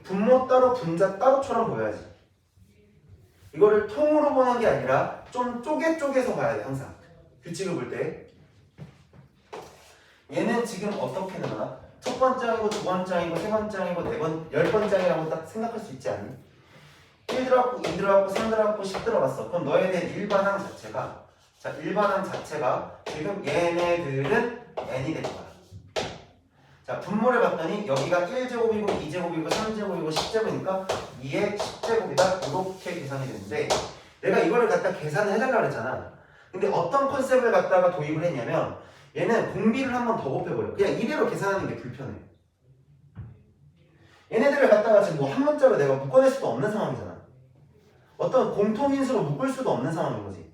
분모 따로 분자 따로처럼 보여야지. 이거를 통으로 보는 게 아니라 좀 쪼개서 봐야 돼. 항상 규칙을 볼 때 얘는 지금 어떻게 나와? 첫 번째이고 두 번째이고 세 번째이고 네 번, 10번째라고 딱 생각할 수 있지 않니? 1 들어갔고 2 들어갔고 3 들어갔고 10 들어갔어. 그럼 너에 대한 일반항 자체가 지금 얘네들은 n이 될 거야. 자, 분모를 봤더니 여기가 1제곱이고 2제곱이고 3제곱이고 10제곱이니까 2의 10제곱이다. 이렇게 계산이 되는데 내가 이거를 갖다 계산을 해달라고 했잖아. 근데 어떤 컨셉을 갖다가 도입을 했냐면 얘는 공비를 한 번 더 곱해버려. 그냥 이대로 계산하는 게 불편해. 얘네들을 갖다가 지금 뭐 한 문자로 내가 묶어낼 수도 없는 상황이잖아. 어떤 공통인수로 묶을 수도 없는 상황인 거지.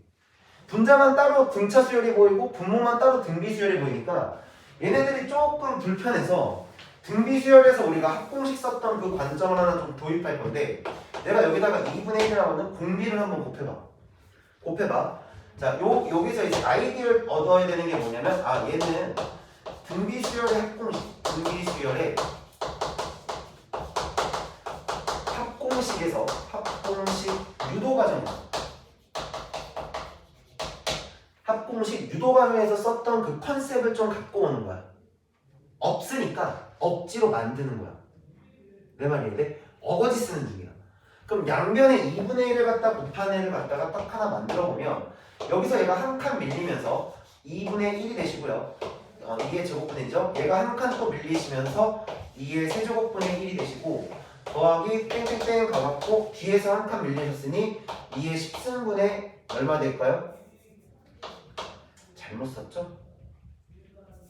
분자만 따로 등차 수열이 보이고 분모만 따로 등비 수열이 보이니까 얘네들이 조금 불편해서 등비 수열에서 우리가 합공식 썼던 그 관점을 하나 좀 도입할 건데 내가 여기다가 2분의 1이라고 하는 공비를 한번 곱해봐. 자, 여기서 이제 아이디어를 얻어야 되는 게 뭐냐면 얘는 등비 수열의 합공식, 등비 수열의 합공식 유도 과정이야. 합공식 유도 과정에서 썼던 그 컨셉을 좀 갖고 오는 거야. 없으니까 억지로 만드는 거야. 내 말이 이해? 어거지 쓰는 중이야. 그럼 양변에 2분의 1을 갖다 곱한 애를 갖다가 딱 하나 만들어 보면 여기서 얘가 한 칸 밀리면서 2분의 1이 되시고요. 2의 제곱분이죠. 얘가 한 칸 또 밀리시면서 2의 세제곱분의 1이 되시고 더하기 땡땡땡 가갖고 뒤에서 한 칸 밀리셨으니 2의 10승분의 얼마 될까요? 잘못 썼죠?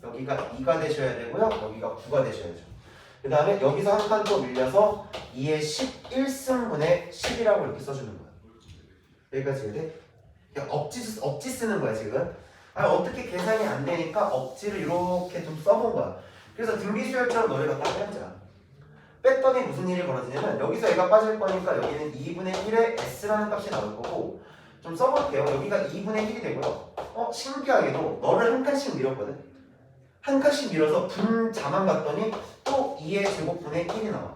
여기가 2가 되셔야 되고요. 여기가 9가 되셔야죠. 그 다음에 여기서 한 칸 또 밀려서 2의 11승분의 10이라고 이렇게 써주는 거야. 여기까지 이해돼? 그냥 억지 쓰는 거야 지금. 어떻게 계산이 안 되니까 억지를 이렇게 좀 써본 거야. 그래서 등비수열처럼 너네가 딱 해보자. 뺐더니 무슨 일이 벌어지냐면 여기서 얘가 빠질 거니까 여기는 2분의 1의 s라는 값이 나올 거고 좀 써볼게요. 여기가 2분의 1이 되고요. 신기하게도 너를 한 칸씩 밀었거든. 한 칸씩 밀어서 분자만 봤더니 또 2의 제곱분의 1이 나와.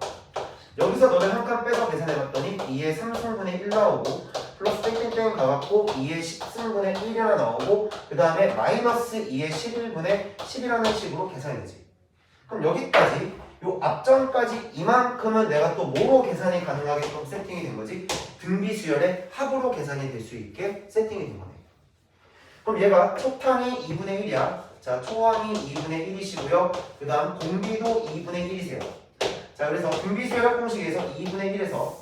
여기서 너를 한 칸 빼서 계산해봤더니 2의 3승분의 1 나오고 플러스 땡땡땡 가갖고 2의 10승분의 1이나 나오고 그 다음에 마이너스 2의 11분의 10이라는 식으로 계산이 되지. 그럼 여기까지 요 앞전까지 이만큼은 내가 또 뭐로 계산이 가능하게끔 세팅이 된 거지? 등비수열의 합으로 계산이 될 수 있게 세팅이 된 거네. 그럼 얘가 초탕이 2분의 1이야. 자, 초항이 2분의 1이시고요. 그 다음 공비도 2분의 1이세요. 자, 그래서 등비수열 합공식에서 2분의 1에서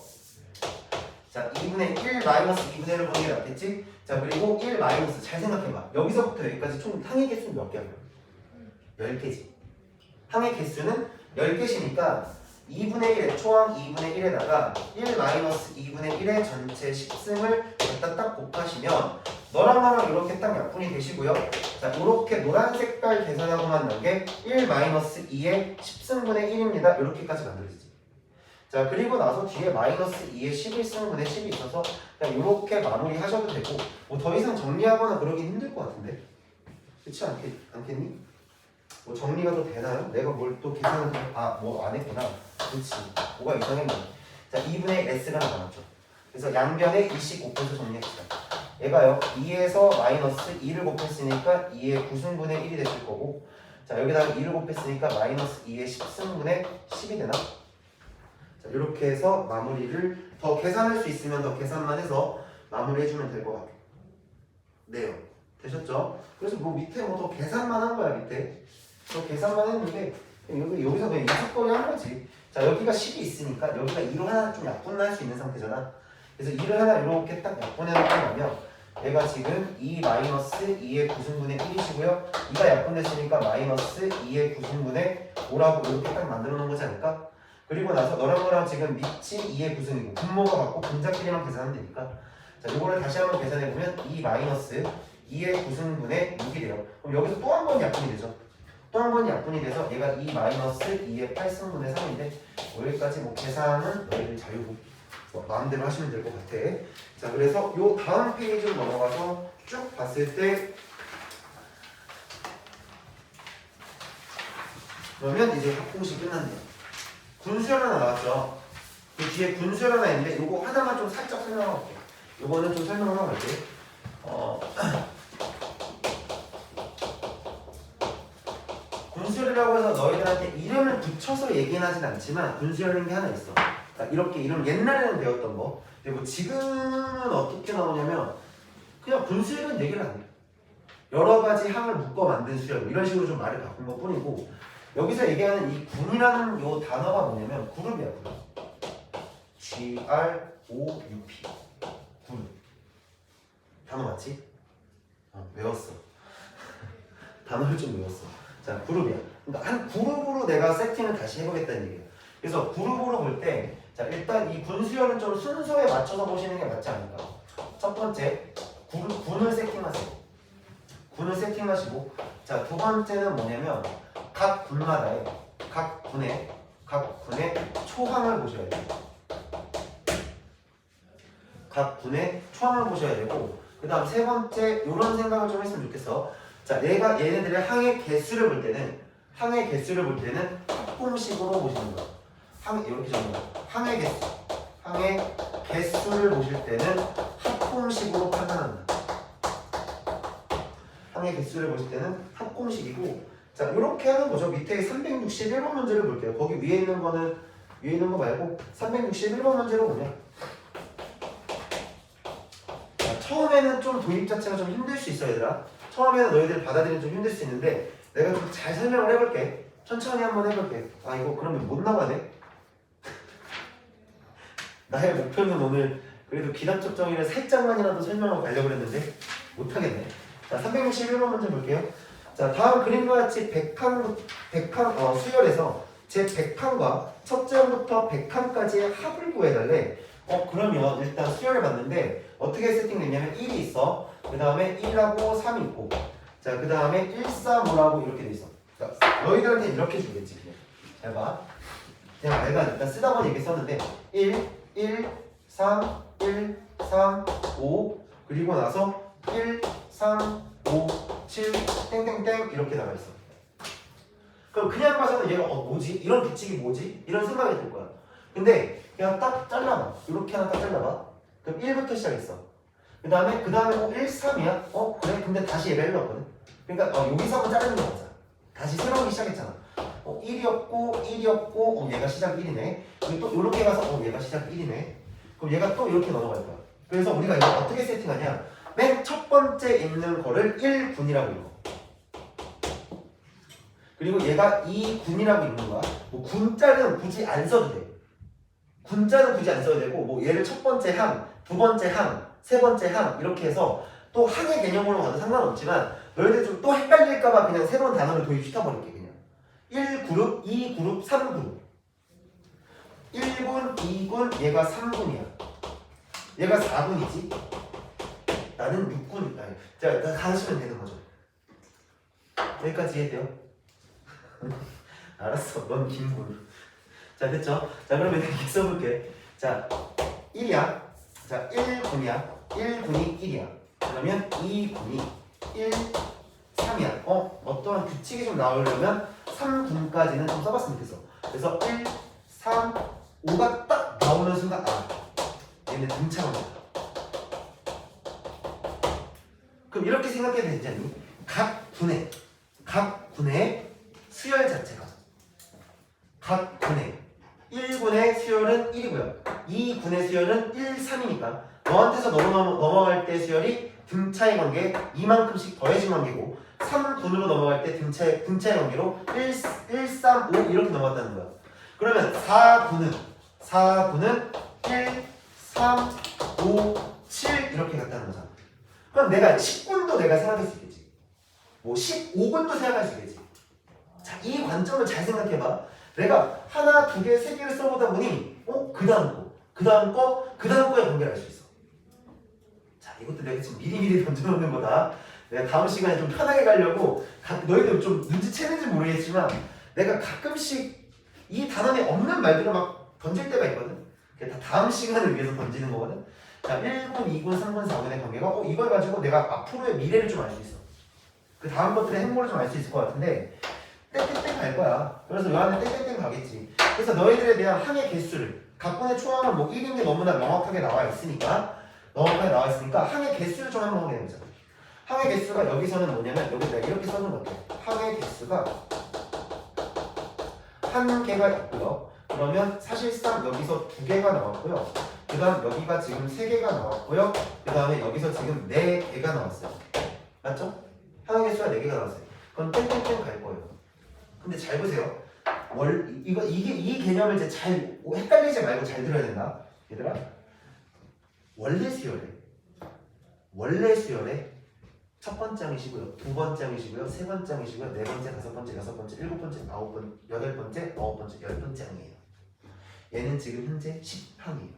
자, 2분의 1 마이너스 2분의 1을 보는 게 낫겠지? 자, 그리고 1 마이너스 잘 생각해봐. 여기서부터 여기까지 총 항의 개수는 몇 개야? 10개지. 항의 개수는 10개시니까 2분의 1에 초항 2분의 1에다가 1 마이너스 2분의 1의 전체 10승을 갖다 딱 곱하시면 너랑 나랑 이렇게 딱 약분이 되시고요. 자, 이렇게 노란 색깔 계산하고만 난 게 1 마이너스 2의 10승분의 1입니다. 이렇게까지 만들어지지. 자, 그리고 나서 뒤에 마이너스 2의 11승분의 10이 있어서 그냥 이렇게 마무리 하셔도 되고 뭐 더 이상 정리하거나 그러긴 힘들 것 같은데 그렇지 않겠니? 뭐 정리가 더 되나요? 내가 뭘 또 계산을 뭐 안 했구나. 그렇지. 뭐가 이상했나? 자, 2분의 s가 나왔죠. 그래서 양변에 2씩 곱해서 정리합시다. 얘가요 2에서 마이너스 2를 곱했으니까 2의 9승분의 1이 됐을 거고 자 여기다가 2를 곱했으니까 마이너스 2의 10승분의 10이 되나? 자 이렇게 해서 마무리를 더 계산할 수 있으면 더 계산만 해서 마무리해주면 될 것 같네요. 되셨죠? 그래서 뭐 밑에 뭐 더 계산만 한 거야 밑에 더 계산만 했는데 여기서 그냥 이삭거리 한 거지. 자 여기가 10이 있으니까 여기가 2로 하나 좀 약분할 수 있는 상태잖아. 그래서 2를 하나 이렇게 딱 약분해 놓고 나면 얘가 지금 2 마이너스 2의 9승분의 1이시고요 2가 약분됐으니까 마이너스 2의 9승분의 5라고 이렇게 딱 만들어 놓은 거지 않을까? 그리고 나서 너랑 너랑 지금 밑이 2의 9승이고 분모가 같고 분자끼리만 계산하면 되니까 자 이거를 다시 한번 계산해보면 2 마이너스 2의 9승분의 6이 돼요. 그럼 여기서 또 한 번 약분이 되죠. 또 한 번 약분이 돼서 얘가 2 마이너스 2의 8승분의 3인데 여기까지 뭐 계산은 너희들 자유고 마음대로 하시면 될 것 같아. 자 그래서 요 다음 페이지로 넘어가서 쭉 봤을 때 그러면 이제 합공식 끝났네요. 분수열 하나 나왔죠. 그 뒤에 분수열 하나 있는데 요거 하나만 좀 살짝 설명할게요. 요거는 좀 설명을 하고 갈게요. 분수열이라고 해서 너희들한테 이름을 붙여서 얘기는 하진 않지만 분수열인 게 하나 있어. 이렇게 이름 옛날에는 배웠던 거. 그리고 지금은 어떻게 나오냐면 그냥 분수열은 얘기를 안 해. 여러 가지 항을 묶어 만든 수열 이런 식으로 좀 말을 바꾼 것 뿐이고 여기서 얘기하는 이 군이라는 요 단어가 뭐냐면 그룹이야. 그룹. GROUP 그룹. 단어 맞지? 외웠어. 단어를 좀 외웠어. 자 그룹이야. 그러니까 한 그룹으로 내가 세팅을 다시 해보겠다는 얘기야. 그래서 그룹으로 볼 때 자 일단 이 군수열은 좀 순서에 맞춰서 보시는 게 맞지 않을까. 첫 번째 군을 세팅하세요. 군을 세팅하시고 자 두 번째는 뭐냐면 각 군마다의 각 군의 초항을 보셔야 돼요. 각 군의 초항을 보셔야 되고 그 다음 세 번째 이런 생각을 좀 했으면 좋겠어. 자 얘가 얘네들의 항의 개수를 볼 때는 합공식으로 보시는 거야. 이렇게 적는 거야. 항의 개수를 보실 때는 합공식으로 판단한다. 항의 개수를 보실 때는 합공식이고 자 이렇게 하는 거죠. 밑에 361번 문제를 볼게요. 거기 위에 있는 거 말고 361번 문제로 보면 자, 처음에는 좀 도입 자체가 좀 힘들 수 있어 얘들아. 처음에는 너희들 받아들이기 좀 힘들 수 있는데 내가 좀 잘 설명을 해볼게. 천천히 한번 해볼게. 아 이거 그러면 못 나가네? 나의 목표는 오늘 그래도 기납적 정의를 살짝만이라도 설명하고 가려고 했는데 못하겠네. 자 361번 문제 볼게요. 자 다음 그림과 같이 100칸 수열에서 제 100칸과 첫째 항부터 100칸까지의 합을 구해달래. 그러면 일단 수열을 봤는데 어떻게 세팅됐냐면 1이 있어. 그 다음에 1하고 3이 있고 자 그 다음에 1, 3, 5라고 이렇게 돼 있어. 그러니까 너희들한테 이렇게 주겠지 그냥. 잘 봐. 그냥 내가 일단 쓰다 보니 이렇게 썼는데 1, 3, 1, 3, 5 그리고 나서 1, 3, 5, 7 땡땡땡 이렇게 나와 있어. 그럼 그냥 봐서는 얘가 뭐지? 이런 규칙이 뭐지? 이런 생각이 들 거야. 근데 그냥 딱 잘라봐. 이렇게 하나 딱 잘라봐. 그럼 1부터 시작했어. 그 다음에 1, 3이야? 그래? 근데 다시 얘가 1로 왔거든? 그러니까 여기서 한번 자르는 거 맞아. 다시 새로운 게 시작했잖아. 1이었고 얘가 시작 1이네. 그리고 또 이렇게 가서 얘가 시작 1이네. 그럼 얘가 또 이렇게 넘어갈 거야. 그래서 우리가 이거 어떻게 세팅하냐? 맨 첫 번째 있는 거를 1군이라고 읽어. 그리고 얘가 2군이라고 읽는 거야. 뭐 군자는 굳이 안 써도 돼. 군자는 굳이 안 써도 되고 뭐 얘를 첫 번째 항, 두 번째 항, 세 번째 항 이렇게 해서 또 항의 개념으로 가도 상관없지만 너희들 좀 또 헷갈릴까봐 그냥 새로운 단어를 도입시켜버릴게 그냥. 1그룹, 2그룹, 3그룹 1군, 2군, 얘가 3군이야. 얘가 4군이지. 나는 6군. 자, 다 하시면 되는 거죠. 여기까지 이해돼요? 알았어. 넌 김군. 자, 됐죠? 자, 그러면 이렇게 써볼게. 자, 1이야. 자, 1군이야. 1군이 1이야. 그러면 2군이 1, 3이야. 어떠한 규칙이 좀 나오려면 3군까지는 좀 써봤으면 좋겠어. 그래서 1, 3, 5가 딱 나오는 순간 얘네 등차가 그럼 이렇게 생각해도 되지 않니? 각 군의 1이고요. 이 군의 수열은 1, 3이니까 너한테서 넘어갈 때 수열이 등차의 관계 이만큼씩 더해진 관계고 3군으로 넘어갈 때 등차의 관계로 1, 3, 5 이렇게 넘어갔다는 거야. 그러면 4군은 1, 3, 5, 7 이렇게 갔다는 거잖아. 그럼 내가 10군도 내가 생각할 수 있겠지. 뭐 15군도 생각할 수 있겠지. 자, 이 관점을 잘 생각해봐. 내가 하나, 두 개, 세 개를 써보다 보니 그 다음 거의 관계를 알 수 있어. 자, 이것도 내가 지금 미리미리 던져놓는 거다. 내가 다음 시간에 좀 편하게 가려고 너희들 좀 눈치채는지 모르겠지만 내가 가끔씩 이 단원에 없는 말들을 막 던질 때가 있거든. 그게 다 다음 시간을 위해서 던지는 거거든. 자, 1군, 2군, 3군, 4군의 관계가 이걸 가지고 내가 앞으로의 미래를 좀 알 수 있어. 그 다음 것들의 행보를 좀 알 수 있을 것 같은데 땡땡땡 갈 거야. 그래서 요 안에 땡땡땡 가겠지. 그래서 너희들에 대한 항의 개수를 각군의 초항은 뭐 1인 게 너무나 명확하게 나와 있으니까 항의 개수를 좀 한번 확인해보자. 항의 개수가 여기서는 뭐냐면 여기 내가 이렇게 써놓은 거야. 항의 개수가 한 개가 있고요. 그러면 사실상 여기서 두 개가 나왔고요. 그 다음 여기가 지금 세 개가 나왔고요. 그 다음에 여기서 지금 네 개가 나왔어요. 맞죠? 항의 개수가 네 개가 나왔어요. 그럼 땡땡땡 갈 거예요. 근데 잘 보세요. 이 개념을 이제 잘 헷갈리지 말고 잘 들어야 된다. 얘들아. 원래 수열에 첫 번째 항이시고요, 두 번째 항이시고요, 세 번째 항이시고요, 네 번째, 다섯 번째, 여섯 번째, 일곱 번째, 아홉 번, 여덟 번째, 아홉 번째, 열 번째 항이에요. 얘는 지금 현재 10항이에요.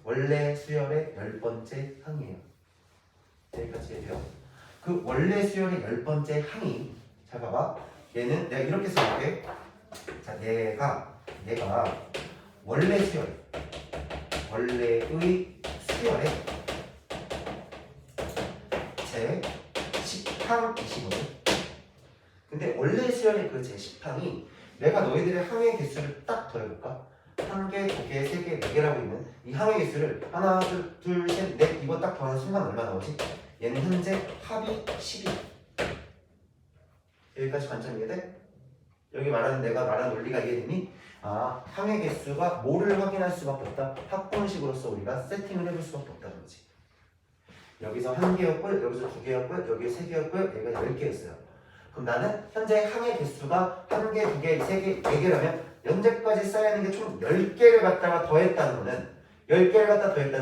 원래 수열의 열 번째 항이에요. 여기까지 해요. 그 원래 수열의 열 번째 항이, 잘 봐봐. 얘는 내가 이렇게 써볼게. 자, 얘가 원래의 수열의 제 10항이시거든. 근데 원래 수열의 그 제 10항이 내가 너희들의 항의 개수를 딱 더해볼까? 한 개, 두 개, 세 개, 네 개라고 있는 이 항의 개수를 하나, 둘, 셋, 넷 이거 딱 더하는 순간 얼마 나오지? 얘는 현재 합이 10이야. 여기까지 관점 이해돼? 여기 내가 말한 논리가 이해되니? 아, 항의 개수가 뭐를 확인할 수밖에 없다? 합분식으로서 우리가 세팅을 해볼 수밖에 없다는 거지. 여기서 한 개였고요, 여기서 두 개였고요, 여기 세 개였고요, 여기가 10개였어요. 그럼 나는 현재 항의 개수가 한 개, 두 개, 세 개, 네 개라면 현재까지 쌓여 있는 게 총 10개를 갖다가 더했다는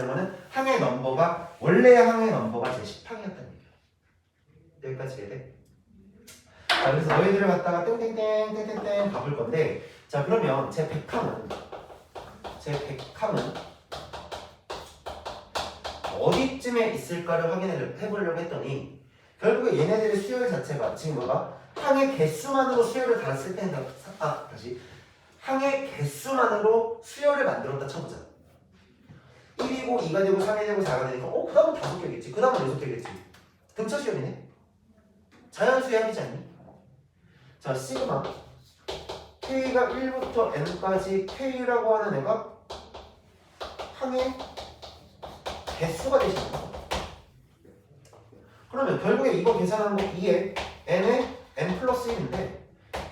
거는 항의 넘버가 원래의 항의 넘버가 제 10항이었다는 얘기야. 여기까지 이해돼? 자, 그래서 너희들을 갖다가 땡땡땡 가볼 건데, 자, 그러면 제 100항은 어디쯤에 있을까를 해보려고 했더니 결국에 얘네들의 수열 자체가 지금 뭐가 항의 개수만으로 수열을 달았을 때는 항의 개수만으로 수열을 만들었다 쳐보자. 1이고 2가 되고 3이 되고 4가 되니까 그 다음은 5개겠지. 그 다음은 6개겠지. 등차 수열이네. 자연수의 합이지 않니? 자, 시그마 K가 1부터 N까지 K라고 하는 애가 항의 개수가 되시는. 그러면 결국에 이거 계산한 거 2에 N에 N 플러스 1인데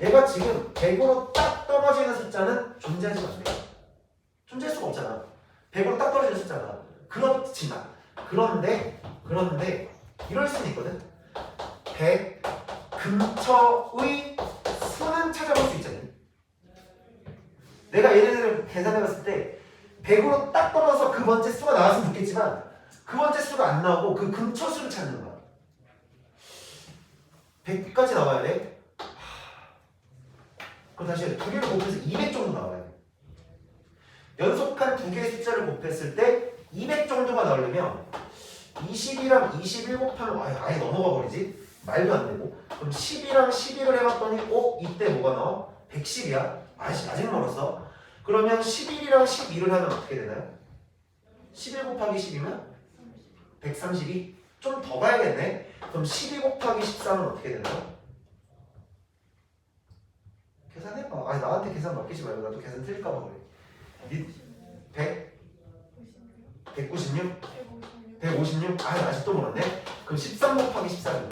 얘가 지금 100으로 딱 떨어지는 숫자는 존재하지 않네요. 존재할 수가 없잖아. 100으로 딱 떨어지는 숫자가. 그렇지만 그런데 이럴 수는 있거든. 100 근처의 수는 찾아볼 수 있잖아요. 내가 얘네들을 계산해봤을 때 100으로 딱 떨어져서 그 번째 수가 나왔으면 좋겠지만 그 번째 수가 안 나오고 그 근처 수를 찾는 거야. 100까지 나와야 돼. 그럼 다시 두 개를 곱해서 200 정도 나와야 돼. 연속한 두 개의 숫자를 곱했을 때 200 정도가 나오려면 20이랑 21 곱하면 아예 넘어가 버리지? 말도 안 되고. 그럼 10이랑 11을 해봤더니 이때 뭐가 나와? 110이야. 아직 멀었어. 그러면 11이랑 12를 하면 어떻게 되나요? 11 곱하기 10이면 132? 좀 더 가야겠네. 그럼 12 곱하기 13은 어떻게 되나요? 계산해봐. 나한테 계산 맡기지 말고 나도 계산 틀릴까봐 그래. 196? 156? 아직도 몰랐네. 그럼 13 곱하기 14는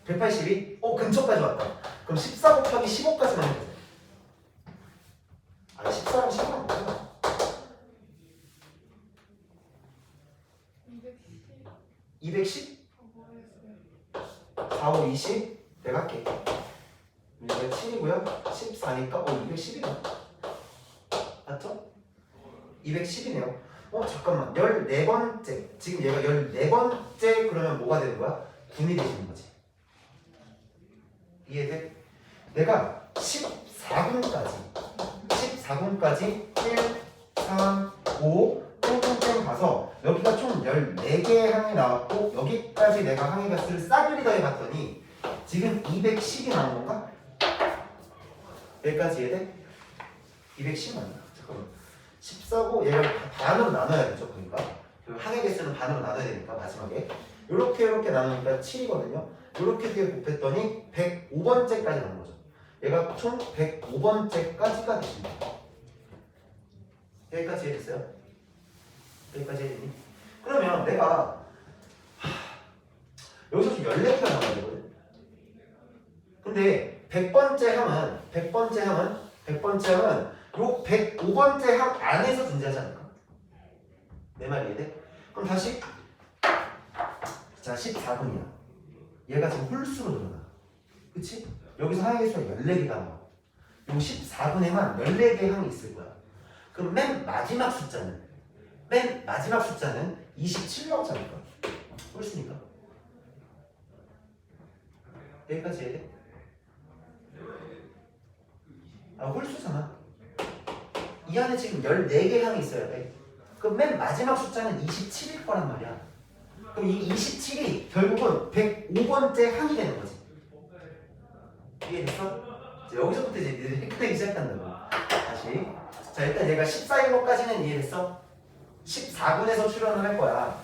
182? 182? 근처까지 왔다. 그럼 14 곱하기 15까지만 해보자. 14랑 15는 뭐야? 210. 210? 모르겠어요. 4, 5, 20? 내가 할게. 이게 7이고요. 14니까 210이네. 맞죠? 210이네요. 잠깐만. 14번째. 지금 얘가 14번째 그러면 뭐가 되는 거야? 9이 되시는 거지. 이해돼? 내가 14분까지 1, 3, 5 땡땡땡 가서 여기가 총 14개의 항이 나왔고 여기까지 내가 항의 값을 싸그리 더해봤더니 지금 210이 나온 건가? 여기까지 이해돼? 210 맞나? 잠깐만. 14고 얘를 반으로 나눠야겠죠. 그러니까 그 항의 개수는 반으로 나눠야 되니까 마지막에 이렇게 나누니까 7이거든요. 이렇게 뒤에 곱했더니 105번째까지 나온 거죠. 얘가 총 105번째까지가 되십니다. 여기까지 이해됐어요? 여기까지 이해되니? 그러면 내가 여기서 좀 14개가 나와야 되거든. 근데 100번째 항은 요 105번째 항 안에서 존재하지 않을까? 내 말이 이해돼? 그럼 다시 자 14분이야. 얘가 지금 홀수로 늘어나. 그치? 여기서 항의 개수가 14개가 나와. 요 14분에만 14개의 항이 있을 거야. 그럼 맨 마지막 숫자는 27 나오지 않을까? 홀수니까. 여기까지 이해돼? 홀수잖아. 이 안에 지금 14개 항이 있어야 돼. 그럼 맨 마지막 숫자는 27일 거란 말이야. 그럼 이 27이 결국은 105번째 항이 되는 거지. 이해됐어? 여기서부터 이제 니들이 헷갈리기 시작한다고. 다시. 자, 일단 얘가 14인 것까지는 이해됐어? 14분에서 출연을 할 거야.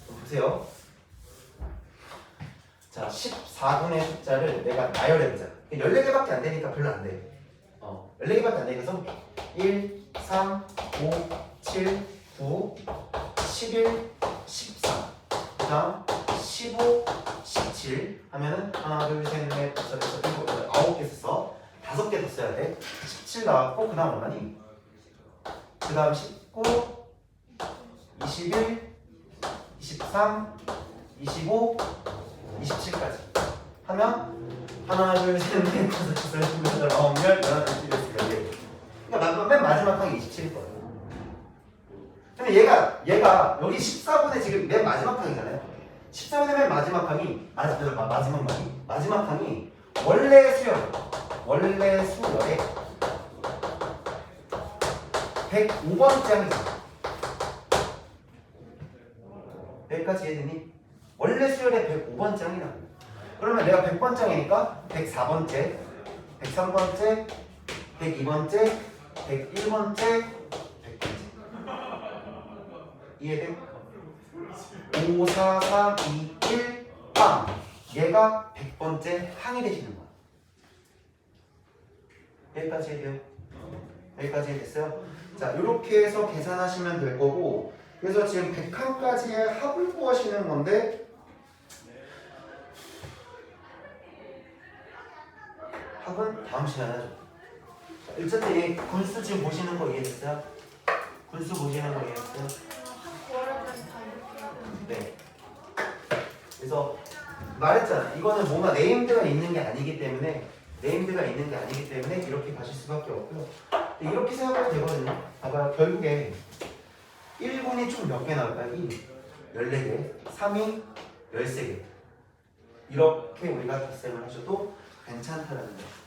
그럼 보세요. 자, 14분의 숫자를 내가 나열해보자. 14개밖에 안 되니까 별로 안 돼. 14개밖에 안 되니까 써볼게. 1, 3, 5, 7, 9, 11, 14. 그 다음 15, 17 하면은 하나, 둘, 셋, 넷, 다섯, 여섯, 일곱, 여덟, 9개 썼어. 5개 더 써야 돼. 17 나왔고 그 다음 얼마니? 그 다음 19, 21, 23, 25, 27까지 하면 하나, 둘, 셋, 넷, 다섯, 여섯, 일곱, 여덟, 아홉, 열, 열하나, 열둘, 열셋, 그러니까 맨 마지막 항이 27일 거예요. 근데 얘가 여기 14분에 지금 맨 마지막 항이잖아요. 14분의 맨 마지막 항이 마지막 항이 원래 수열의 105번째 항이잖아. 여기까지 이해되니? 원래 수열의 105번째 항이라고. 그러면 내가 100번째 항이니까 104번째, 103번째, 102번째, 101번째, 100번째. 이해돼? 5, 4, 3, 2, 1, 빵! 얘가 100번째 항이 되시는 거야. 여기까지 해야 돼요? 여기까지 됐어요? 자, 이렇게 해서 계산하시면 될 거고, 그래서 지금 100항까지의 합을 구하시는 건데, 합은 다음 시간에 하죠. 자, 일단 얘 군수 지금 보시는 거 이해됐어요? 군수 보시는 거 이해됐어요? 한 구하려면 다 이렇게 해야 되는데. 네. 그래서 말했잖아. 이거는 뭔가 네임드가 있는 게 아니기 때문에 이렇게 가실 수밖에 없고요. 이렇게 생각하면 되거든요. 봐봐요. 결국에 1군이 총 몇 개 나올까요? 2, 14개, 3이 13개. 이렇게 우리가 덧셈을 하셔도 괜찮다라는 거예요.